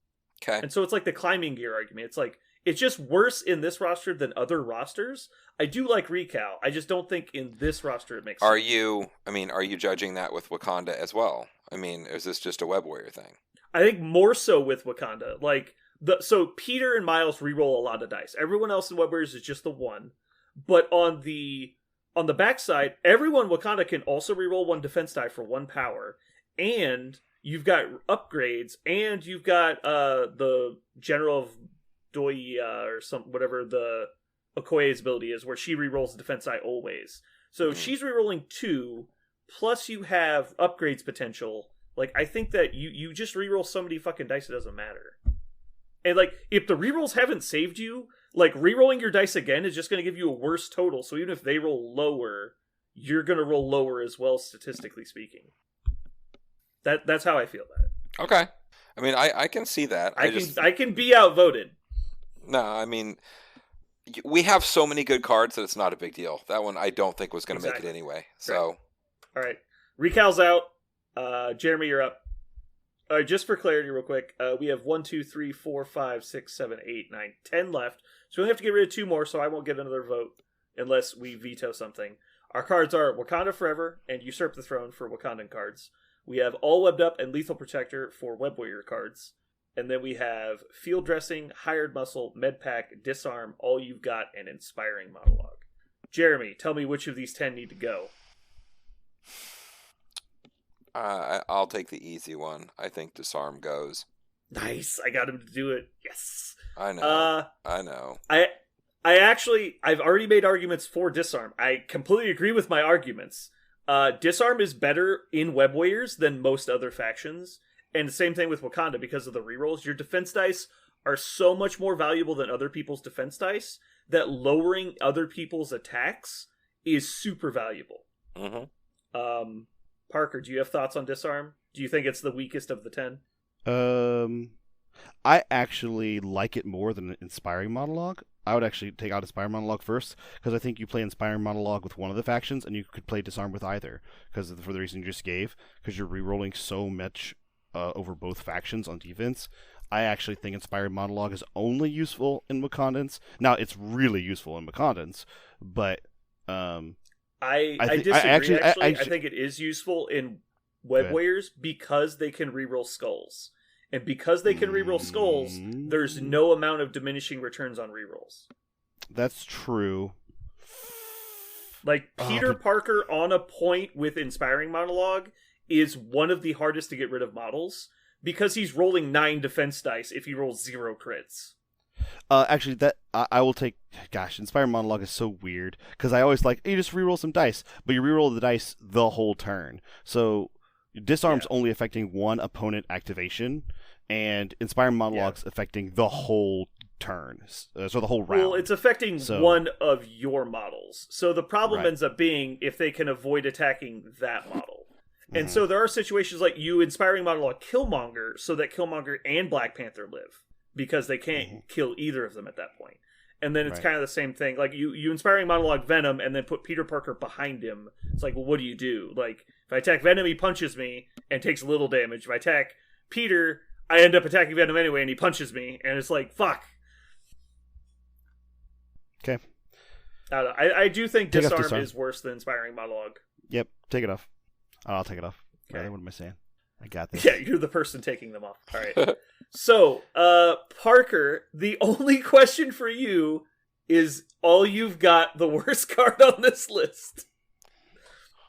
Okay. And so it's like the climbing gear argument. It's like, it's just worse in this roster than other rosters. I do like Recal. I just don't think in this roster it makes sense. Are you judging that with Wakanda as well? I mean, is this just a Web Warrior thing? I think more so with Wakanda. Like, so Peter and Miles reroll a lot of dice. Everyone else in Web Warriors is just the 1. But on the backside, everyone Wakanda can also reroll 1 defense die for 1 power. And you've got upgrades, and you've got the General of Doya or whatever the Okoye's ability is, where she rerolls the defense die always. So she's rerolling 2, plus you have upgrades potential. Like, I think that you just reroll so many fucking dice, it doesn't matter. And like, if the rerolls haven't saved you, like rerolling your dice again is just going to give you a worse total. So even if they roll lower, you're going to roll lower as well, statistically speaking. That's how I feel about it. Okay. I mean, I can see that. I can be outvoted. No, I mean, we have so many good cards that it's not a big deal. That one I don't think was going to make it anyway. So, all right, Recal's out. Jeremy, you're up. Just for clarity, real quick, we have 1, 2, 3, 4, 5, 6, 7, 8, 9, 10 left. So we only have to get rid of 2 more. So I won't get another vote unless we veto something. Our cards are Wakanda Forever and Usurp the Throne for Wakandan cards. We have All Webbed Up and Lethal Protector for Web Warrior cards. And then we have Field Dressing, Hired Muscle, Medpack, Disarm, All You've Got, and Inspiring Monologue. Jeremy, tell me which of these 10 need to go. I'll take the easy one. I think Disarm goes. Nice. I got him to do it. Yes. I know. I know. I've already made arguments for Disarm. I completely agree with my arguments. Disarm is better in Web Warriors than most other factions. And the same thing with Wakanda because of the rerolls. Your defense dice are so much more valuable than other people's defense dice that lowering other people's attacks is super valuable. Mm-hmm. Parker, do you have thoughts on Disarm? Do you think it's the weakest of the 10? I actually like it more than Inspiring Monologue. I would actually take out Inspiring Monologue first, because I think you play Inspiring Monologue with one of the factions, and you could play Disarm with either, because for the reason you just gave, because you're rerolling so much over both factions on defense. I actually think Inspiring Monologue is only useful in Wakandans. Now, it's really useful in Wakandans, but I disagree, actually. I think it is useful in Web Warriors because they can reroll skulls. And because they can reroll skulls, there's no amount of diminishing returns on rerolls. That's true. Like, Peter Parker on a point with Inspiring Monologue is one of the hardest to get rid of models, because he's rolling 9 defense dice if he rolls 0 crits. Actually, that I will take. Gosh, Inspiring Monologue is so weird, because I always like, you just reroll some dice, but you reroll the dice the whole turn. So Disarm's only affecting one opponent activation, and Inspiring Monologue's affecting the whole turn, so the whole round. Well, it's affecting one of your models. So the problem ends up being if they can avoid attacking that model. And so there are situations like you Inspiring Monologue Killmonger so that Killmonger and Black Panther live, because they can't kill either of them at that point. And then it's kind of the same thing. Like, you Inspiring Monologue Venom and then put Peter Parker behind him. It's like, well, what do you do? Like, if I attack Venom, he punches me and takes little damage. If I attack Peter, I end up attacking Venom anyway and he punches me. And it's like, fuck. Okay. I do think Disarm is worse than Inspiring Monologue. Yep, take it off. I'll take it off. Okay. What am I saying? I got this. Yeah, you're the person taking them off. All right. So, Parker, the only question for you is, all you've got the worst card on this list.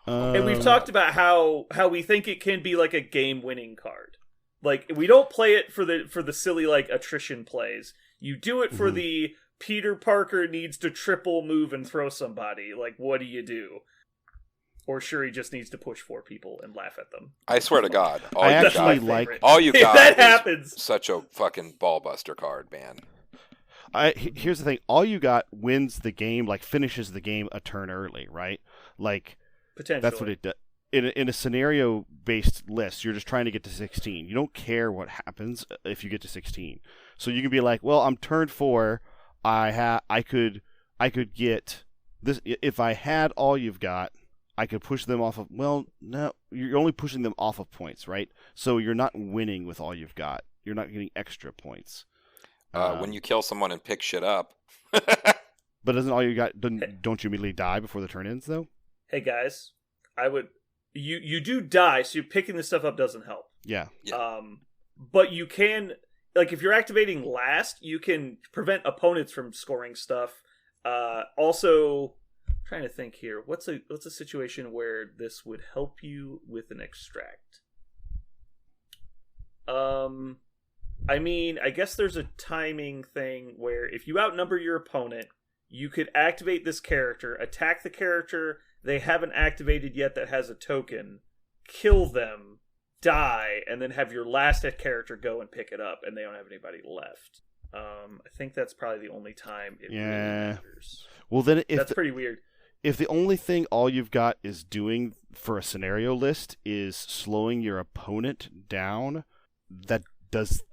And we've talked about how we think it can be like a game-winning card. Like, we don't play it for the silly, like, attrition plays. You do it for the Peter Parker needs to triple move and throw somebody. Like, what do you do? Or Shuri just needs to push 4 people and laugh at them. I swear to God, all you got that happens. Such a fucking ballbuster card, man. Here's the thing: all you got wins the game, like finishes the game a turn early, right? Like, potentially. That's what it does. In a scenario-based list, you're just trying to get to 16. You don't care what happens if you get to 16. So you can be like, well, I'm turn 4. I could get this if I had all you've got. I could push them off of... Well, no, you're only pushing them off of points, right? So you're not winning with all you've got. You're not getting extra points. When you kill someone and pick shit up. But doesn't all you got... Don't you immediately die before the turn ends, though? Hey, guys. I would... You do die, so picking this stuff up doesn't help. Yeah. But you can... Like, if you're activating last, you can prevent opponents from scoring stuff. Also... Trying to think here. What's a situation where this would help you with an extract? I mean, I guess there's a timing thing where if you outnumber your opponent, you could activate this character, attack the character they haven't activated yet that has a token, kill them, die, and then have your last character go and pick it up, and they don't have anybody left. I think that's probably the only time it really matters. Well, then that's pretty weird. If the only thing all you've got is doing for a scenario list is slowing your opponent down, that does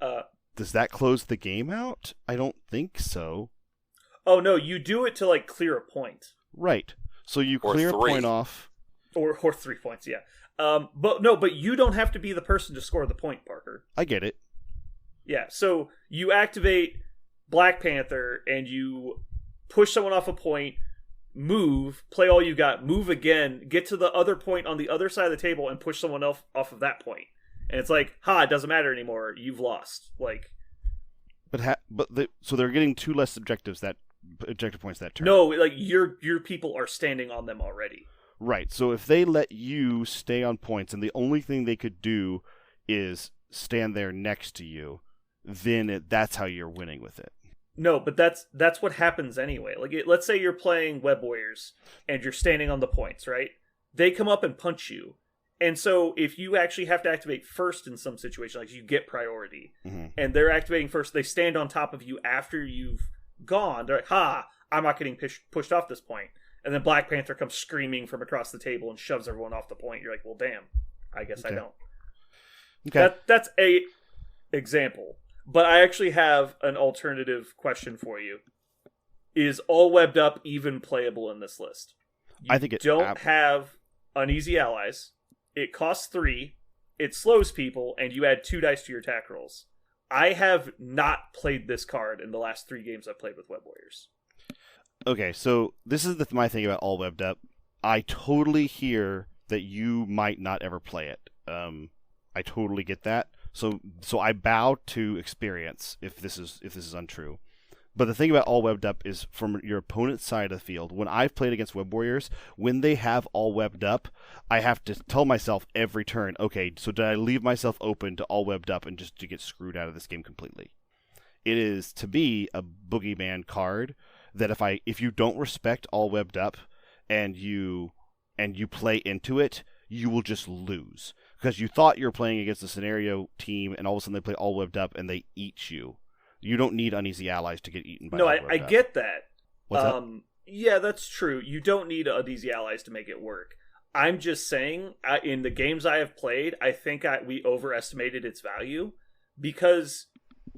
that close the game out? I don't think so. Oh no, you do it to like clear a point. Right. So you clear a point off. Or 3 points, yeah. But you don't have to be the person to score the point, Parker. I get it. Yeah, so you activate Black Panther and you push someone off a point, move, play all you got, move again, get to the other point on the other side of the table and push someone else off of that point. And it's like, it doesn't matter anymore. You've lost. Like, so they're getting 2 less objective points that turn. No, like your people are standing on them already. Right. So if they let you stay on points and the only thing they could do is stand there next to you, then that's how you're winning with it. No, but that's what happens anyway. Like, let's say you're playing Web Warriors and you're standing on the points, right? they come up and punch you. And so if you actually have to activate first in some situation, like you get priority, and they're activating first, they stand on top of you after you've gone. They're like, ha, I'm not getting pushed off this point. And then Black Panther comes screaming from across the table and shoves everyone off the point. You're like, well, damn, I guess I don't. Okay. That's a example. But I actually have an alternative question for you. Is All Webbed Up even playable in this list? I think it don't have uneasy allies. It costs 3. It slows people, and you add 2 dice to your attack rolls. I have not played this card in the last 3 games I've played with Web Warriors. Okay, so this is my thing about All Webbed Up. I totally hear that you might not ever play it. I totally get that. So I bow to experience if this is untrue. But the thing about All Webbed Up is from your opponent's side of the field. When I've played against Web Warriors, when they have All Webbed Up, I have to tell myself every turn, okay, so did I leave myself open to All Webbed Up and just to get screwed out of this game completely? It is, to me, a boogeyman card that if you don't respect All Webbed Up and you play into it, you will just lose. Because you thought you were playing against a scenario team, and all of a sudden they play All Webbed Up and they eat you. You don't need uneasy allies to get eaten by. No, I get that. What's that? Yeah, that's true. You don't need uneasy allies to make it work. I'm just saying, in the games I have played, I think we overestimated its value because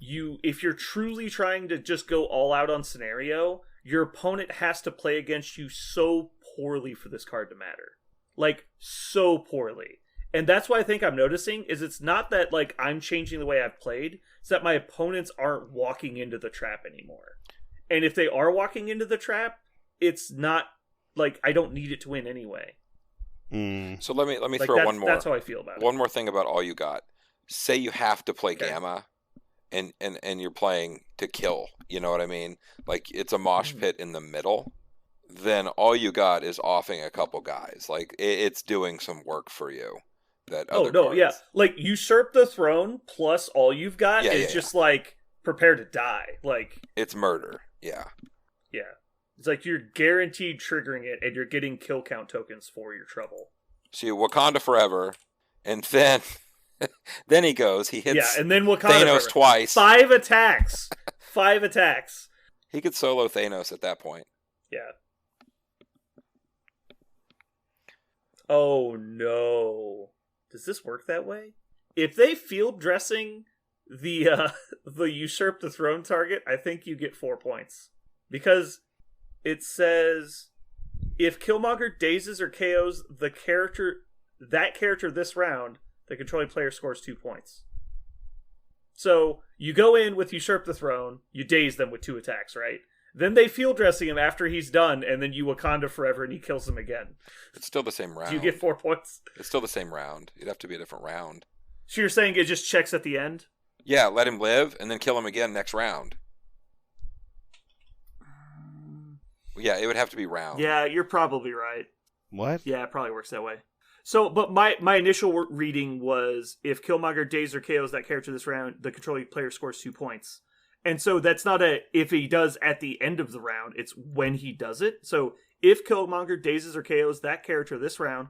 if you're truly trying to just go all out on scenario, your opponent has to play against you so poorly for this card to matter. Like, so poorly. And that's what I think I'm noticing, is it's not that, like, I'm changing the way I've played, it's that my opponents aren't walking into the trap anymore. And if they are walking into the trap, it's not, like, I don't need it to win anyway. So let me throw one more. That's how I feel about it. One more thing about All You Got. Say you have to play Gamma, and you're playing to kill, you know what I mean? Like, it's a mosh pit in the middle. Then All You Got is offing a couple guys. Like, it's doing some work for you. Like, Usurp the Throne plus All You've Got is just like prepare to die. Like, it's murder. Yeah. It's like you're guaranteed triggering it, and you're getting kill count tokens for your trouble. So Wakanda Forever, and then he goes. He hits. And then Wakanda Thanos Forever. twice. 5 attacks. 5 attacks. He could solo Thanos at that point. Yeah. Oh no. Does this work that way? If they field dressing the Usurp the Throne target, I think you get 4 points. Because it says, if Killmonger dazes or KOs that character this round, the controlling player scores 2 points. So you go in with Usurp the Throne, you daze them with 2 attacks, right? Then they field dressing him after he's done, and then you Wakanda Forever and he kills them again. It's still the same round. Do you get 4 points? It's still the same round. It'd have to be a different round. So you're saying it just checks at the end? Yeah, let him live, and then kill him again next round. Yeah, it would have to be round. Yeah, you're probably right. What? Yeah, it probably works that way. So, but my initial reading was, if Killmonger dazes or KOs that character this round, the controlling player scores 2 points. And so that's not if he does at the end of the round, it's when he does it. So if Killmonger dazes or KOs that character this round,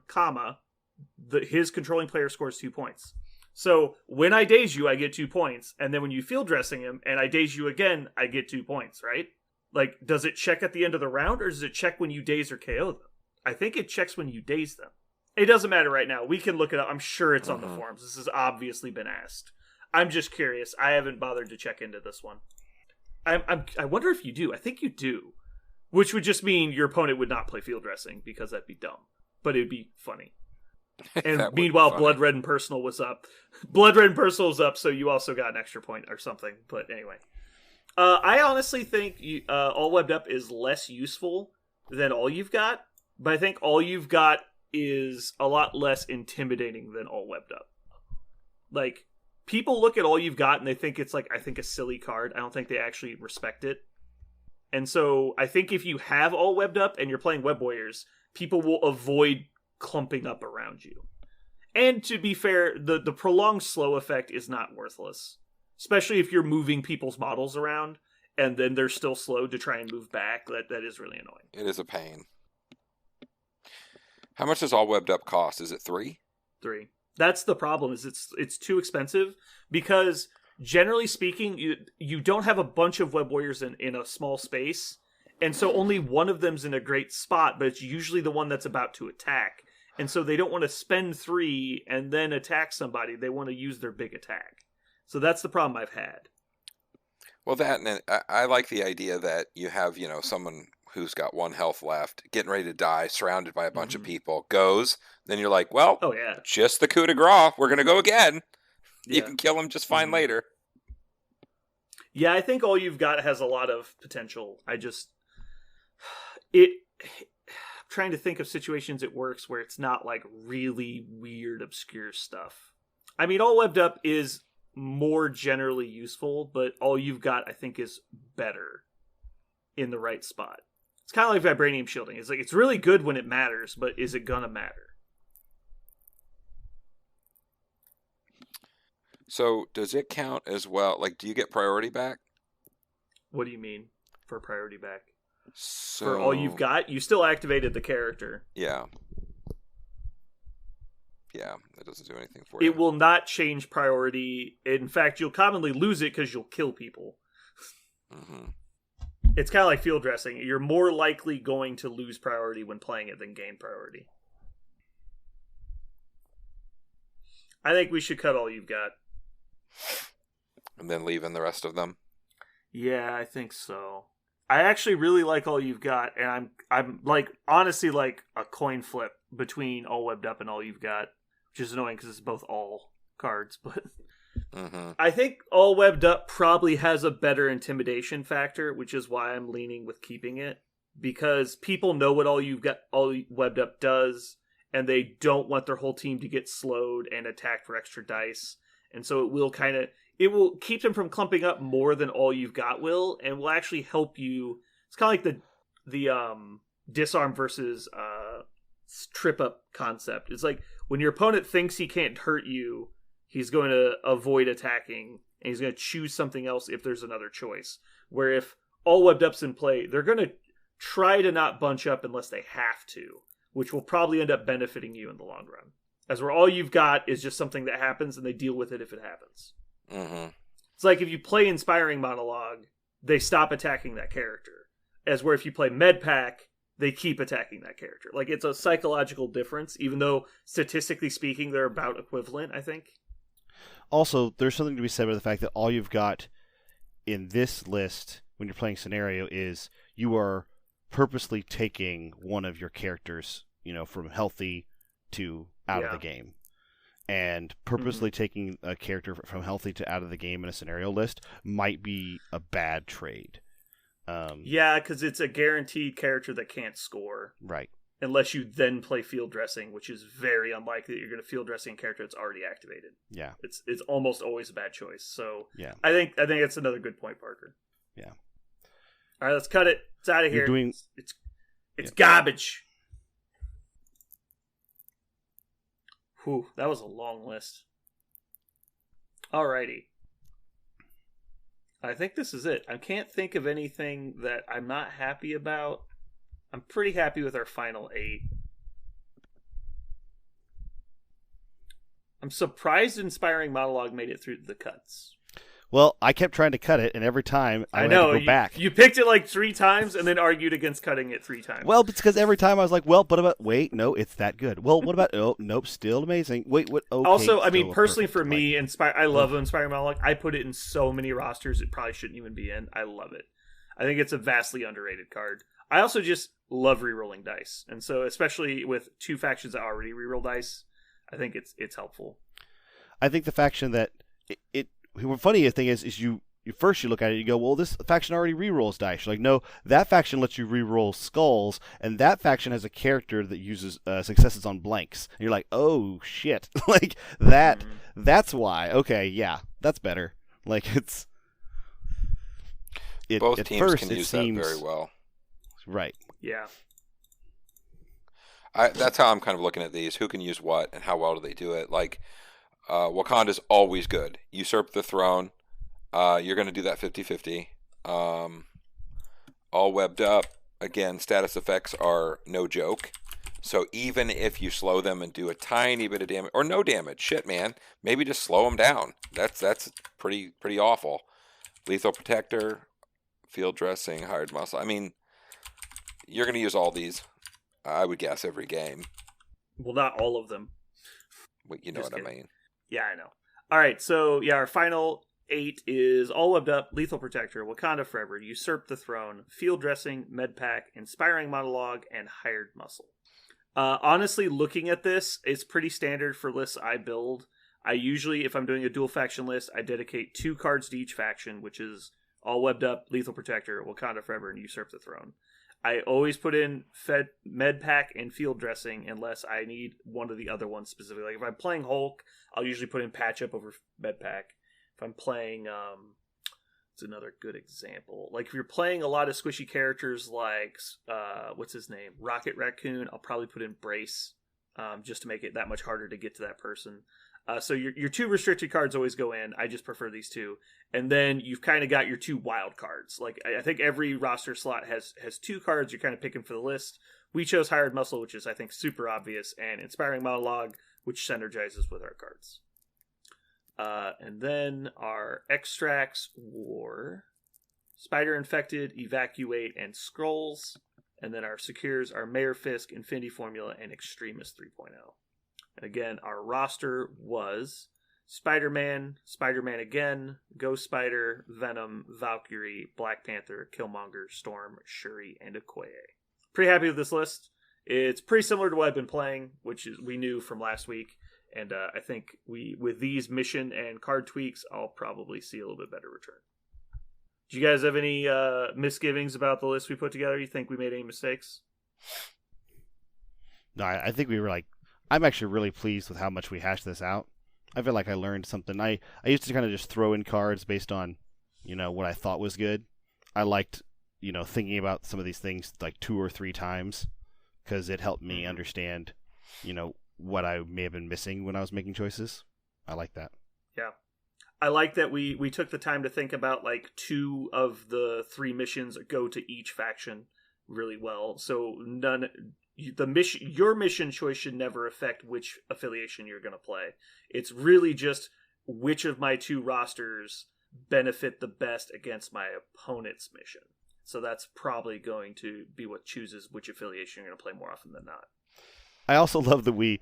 his controlling player scores 2 points. So when I daze you, I get 2 points. And then when you field dressing him and I daze you again, I get 2 points, right? Like, does it check at the end of the round, or does it check when you daze or KO them? I think it checks when you daze them. It doesn't matter right now. We can look it up. I'm sure it's on the forums. This has obviously been asked. I'm just curious. I haven't bothered to check into this one. I wonder if you do. I think you do. Which would just mean your opponent would not play field dressing, because that'd be dumb. But it'd be funny. And meanwhile, Blood Red and Personal was up. Blood Red and Personal was up, so you also got an extra point or something. But anyway. I honestly think All Webbed Up is less useful than All You've Got. But I think All You've Got is a lot less intimidating than All Webbed Up. Like, people look at All You've Got and they think it's like, I think, a silly card. I don't think they actually respect it. And so I think if you have All Webbed Up and you're playing Web Warriors, people will avoid clumping up around you. And to be fair, the prolonged slow effect is not worthless. Especially if you're moving people's models around and then they're still slow to try and move back. That is really annoying. It is a pain. How much does all webbed up cost? Is it 3? 3. That's the problem. Is it's too expensive because generally speaking, you don't have a bunch of web warriors in a small space, and so only one of them's in a great spot, but it's usually the one that's about to attack. And so they don't want to spend 3 and then attack somebody. They want to use their big attack. So that's the problem I've had. Well, that and I like the idea that you have, someone who's got 1 health left, getting ready to die, surrounded by a bunch of people, goes. Then you're like, well, oh yeah, just the coup de grace. We're going to go again. Yeah. You can kill him just fine later. Yeah, I think all you've got has a lot of potential. I'm trying to think of situations it works where it's not like really weird, obscure stuff. I mean, all webbed up is more generally useful, but all you've got, I think, is better in the right spot. It's kind of like vibranium shielding. It's like it's really good when it matters, but is it gonna matter? So does it count as well? Like, do you get priority back? What do you mean for priority back? So, for all you've got, you still activated the character. Yeah. Yeah, that doesn't do anything for you. It will not change priority. In fact, you'll commonly lose it because you'll kill people. Mm-hmm. It's kind of like field dressing. You're more likely going to lose priority when playing it than gain priority. I think we should cut all you've got. And then leave in the rest of them? Yeah, I think so. I actually really like all you've got, and I'm like honestly like a coin flip between all webbed up and all you've got, which is annoying because it's both all cards, but I think all webbed up probably has a better intimidation factor, which is why I'm leaning with keeping it, because people know what all webbed up does, and they don't want their whole team to get slowed and attacked for extra dice, and so it will keep them from clumping up more than all you've got will, and will actually help you. It's kind of like the disarm versus trip up concept. It's like when your opponent thinks he can't hurt you, he's going to avoid attacking, and he's going to choose something else if there's another choice. Where if all webbed up's in play, they're going to try to not bunch up unless they have to, which will probably end up benefiting you in the long run. As where all you've got is just something that happens, and they deal with it if it happens. Mm-hmm. It's like if you play Inspiring Monologue, they stop attacking that character. As where if you play Medpack, they keep attacking that character. Like, it's a psychological difference, even though statistically speaking, they're about equivalent, I think. Also, there's something to be said about the fact that all you've got in this list when you're playing scenario is you are purposely taking one of your characters, from healthy to out of the game. And purposely taking a character from healthy to out of the game in a scenario list might be a bad trade. Yeah, because it's a guaranteed character that can't score. Right. Unless you then play field dressing, which is very unlikely that you're going to field dressing a character that's already activated. Yeah. It's almost always a bad choice. So yeah. I think that's another good point, Parker. Yeah. All right, let's cut it. It's out of here. It's garbage. Whew, that was a long list. Alrighty. I think this is it. I can't think of anything that I'm not happy about. I'm pretty happy with our final 8. I'm surprised Inspiring Monologue made it through the cuts. Well, I kept trying to cut it, and every time I had to go back. You picked it like 3 times and then argued against cutting it 3 times. Well, it's because every time I was like, well, what about, wait, no, it's that good. Well, what about, oh, nope, still amazing. Wait, what, okay. Also, I mean, personally for me, I love Inspiring Monologue. I put it in so many rosters it probably shouldn't even be in. I love it. I think it's a vastly underrated card. I also just love rerolling dice. And so, especially with 2 factions that already reroll dice, I think it's helpful. I think the faction that the funny thing is you first you look at it, you go, well, this faction already rerolls dice. You're like, no, that faction lets you reroll skulls, and that faction has a character that uses successes on blanks. And you're like, oh shit, like that. That's why. Okay, yeah, that's better. Like both at teams first, can it use seems, that very well. Right. Yeah. That's how I'm kind of looking at these. Who can use what, and how well do they do it? Like, Wakanda's always good. Usurp the throne. You're going to do that 50-50. All webbed up. Again, status effects are no joke. So even if you slow them and do a tiny bit of damage or no damage, shit, man, maybe just slow them down. That's pretty awful. Lethal Protector, Field Dressing, Hired Muscle. I mean, you're going to use all these, I would guess, every game. Well, not all of them. You know Just what I kidding. mean. Yeah, I know. All right, so yeah, our final 8 is All Webbed Up, Lethal Protector, Wakanda Forever, Usurp the Throne, Field Dressing, Med Pack, Inspiring Monologue, and Hired Muscle. Honestly, looking at this, it's pretty standard for lists I build. I usually, if I'm doing a dual faction list, I dedicate 2 cards to each faction, which is All Webbed Up, Lethal Protector, Wakanda Forever, and Usurp the Throne. I always put in Med Pack and Field Dressing unless I need one of the other ones specifically. Like if I'm playing Hulk, I'll usually put in Patch Up over Med Pack. If I'm playing, it's another good example. Like if you're playing a lot of squishy characters like, what's his name? Rocket Raccoon, I'll probably put in Brace just to make it that much harder to get to that person. So your 2 restricted cards always go in. I just prefer these 2. And then you've kind of got your 2 wild cards. Like I think every roster slot has 2 cards you're kind of picking for the list. We chose Hired Muscle, which is I think super obvious, and Inspiring Monologue, which synergizes with our cards. And then our extracts were Spider Infected, Evacuate, and Scrolls. And then our secures are Mayor Fisk, Infinity Formula, and Extremist 3.0. And again, our roster was Spider-Man, Spider-Man Again, Ghost Spider, Venom, Valkyrie, Black Panther, Killmonger, Storm, Shuri, and Okoye. Pretty happy with this list. It's pretty similar to what I've been playing, which is we knew from last week. And I think with these mission and card tweaks, I'll probably see a little bit better return. Do you guys have any misgivings about the list we put together? You think we made any mistakes? No, I think we were like, I'm actually really pleased with how much we hashed this out. I feel like I learned something. I used to kind of just throw in cards based on, what I thought was good. I liked, thinking about some of these things like 2 or 3 times because it helped me understand, what I may have been missing when I was making choices. I like that. Yeah. I like that we took the time to think about like 2 of the 3 missions go to each faction really well. So your mission choice should never affect which affiliation you're going to play. It's really just which of my 2 rosters benefit the best against my opponent's mission. So that's probably going to be what chooses which affiliation you're going to play more often than not. I also love that we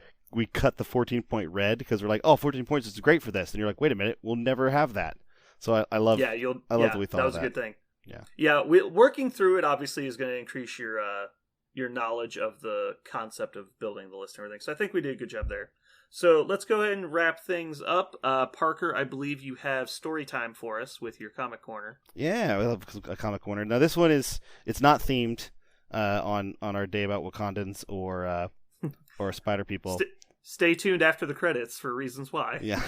cut the 14-point red because we're like, 14 points is great for this. And you're like, wait a minute, we'll never have that. So I love that we thought of that. That was a good thing. Yeah. Yeah, working through it obviously is going to increase your knowledge of the concept of building the list and everything. So I think we did a good job there. So let's go ahead and wrap things up. Parker, I believe you have story time for us with your comic corner. Yeah, we have a comic corner. Now this one it's not themed on our day about Wakandans or Spider People. Stay tuned after the credits for reasons why. Yeah.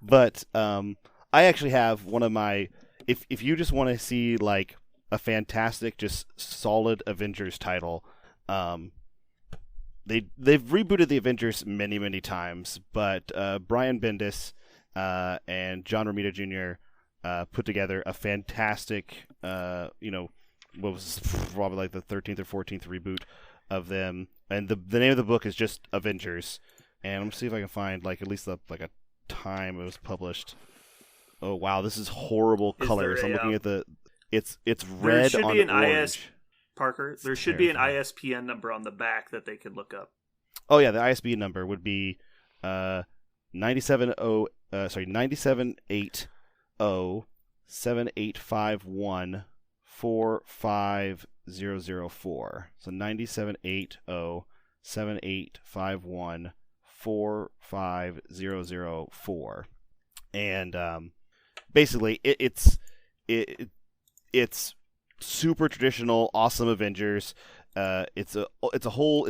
But I actually have one of my if you just want to see like a fantastic, just solid Avengers title, they've rebooted the Avengers many times, but Brian Bendis and John Romita Jr. Put together a fantastic, what was probably like the 13th or 14th reboot of them, and the name of the book is just Avengers. And I'm gonna see if I can find like at least a time it was published. Oh wow, this is horrible colors. I'm looking at it's red there should on be an orange. Parker, there should be an ISBN number on the back that they could look up. Oh yeah, the ISBN number would be 978 7851 45004. So 978 7851 45004. And basically it's super traditional, awesome Avengers. It's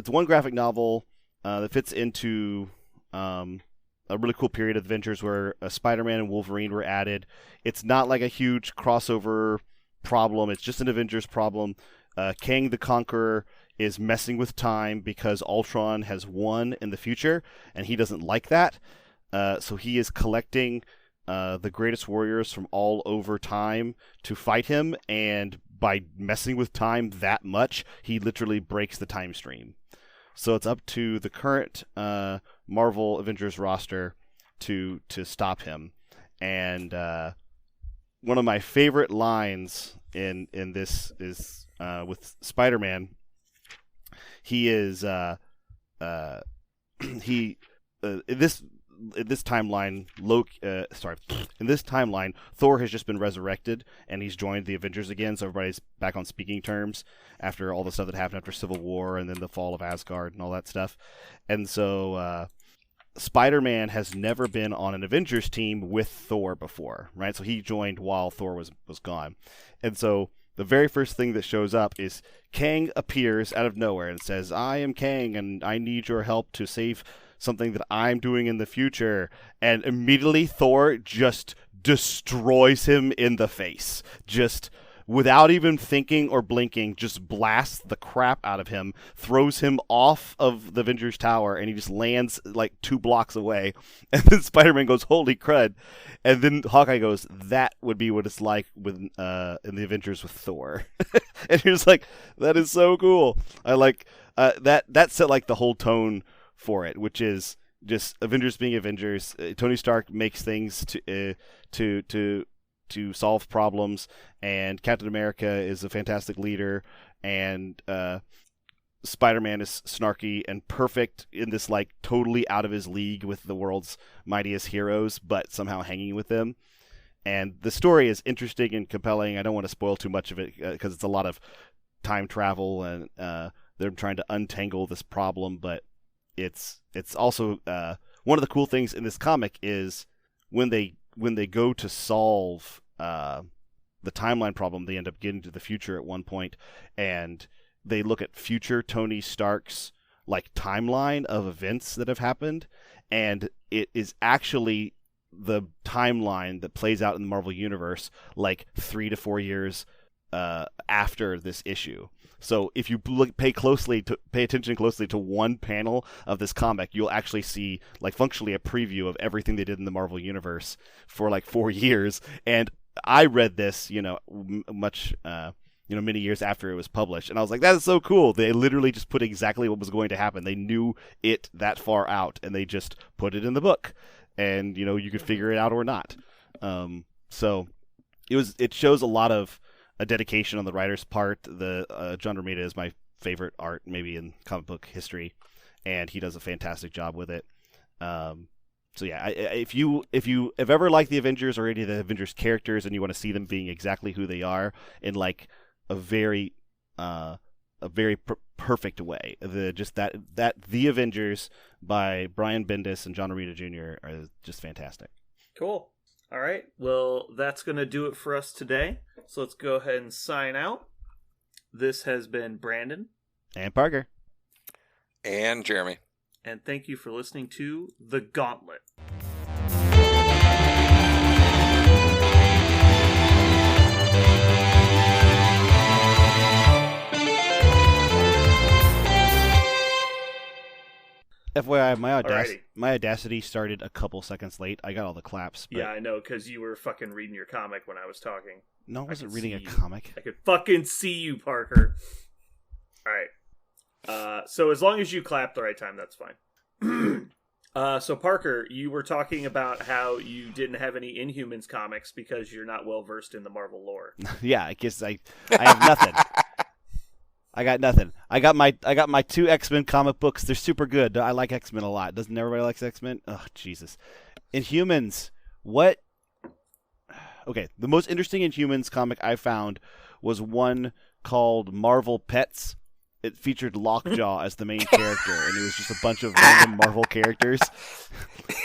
one graphic novel that fits into a really cool period of Avengers where Spider-Man and Wolverine were added. It's not like a huge crossover problem. It's just an Avengers problem. Kang the Conqueror is messing with time because Ultron has won in the future, and he doesn't like that. So he is collecting the greatest warriors from all over time to fight him, and by messing with time that much, he literally breaks the time stream. So it's up to the current Marvel Avengers roster to stop him. And one of my favorite lines in this is with Spider-Man. He is in this timeline, Thor has just been resurrected and he's joined the Avengers again, so everybody's back on speaking terms after all the stuff that happened after Civil War and then the fall of Asgard and all that stuff. And so Spider-Man has never been on an Avengers team with Thor before, right? So he joined while Thor was gone. And so the very first thing that shows up is Kang appears out of nowhere and says, "I am Kang and I need your help to save something that I'm doing in the future." And immediately Thor just destroys him in the face. Just without even thinking or blinking, just blasts the crap out of him, throws him off of the Avengers Tower, and he just lands like 2 blocks away. And then Spider-Man goes, "Holy crud." And then Hawkeye goes, "That would be what it's like with in the Avengers with Thor." And he was like, that is so cool. I like that set like the whole tone for it, which is just Avengers being Avengers. Tony Stark makes things to solve problems, and Captain America is a fantastic leader, and Spider-Man is snarky and perfect in this like totally out of his league with the world's mightiest heroes, but somehow hanging with them. And the story is interesting and compelling. I don't want to spoil too much of it because it's a lot of time travel and they're trying to untangle this problem, but it's also one of the cool things in this comic is when they go to solve the timeline problem, they end up getting to the future at one point, and they look at future Tony Stark's like timeline of events that have happened, and it is actually the timeline that plays out in the Marvel Universe like 3 to 4 years after this issue. So if you pay attention closely to one panel of this comic, you'll actually see like functionally a preview of everything they did in the Marvel Universe for like 4 years. And I read this, many years after it was published, and I was like, that is so cool. They literally just put exactly what was going to happen. They knew it that far out, and they just put it in the book, and you could figure it out or not. So it shows a lot of a dedication on the writer's part. The John Romita is my favorite art maybe in comic book history, and he does a fantastic job with it. So yeah, if you have ever liked the Avengers or any of the Avengers characters, and you want to see them being exactly who they are in like a very perfect way, The Avengers by Brian Bendis and John Romita Jr. are just fantastic. Cool. All right. Well, that's going to do it for us today. So let's go ahead and sign out. This has been Brandon. And Parker. And Jeremy. And thank you for listening to The Gauntlet. FYI, my Audacity started a couple seconds late. I got all the claps. But... Yeah, I know, because you were fucking reading your comic when I was talking. No, I wasn't reading a comic. I could fucking see you, Parker. All right. So as long as you clap the right time, that's fine. So Parker, you were talking about how you didn't have any Inhumans comics because you're not well versed in the Marvel lore. Yeah, I guess I have nothing. I got nothing. I got my 2 X-Men comic books. They're super good. I like X-Men a lot. Doesn't everybody like X-Men? Oh, Jesus. Inhumans. What? Okay, the most interesting Inhumans comic I found was one called Marvel Pets. It featured Lockjaw as the main character, and it was just a bunch of random Marvel characters.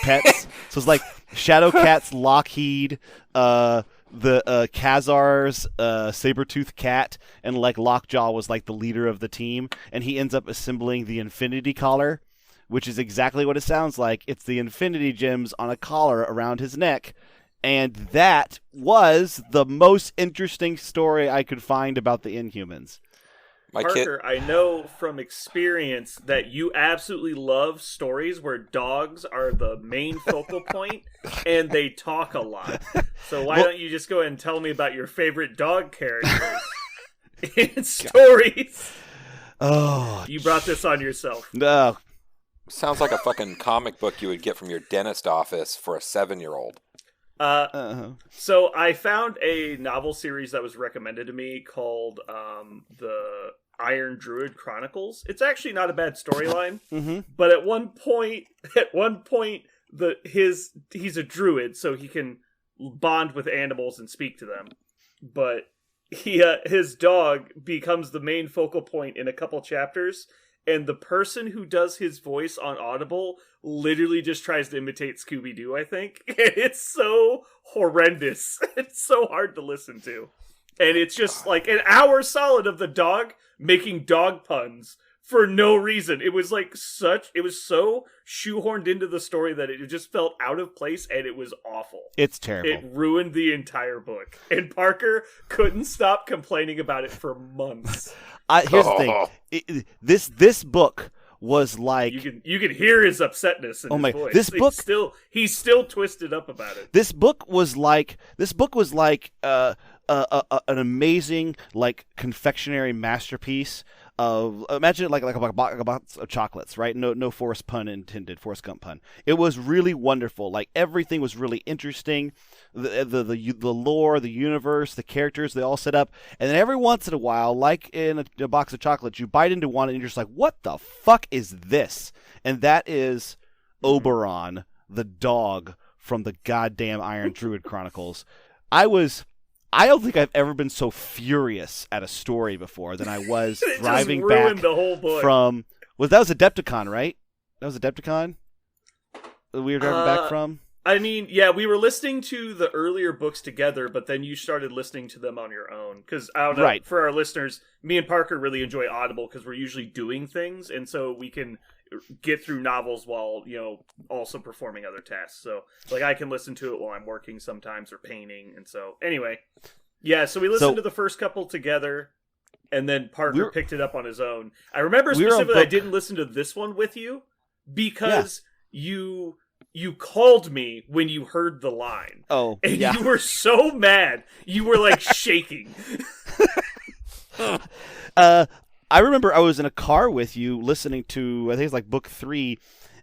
Pets. So it's like Shadowcat's Lockheed, the Khazar's Sabretooth Cat, and like Lockjaw was like the leader of the team, and he ends up assembling the Infinity Collar, which is exactly what it sounds like. It's the Infinity Gems on a collar around his neck, and that was the most interesting story I could find about the Inhumans. Parker, I know from experience that you absolutely love stories where dogs are the main focal point and they talk a lot. So why don't you just go ahead and tell me about your favorite dog characters? in stories. Oh, You brought this on yourself. no. Sounds like a fucking comic book you would get from your dentist office for a 7-year-old. So I found a novel series that was recommended to me called the Iron Druid Chronicles. It's actually not a bad storyline, but at one point, he's a druid, so he can bond with animals and speak to them. But his dog becomes the main focal point in a couple chapters. And the person who does his voice on Audible literally just tries to imitate Scooby-Doo, I think. And it's so horrendous. It's so hard to listen to. And it's just like an hour solid of the dog making dog puns for no reason. It was so shoehorned into the story that it just felt out of place, and it was awful. It's terrible. It ruined the entire book. And Parker couldn't stop complaining about it for months. Here's the thing. This book was like you can hear his upsetness in his voice. This book he's still twisted up about it. This book was like an amazing like confectionery masterpiece of, imagine it like a box of chocolates, right? No Forrest pun intended, Forrest Gump pun. It was really wonderful. Like everything was really interesting. The lore, the universe, the characters, they all set up. And then every once in a while, like in a box of chocolates, you bite into one and you're just like, what the fuck is this? And that is Oberon, the dog from the goddamn Iron Druid Chronicles. I don't think I've ever been so furious at a story before than I was driving back the whole book. from. That was Adepticon, right? That was Adepticon that we were driving back from. I mean, yeah, we were listening to the earlier books together, but then you started listening to them on your own. Because I don't know, Right. For our listeners, me and Parker really enjoy Audible because we're usually doing things, and so we can get through novels while, also performing other tasks. So, like, I can listen to it while I'm working sometimes or painting, and so, anyway. Yeah, so we listened to the first couple together, and then Parker picked it up on his own. I remember specifically I didn't listen to this one with you because you called me when you heard the line. Oh, and yeah. you were so mad. You were, like, shaking. I remember I was in a car with you listening to, I think it's like book 3,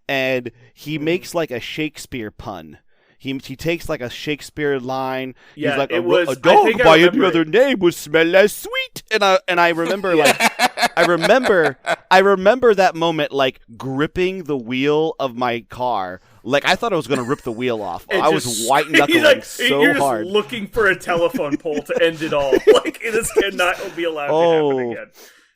and he makes like a Shakespeare pun. He takes like a Shakespeare line. Yeah, he's like, it was, a dog by any other it. name would smell less sweet. And I remember I remember that moment like gripping the wheel of my car. Like I thought I was going to rip the wheel off. I was white knuckling you're hard. Just looking for a telephone pole to end it all. Like this cannot be allowed to happen again.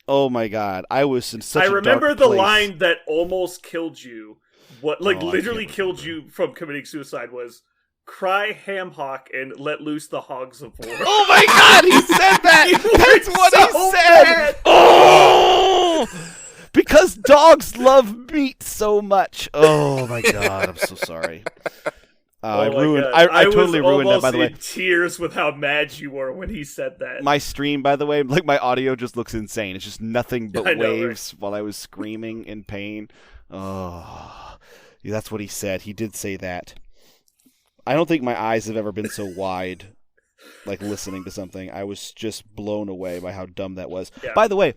Oh my God! I was in such. I remember the place. line that almost killed you. What literally killed you from committing suicide was "Cry ham hock and let loose the hogs of war." Oh my God! He said that. That's what he said. Bad. Oh, because dogs love meat so much. Oh my God! I'm so sorry. I totally ruined that, by the way. In tears with how mad you were when he said that. My stream, by the way, like my audio just looks insane. It's just nothing but waves while I was screaming in pain. Oh, yeah, that's what he said. He did say that. I don't think my eyes have ever been so wide, like listening to something. I was just blown away by how dumb that was. Yeah. By the way,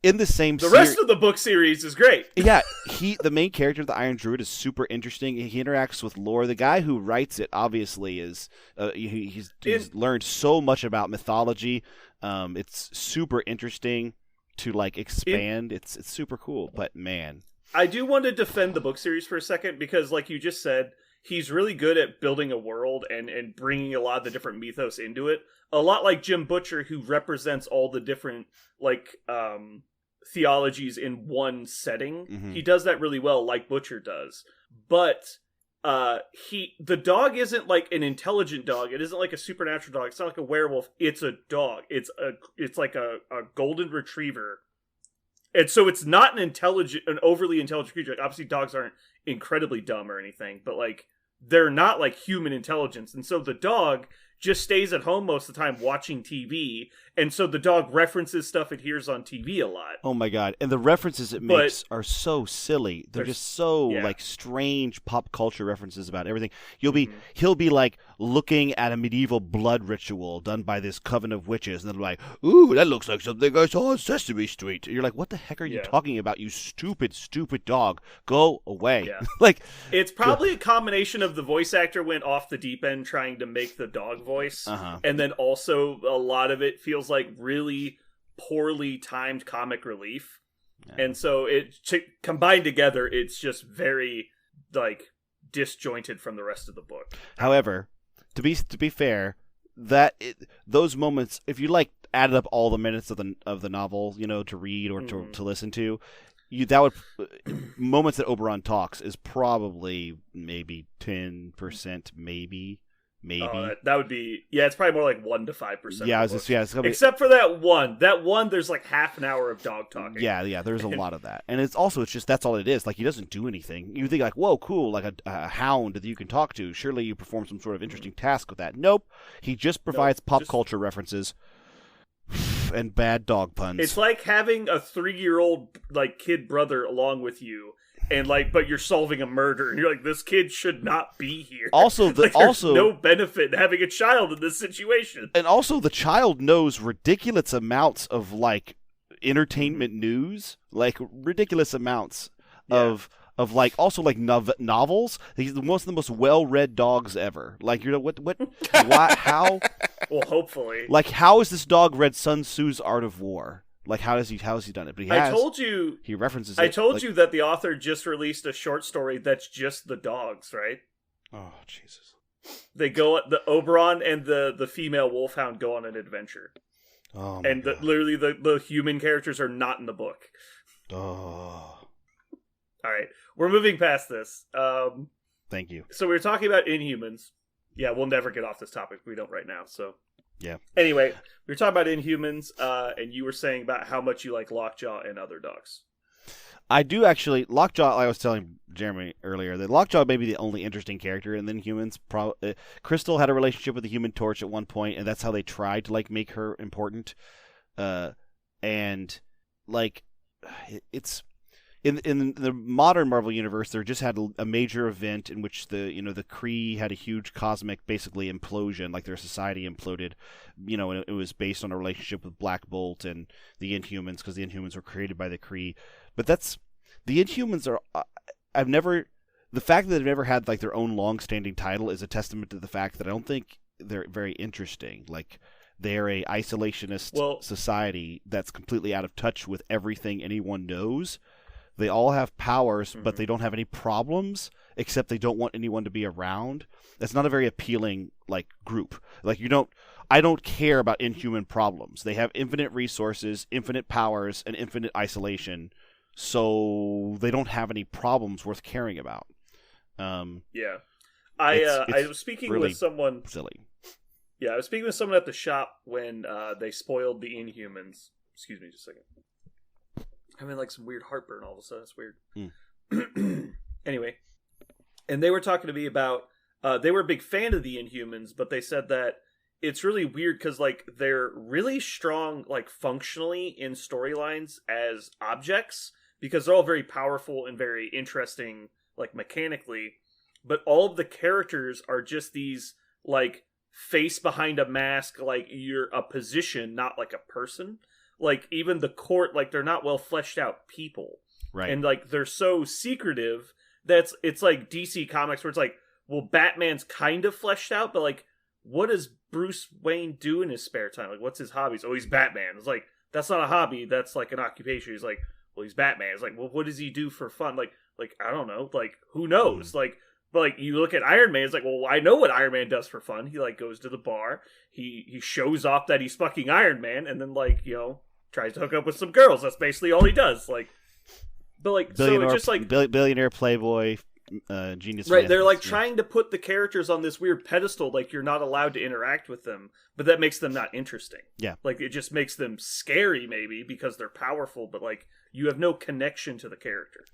in the same the rest of the book series is great. Yeah, the main character, the Iron Druid, is super interesting. He interacts with lore. The guy who writes it obviously is he's learned so much about mythology. It's super interesting to like expand. It's super cool. But man, I do want to defend the book series for a second because, like you just said, he's really good at building a world and bringing a lot of the different mythos into it. A lot like Jim Butcher, who represents all the different like theologies in one setting. Mm-hmm. He does that really well, like Butcher does. But the dog isn't like an intelligent dog. It isn't like a supernatural dog. It's not like a werewolf. It's a dog. It's like a golden retriever. And so it's not an overly intelligent creature. Like, obviously, dogs aren't incredibly dumb or anything, but like they're not like human intelligence. And so the dog just stays at home most of the time watching TV, and so the dog references stuff it hears on TV a lot. Oh my God. And the references it makes are so silly. They're just so like strange pop culture references about everything. He'll be like looking at a medieval blood ritual done by this coven of witches, and they're like, "Ooh, that looks like something I saw on Sesame Street." And you're like, "What the heck are you talking about? You stupid, stupid dog! Go away!" Yeah. Like, it's probably a combination of the voice actor went off the deep end trying to make the dog voice, and then also a lot of it feels like really poorly timed comic relief. And so combined together, it's just very like disjointed from the rest of the book. However, to be fair, those moments, if you like added up all the minutes of the novel, to read or to listen to, moments that Oberon talks is probably maybe 10%, maybe. That would be it's probably more like 1 to 5%. Yeah, it's gonna be, except for that one. That one, there's like half an hour of dog talking. Yeah, there's a lot of that, and it's just that's all it is. Like, he doesn't do anything. You think like, whoa, cool, like a hound that you can talk to. Surely you perform some sort of interesting task with that. Nope, he just provides pop culture references and bad dog puns. It's like having a 3-year-old like kid brother along with you. And but you're solving a murder, and you're like, this kid should not be here. Also, there's no benefit in having a child in this situation. And also, the child knows ridiculous amounts of like entertainment news, like ridiculous amounts of like also like novels. He's one of the most well-read dogs ever. Like, why, how? Well, hopefully. Like, how has this dog read Sun Tzu's Art of War? Like, how has he done it? But he references it. I told you that the author just released a short story that's just the dogs, right? Oh, Jesus. They go, the Oberon and the female wolfhound go on an adventure. Oh, and literally the human characters are not in the book. Oh. All right, we're moving past this. Thank you. So we were talking about Inhumans. Yeah, we'll never get off this topic. We don't right now, so... Yeah. Anyway, we were talking about Inhumans, and you were saying about how much you like Lockjaw and other dogs. I do actually. Lockjaw, I was telling Jeremy earlier, that Lockjaw may be the only interesting character in the Inhumans. Crystal had a relationship with the Human Torch at one point, and that's how they tried to like make her important. And like, it's in the modern Marvel universe, there just had a major event in which the Kree had a huge cosmic, basically, implosion, like their society imploded. And it was based on a relationship with Black Bolt and the Inhumans, because the Inhumans were created by the Kree. But the Inhumans are. The fact that they've never had like their own long-standing title is a testament to the fact that I don't think they're very interesting. Like, they're a isolationist society that's completely out of touch with everything anyone knows. They all have powers, but they don't have any problems, except they don't want anyone to be around. That's not a very appealing like group. Like, I don't care about Inhuman problems. They have infinite resources, infinite powers, and infinite isolation, so they don't have any problems worth caring about. Yeah. I was speaking really with someone silly. Yeah, I was speaking with someone at the shop when they spoiled the Inhumans. Excuse me just a second. I'm having like some weird heartburn all of a sudden. It's weird. Anyway, and they were talking to me about they were a big fan of the Inhumans, but they said that it's really weird because like they're really strong like functionally in storylines as objects, because they're all very powerful and very interesting like mechanically, but all of the characters are just these like face behind a mask, like you're a position, not like a person. Like, even the court, like, they're not well fleshed out people. Right. And, like, they're so secretive that it's like DC Comics where it's like, well, Batman's kind of fleshed out, but, like, what does Bruce Wayne do in his spare time? Like, what's his hobbies? Oh, he's Batman. It's like, that's not a hobby. That's, like, an occupation. He's like, well, he's Batman. It's like, well, what does he do for fun? Like I don't know. Like, who knows? Like, but, like, you look at Iron Man, it's like, well, I know what Iron Man does for fun. He, like, goes to the bar. He shows off that he's fucking Iron Man, and then, like, tries to hook up with some girls. That's basically all he does. Like, but, like, so it's just, like... Billionaire, playboy, genius. Right, they're, like, trying to put the characters on this weird pedestal, like, you're not allowed to interact with them, but that makes them not interesting. Yeah. Like, it just makes them scary, maybe, because they're powerful, but, like, you have no connection to the character.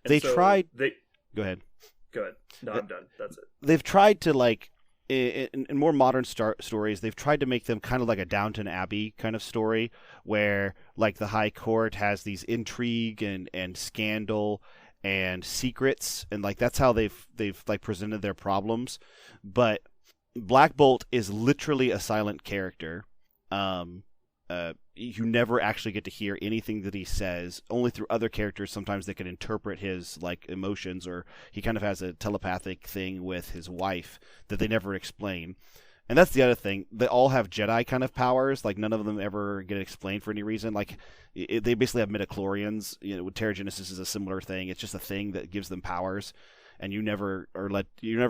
And Go ahead. Go ahead. No, I'm done. That's it. They've tried to, like, in more modern stories, they've tried to make them kind of like a Downton Abbey kind of story, where, like, the High Court has these intrigue and scandal and secrets, and, like, that's how they've like presented their problems. But Black Bolt is literally a silent character. You never actually get to hear anything that he says, only through other characters. Sometimes they can interpret his like emotions, or he kind of has a telepathic thing with his wife that they never explain. And that's the other thing. They all have Jedi kind of powers. Like, none of them ever get explained for any reason. Like, they basically have midichlorians. You know, with Terrigenesis is a similar thing. It's just a thing that gives them powers, and you never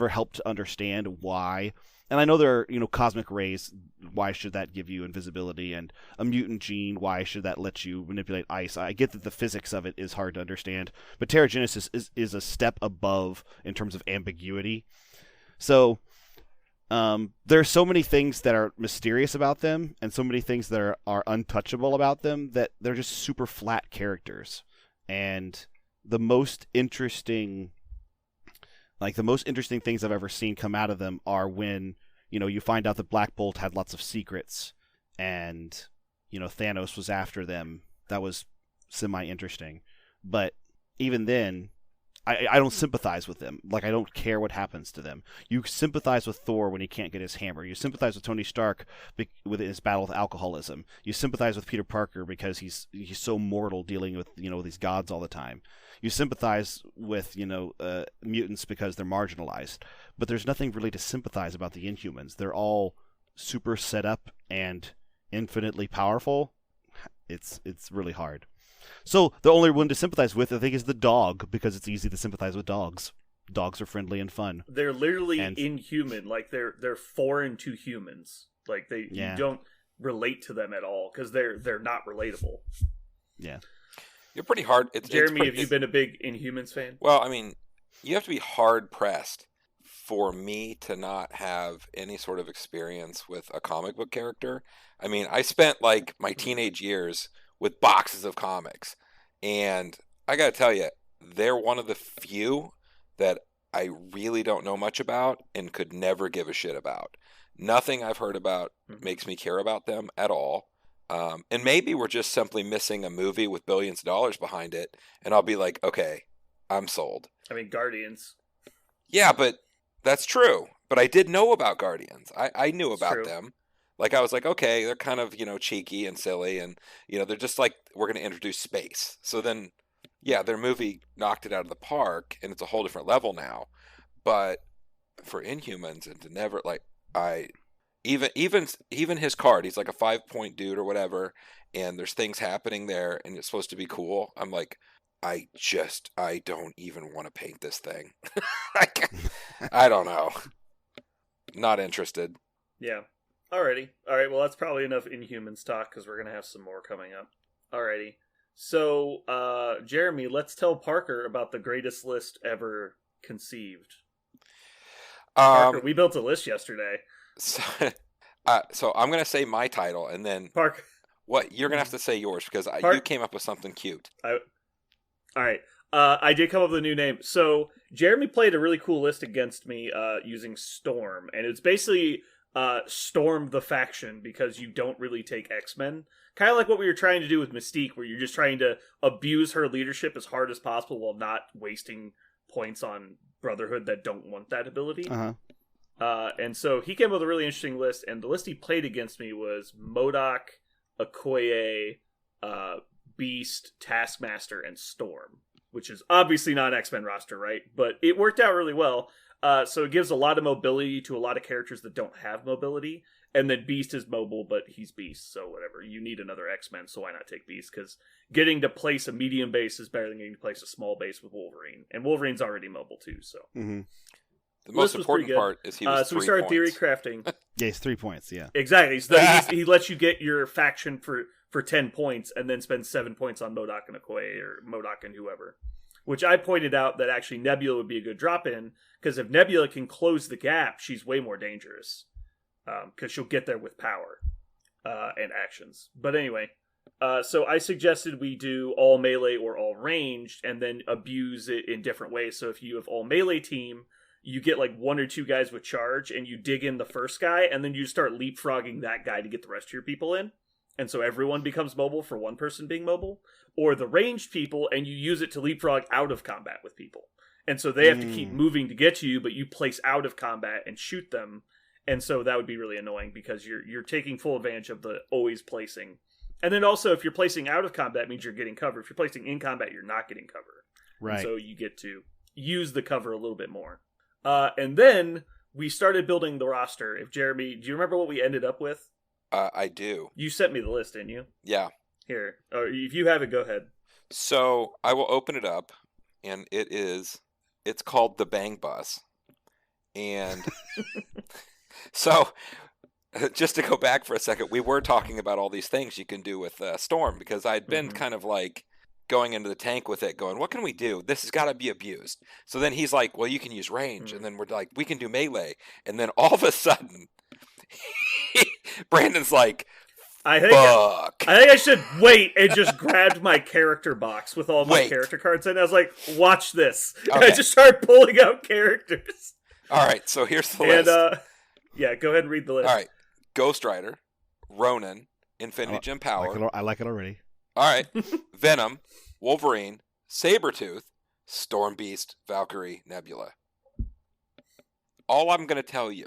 helped to understand why. And I know there are, cosmic rays. Why should that give you invisibility? And a mutant gene. Why should that let you manipulate ice? I get that the physics of it is hard to understand, but Terrigenesis is a step above in terms of ambiguity. So there are so many things that are mysterious about them, and so many things that are untouchable about them, that they're just super flat characters. And the most interesting things I've ever seen come out of them are when, you find out that Black Bolt had lots of secrets, and, Thanos was after them. That was semi-interesting. But even then, I don't sympathize with them. Like, I don't care what happens to them. You sympathize with Thor when he can't get his hammer. You sympathize with Tony Stark with his battle with alcoholism. You sympathize with Peter Parker because he's so mortal, dealing with these gods all the time. You sympathize with mutants because they're marginalized. But there's nothing really to sympathize about the Inhumans. They're all super set up and infinitely powerful. It's really hard. So the only one to sympathize with, I think, is the dog, because it's easy to sympathize with dogs. Dogs are friendly and fun. They're literally inhuman. Like, they're foreign to humans. Like, you don't relate to them at all because they're not relatable. Yeah, you're pretty hard. Jeremy, have you been a big Inhumans fan? Well, I mean, you have to be hard pressed for me to not have any sort of experience with a comic book character. I mean, I spent like my teenage years with boxes of comics, and I gotta tell you, they're one of the few that I really don't know much about and could never give a shit about. Nothing I've heard about makes me care about them at all. And maybe we're just simply missing a movie with billions of dollars behind it, and I'll be like, okay, I'm sold. I mean, Guardians. Yeah, but that's true. But I did know about Guardians. I knew about them. Like, I was like, okay, they're kind of, cheeky and silly, and, they're just like, we're going to introduce space. So then, yeah, their movie knocked it out of the park, and it's a whole different level now. But for Inhumans, and to never, like, even his card, he's like a 5-point dude or whatever, and there's things happening there, and it's supposed to be cool. I'm like, I don't even want to paint this thing. I don't know. Not interested. Yeah. Alrighty. Alright, well, that's probably enough Inhumans talk, because we're going to have some more coming up. Alrighty. So, Jeremy, let's tell Parker about the greatest list ever conceived. Parker, we built a list yesterday. So I'm going to say my title, and then... Parker. What? You're going to have to say yours, because you came up with something cute. Alright. I did come up with a new name. So, Jeremy played a really cool list against me using Storm, and it's basically... Storm the faction, because you don't really take X-Men. Kind of like what we were trying to do with Mystique, where you're just trying to abuse her leadership as hard as possible while not wasting points on Brotherhood that don't want that ability. And so he came up with a really interesting list, and the list he played against me was MODOK, Okoye, Beast, Taskmaster, and Storm, which is obviously not an X-Men roster, right? But it worked out really well. So it gives a lot of mobility to a lot of characters that don't have mobility. And then Beast is mobile, but he's Beast, so whatever. You need another X-Men, so why not take Beast? Because getting to place a medium base is better than getting to place a small base with Wolverine. And Wolverine's already mobile, too, so... Mm-hmm. The most important part is he was 3 So we started points. theory crafting. Yeah, it's 3 points, yeah. Exactly. So he lets you get your faction for 10 points, and then spend 7 points on MODOK and Okoye, or MODOK and whoever. Which I pointed out that actually Nebula would be a good drop-in, because if Nebula can close the gap, she's way more dangerous. Because she'll get there with power and actions. But anyway, so I suggested we do all melee or all ranged, and then abuse it in different ways. So if you have all melee team, you get like 1 or 2 guys with charge, and you dig in the first guy, and then you start leapfrogging that guy to get the rest of your people in. And so everyone becomes mobile for one person being mobile. Or the ranged people, and you use it to leapfrog out of combat with people. And so they have to keep moving to get to you, but you place out of combat and shoot them. And so that would be really annoying because you're taking full advantage of the always placing. And then also, if you're placing out of combat, it means you're getting cover. If you're placing in combat, you're not getting cover. Right. And so you get to use the cover a little bit more. And then we started building the roster. If Jeremy, do you remember what we ended up with? I do. You sent me the list, didn't you? Yeah. Here. Or if you have it, go ahead. So I will open it up, and it's called the Bang Bus. And so just to go back for a second, we were talking about all these things you can do with Storm, because I'd been kind of like going into the tank with it, going, what can we do? This has got to be abused. So then he's like, well, you can use range. And then we're like, we can do melee. And then all of a sudden, Brandon's like, fuck. I think I should wait, and just grabbed my character box with all my character cards in. I was like, watch this. Okay. And I just started pulling out characters. All right, so here's the list. And, yeah, go ahead and read the list. All right. Ghost Rider, Ronin, Infinity Gem Power. I like it already. All right. Venom, Wolverine, Sabretooth, Storm Beast, Valkyrie, Nebula. All I'm going to tell you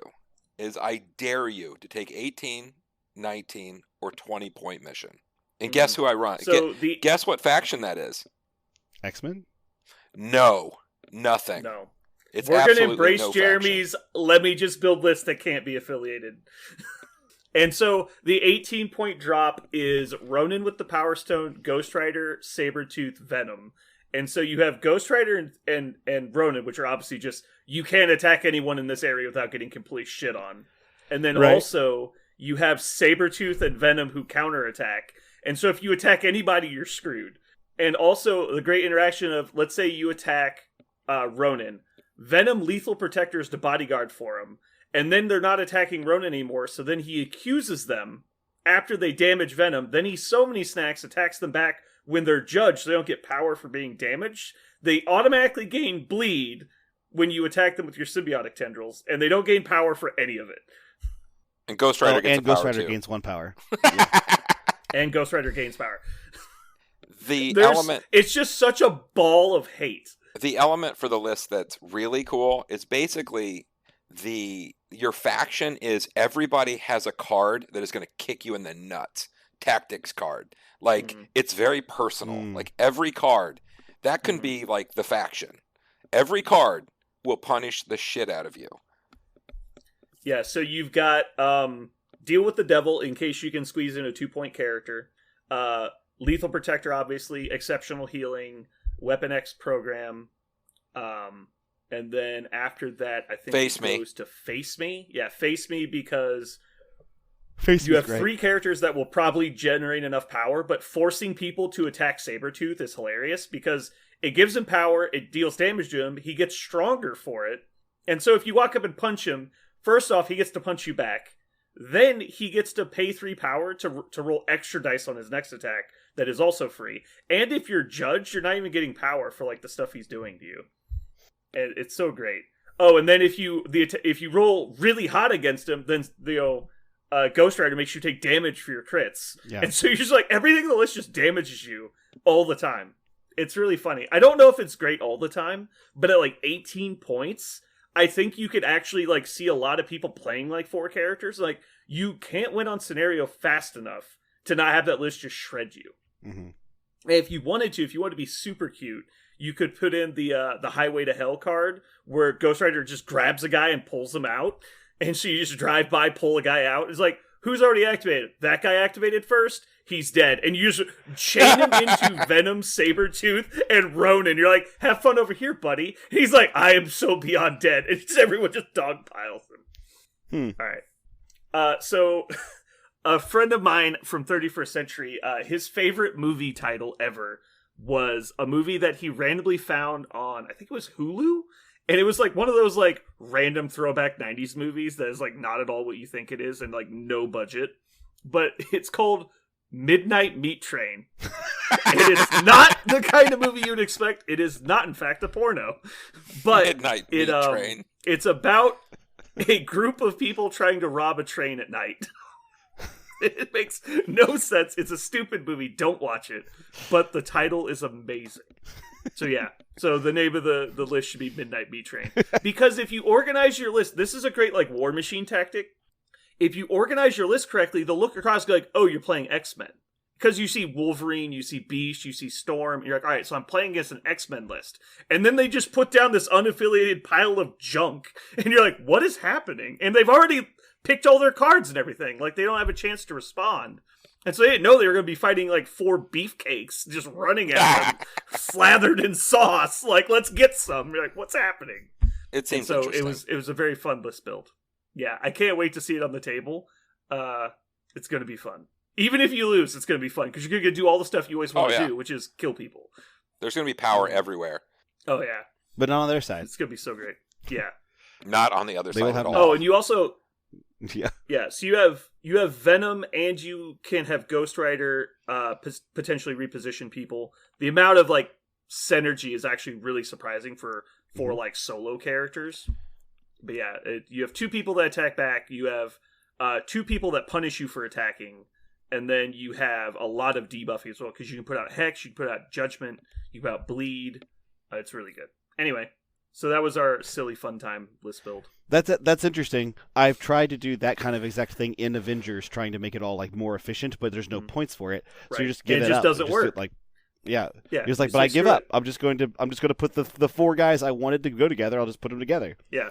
is I dare you to take 18, 19, or 20-point mission. And guess who I run? So guess what faction that is? X-Men? No. Nothing. No. We're going to embrace Jeremy's, let me just build lists that can't be affiliated. And so the 18-point drop is Ronin with the Power Stone, Ghost Rider, Sabretooth, Venom. And so you have Ghost Rider and Ronin, which are obviously just, you can't attack anyone in this area without getting complete shit on. And then also, you have Sabretooth and Venom who counterattack. And so if you attack anybody, you're screwed. And also, the great interaction of, let's say you attack Ronin. Venom lethal protectors to bodyguard for him. And then they're not attacking Ronin anymore, so then he accuses them after they damage Venom. Then he so many snacks attacks them back when they're judged, so they don't get power for being damaged. They automatically gain bleed when you attack them with your symbiotic tendrils, and they don't gain power for any of it. And Ghost Rider gains 1 power. And Ghost Rider gains power. Element. It's just such a ball of hate. The element for the list that's really cool is basically your faction is everybody has a card that is going to kick you in the nuts. Tactics card. Like, it's very personal. Like, every card, that can be like the faction. Every card will punish the shit out of you. Yeah, so you've got Deal with the Devil in case you can squeeze in a 2-point character. Lethal Protector, obviously. Exceptional Healing. Weapon X Program. And then after that, I think it goes to Face Me. Yeah, Face Me because you have 3 characters that will probably generate enough power, but forcing people to attack Sabretooth is hilarious because it gives him power, it deals damage to him, he gets stronger for it. And so if you walk up and punch him, first off, he gets to punch you back. Then he gets to pay 3 power to roll extra dice on his next attack that is also free. And if you're judged, you're not even getting power for like the stuff he's doing to you. And it's so great. Oh, and then if you roll really hot against him, then Ghost Rider makes you take damage for your crits. Yeah. And so you're just like, everything in the list just damages you all the time. It's really funny. I don't know if it's great all the time, but at like 18 points, I think you could actually like see a lot of people playing like 4 characters. Like, you can't win on scenario fast enough to not have that list just shred you. And if you wanted to be super cute, you could put in the Highway to Hell card where Ghost Rider just grabs a guy and pulls him out. And so you just drive by, pull a guy out. It's like, who's already activated? That guy activated first? He's dead. And you just chain him into Venom, Sabretooth, and Ronin. You're like, have fun over here, buddy. And he's like, I am so beyond dead. And just everyone just dogpiles him. All right. So a friend of mine from 31st Century, his favorite movie title ever was a movie that he randomly found on, I think it was Hulu. And it was like one of those like random throwback 90s movies that is like not at all what you think it is and like no budget. But it's called Midnight Meat Train. It is not the kind of movie you would expect. It is not, in fact, a porno. But Midnight Meat Train. It's about a group of people trying to rob a train at night. It makes no sense. It's a stupid movie. Don't watch it. But the title is amazing. So yeah. So the name of the list should be Midnight Meat Train. Because if you organize your list, this is a great like War Machine tactic. If you organize your list correctly, they'll look across and go like, oh, you're playing X-Men. Because you see Wolverine, you see Beast, you see Storm. You're like, all right, so I'm playing against an X-Men list. And then they just put down this unaffiliated pile of junk. And you're like, what is happening? And they've already picked all their cards and everything. Like, they don't have a chance to respond. And so they didn't know they were going to be fighting, like, 4 beefcakes just running at them, slathered in sauce. Like, let's get some. You're like, what's happening? It seems so interesting. it was a very fun list build. Yeah, I can't wait to see it on the table. It's going to be fun. Even if you lose, it's going to be fun, because you're going to do all the stuff you always want to do, which is kill people. There's going to be power everywhere. Oh, yeah. But not on their side. It's going to be so great. Yeah. Not on the other They side will at have all. Oh, and you also... Yeah. Yeah, so you have Venom, and you can have Ghost Rider potentially reposition people. The amount of, like, synergy is actually really surprising for like, solo characters. But yeah, you have 2 people that attack back, you have 2 people that punish you for attacking, and then you have a lot of debuffing as well, because you can put out Hex, you can put out Judgment, you can put out Bleed. It's really good. Anyway, so that was our silly fun time list build. That's interesting. I've tried to do that kind of exact thing in Avengers, trying to make it all like more efficient, but there's no points for it. Right. So you just give it it just up. doesn't Just work. like, yeah. Yeah. He was like, you but I say, give "Screw up. it." I'm just going to put the 4 guys I wanted to go together. I'll just put them together. Yeah.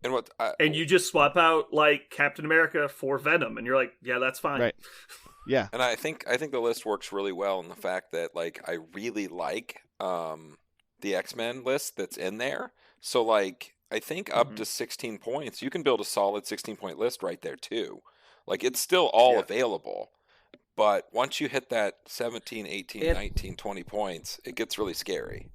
And what? And you just swap out like Captain America for Venom, and you're like, yeah, that's fine. Right. Yeah. And I think the list works really well in the fact that like I really like the X-Men list that's in there. So like I think up to 16 points, you can build a solid 16-point list right there too. Like it's still all available. But once you hit that 17, 18, 19, 20 points, it gets really scary.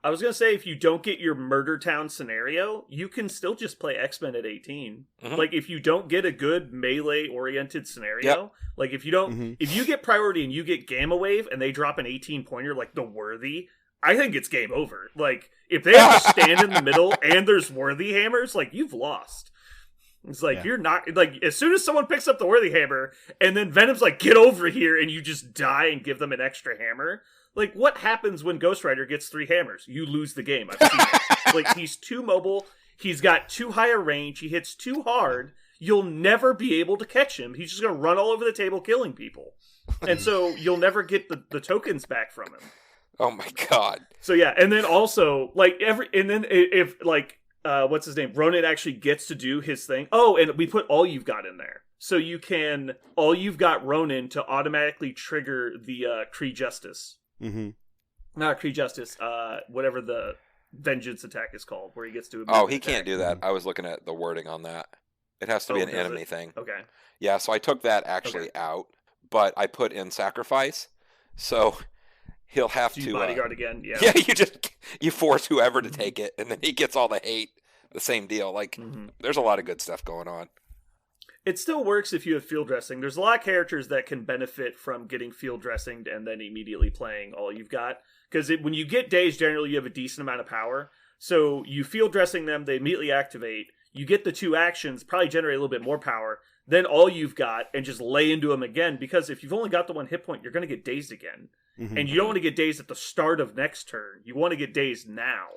I was going to say, if you don't get your Murder Town scenario, you can still just play X-Men at 18. Like, if you don't get a good melee-oriented scenario, like, if you don't, if you get priority and you get Gamma Wave and they drop an 18-pointer, like the Worthy, I think it's game over. Like, if they have to stand in the middle and there's Worthy hammers, like, you've lost. It's like, you're not, like, as soon as someone picks up the Worthy hammer, and then Venom's like, get over here, and you just die and give them an extra hammer. Like, what happens when Ghost Rider gets 3 hammers? You lose the game. I've seen it. Like, he's too mobile. He's got too high a range. He hits too hard. You'll never be able to catch him. He's just going to run all over the table killing people. And so you'll never get the tokens back from him. Oh my god. So yeah, and then also, like, if like, what's his name? Ronan actually gets to do his thing. Oh, and we put All You've Got in there. So you can, All You've Got Ronan to automatically trigger the Kree Justice. Not Kree Justice, whatever the vengeance attack is called, where he gets to... Oh, he can't do that. I was looking at the wording on that. It has to be an enemy thing. Okay. Yeah, so I took that actually out, but I put in Sacrifice, so he'll have to... bodyguard again, yeah. Yeah, you force whoever to take it, and then he gets all the hate. The same deal. Like, there's a lot of good stuff going on. It still works if you have field dressing. There's a lot of characters that can benefit from getting field dressing and then immediately playing All You've Got. Because when you get dazed, generally you have a decent amount of power. So you field dressing them, they immediately activate. You get the 2 actions, probably generate a little bit more power. Then All You've Got, and just lay into them again. Because if you've only got the 1 hit point, you're going to get dazed again. And you don't want to get dazed at the start of next turn. You want to get dazed now.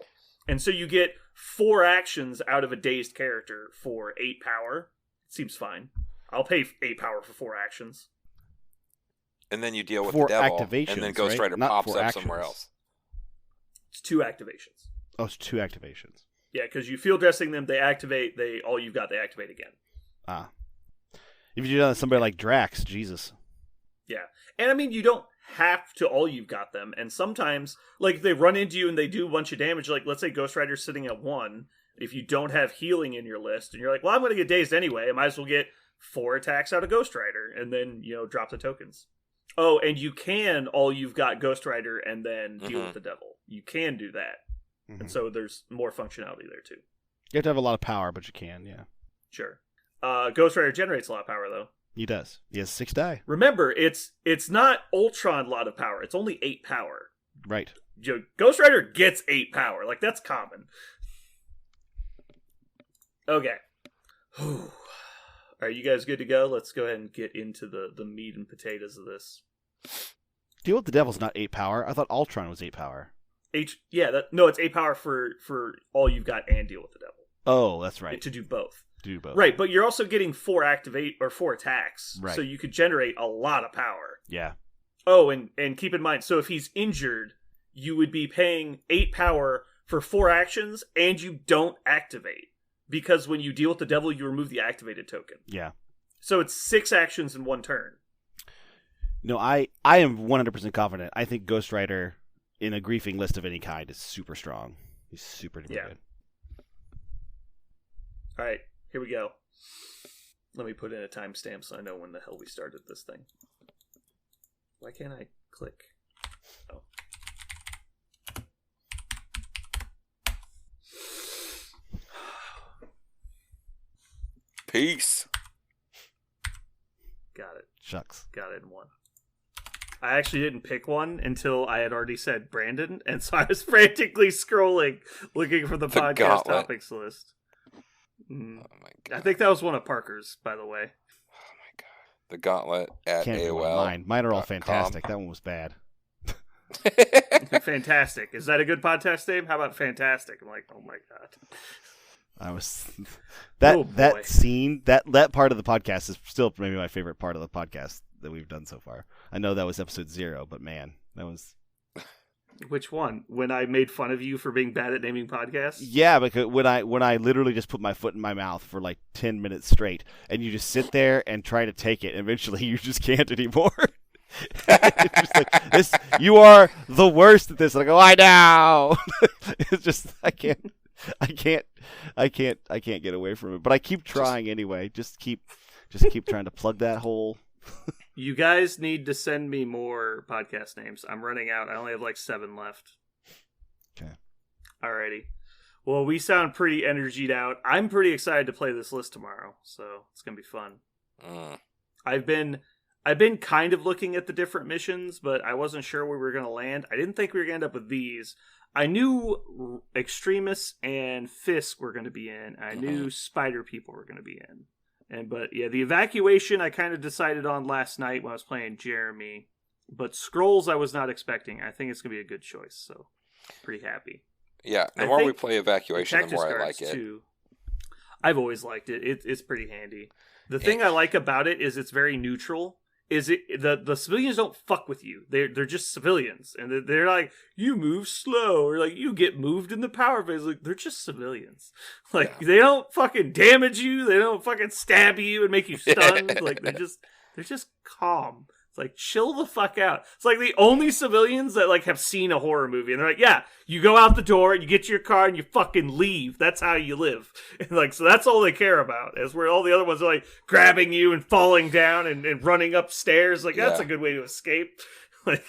And so you get 4 actions out of a dazed character for 8 power. Seems fine. I'll pay 8 power for 4 actions. And then you deal with 4 the devil, activations, and then Ghost right? Rider Not pops 4 up actions. somewhere else. It's 2 activations. Oh, it's 2 activations. Yeah, because you field dressing them, they activate. All You've Got, they activate again. Ah. If you do that with somebody like Drax, Jesus. Yeah, and I mean, you don't have to All You've Got them. And sometimes, like, if they run into you and they do a bunch of damage, like, let's say Ghost Rider's sitting at 1. If you don't have healing in your list, and you're like, well, I'm going to get dazed anyway, I might as well get 4 attacks out of Ghost Rider, and then, drop the tokens. Oh, and you can All You've Got Ghost Rider and then deal with the devil. You can do that. And so there's more functionality there, too. You have to have a lot of power, but you can, yeah. Sure. Ghost Rider generates a lot of power, though. He does. He has 6 die. Remember, it's not Ultron lot of power. It's only 8 power. Right. Ghost Rider gets 8 power. Like, that's common. Okay. Are you guys good to go? Let's go ahead and get into the meat and potatoes of this. Deal with the Devil's not 8 power. I thought Ultron was 8 power. It's 8 power for all you've got and Deal with the Devil. Oh, that's right. To do both. Do both. Right, but you're also getting 4 attacks. Right. So you could generate a lot of power. Yeah. Oh, and keep in mind, so if he's injured, you would be paying 8 power for 4 actions, and you don't activate. Because when you deal with the devil, you remove the activated token. Yeah. So it's 6 actions in 1 turn. No, I am 100% confident. I think Ghost Rider in a griefing list of any kind is super strong. He's super duper good. All right, here we go. Let me put in a timestamp so I know when the hell we started this thing. Why can't I click? Oh. Peace. Got it. Shucks. Got it in 1. I actually didn't pick one until I had already said Brandon, and so I was frantically scrolling, looking for the podcast Gauntlet. topics list. Oh my god. I think that was one of Parker's, by the way. Oh my god. The Gauntlet at Can't be one of AOL. mine are all fantastic. That one was bad. Fantastic. Is that a good podcast name? How about fantastic? I'm like, oh my god. I was Oh, boy. that scene, that part of the podcast is still maybe my favorite part of the podcast that we've done so far. I know that was episode 0, but man, that was Which one? When I made fun of you for being bad at naming podcasts? yeah. Because when I literally just put my foot in my mouth for like 10 minutes straight, and you just sit there and try to take it, and eventually you just can't anymore. It's just like this. You are the worst at this. And I go, I know. It's just I can't get away from it. But I keep trying anyway. Just keep trying to plug that hole. You guys need to send me more podcast names. I'm running out. I only have like 7 left. Okay. Alrighty. Well, we sound pretty energied out. I'm pretty excited to play this list tomorrow, so it's gonna be fun. I've been kind of looking at the different missions, but I wasn't sure where we were gonna land. I didn't think we were gonna end up with these. I knew Extremis and Fisk were gonna be in. I knew Spider People were gonna be in. But yeah, the evacuation I kind of decided on last night when I was playing Jeremy. But Scrolls I was not expecting. I think it's gonna be a good choice, so pretty happy. Yeah, the I more we think play Evacuation, the Cactus more I Guards, like it. too. I've always liked it. It's pretty handy. The thing I like about it is it's very neutral. The civilians don't fuck with you. They're just civilians, and they're like, you move slow, or like you get moved in the power phase. Like they're just civilians. Like they don't fucking damage you. They don't fucking stab you and make you stunned. Like they're just calm. It's like chill the fuck out. It's like the only civilians that like have seen a horror movie, and they're like, yeah, you go out the door and you get to your car and you fucking leave. That's how you live. And like, so that's all they care about. Is where all the other ones are like grabbing you and falling down and running upstairs. Like that's a good way to escape. Like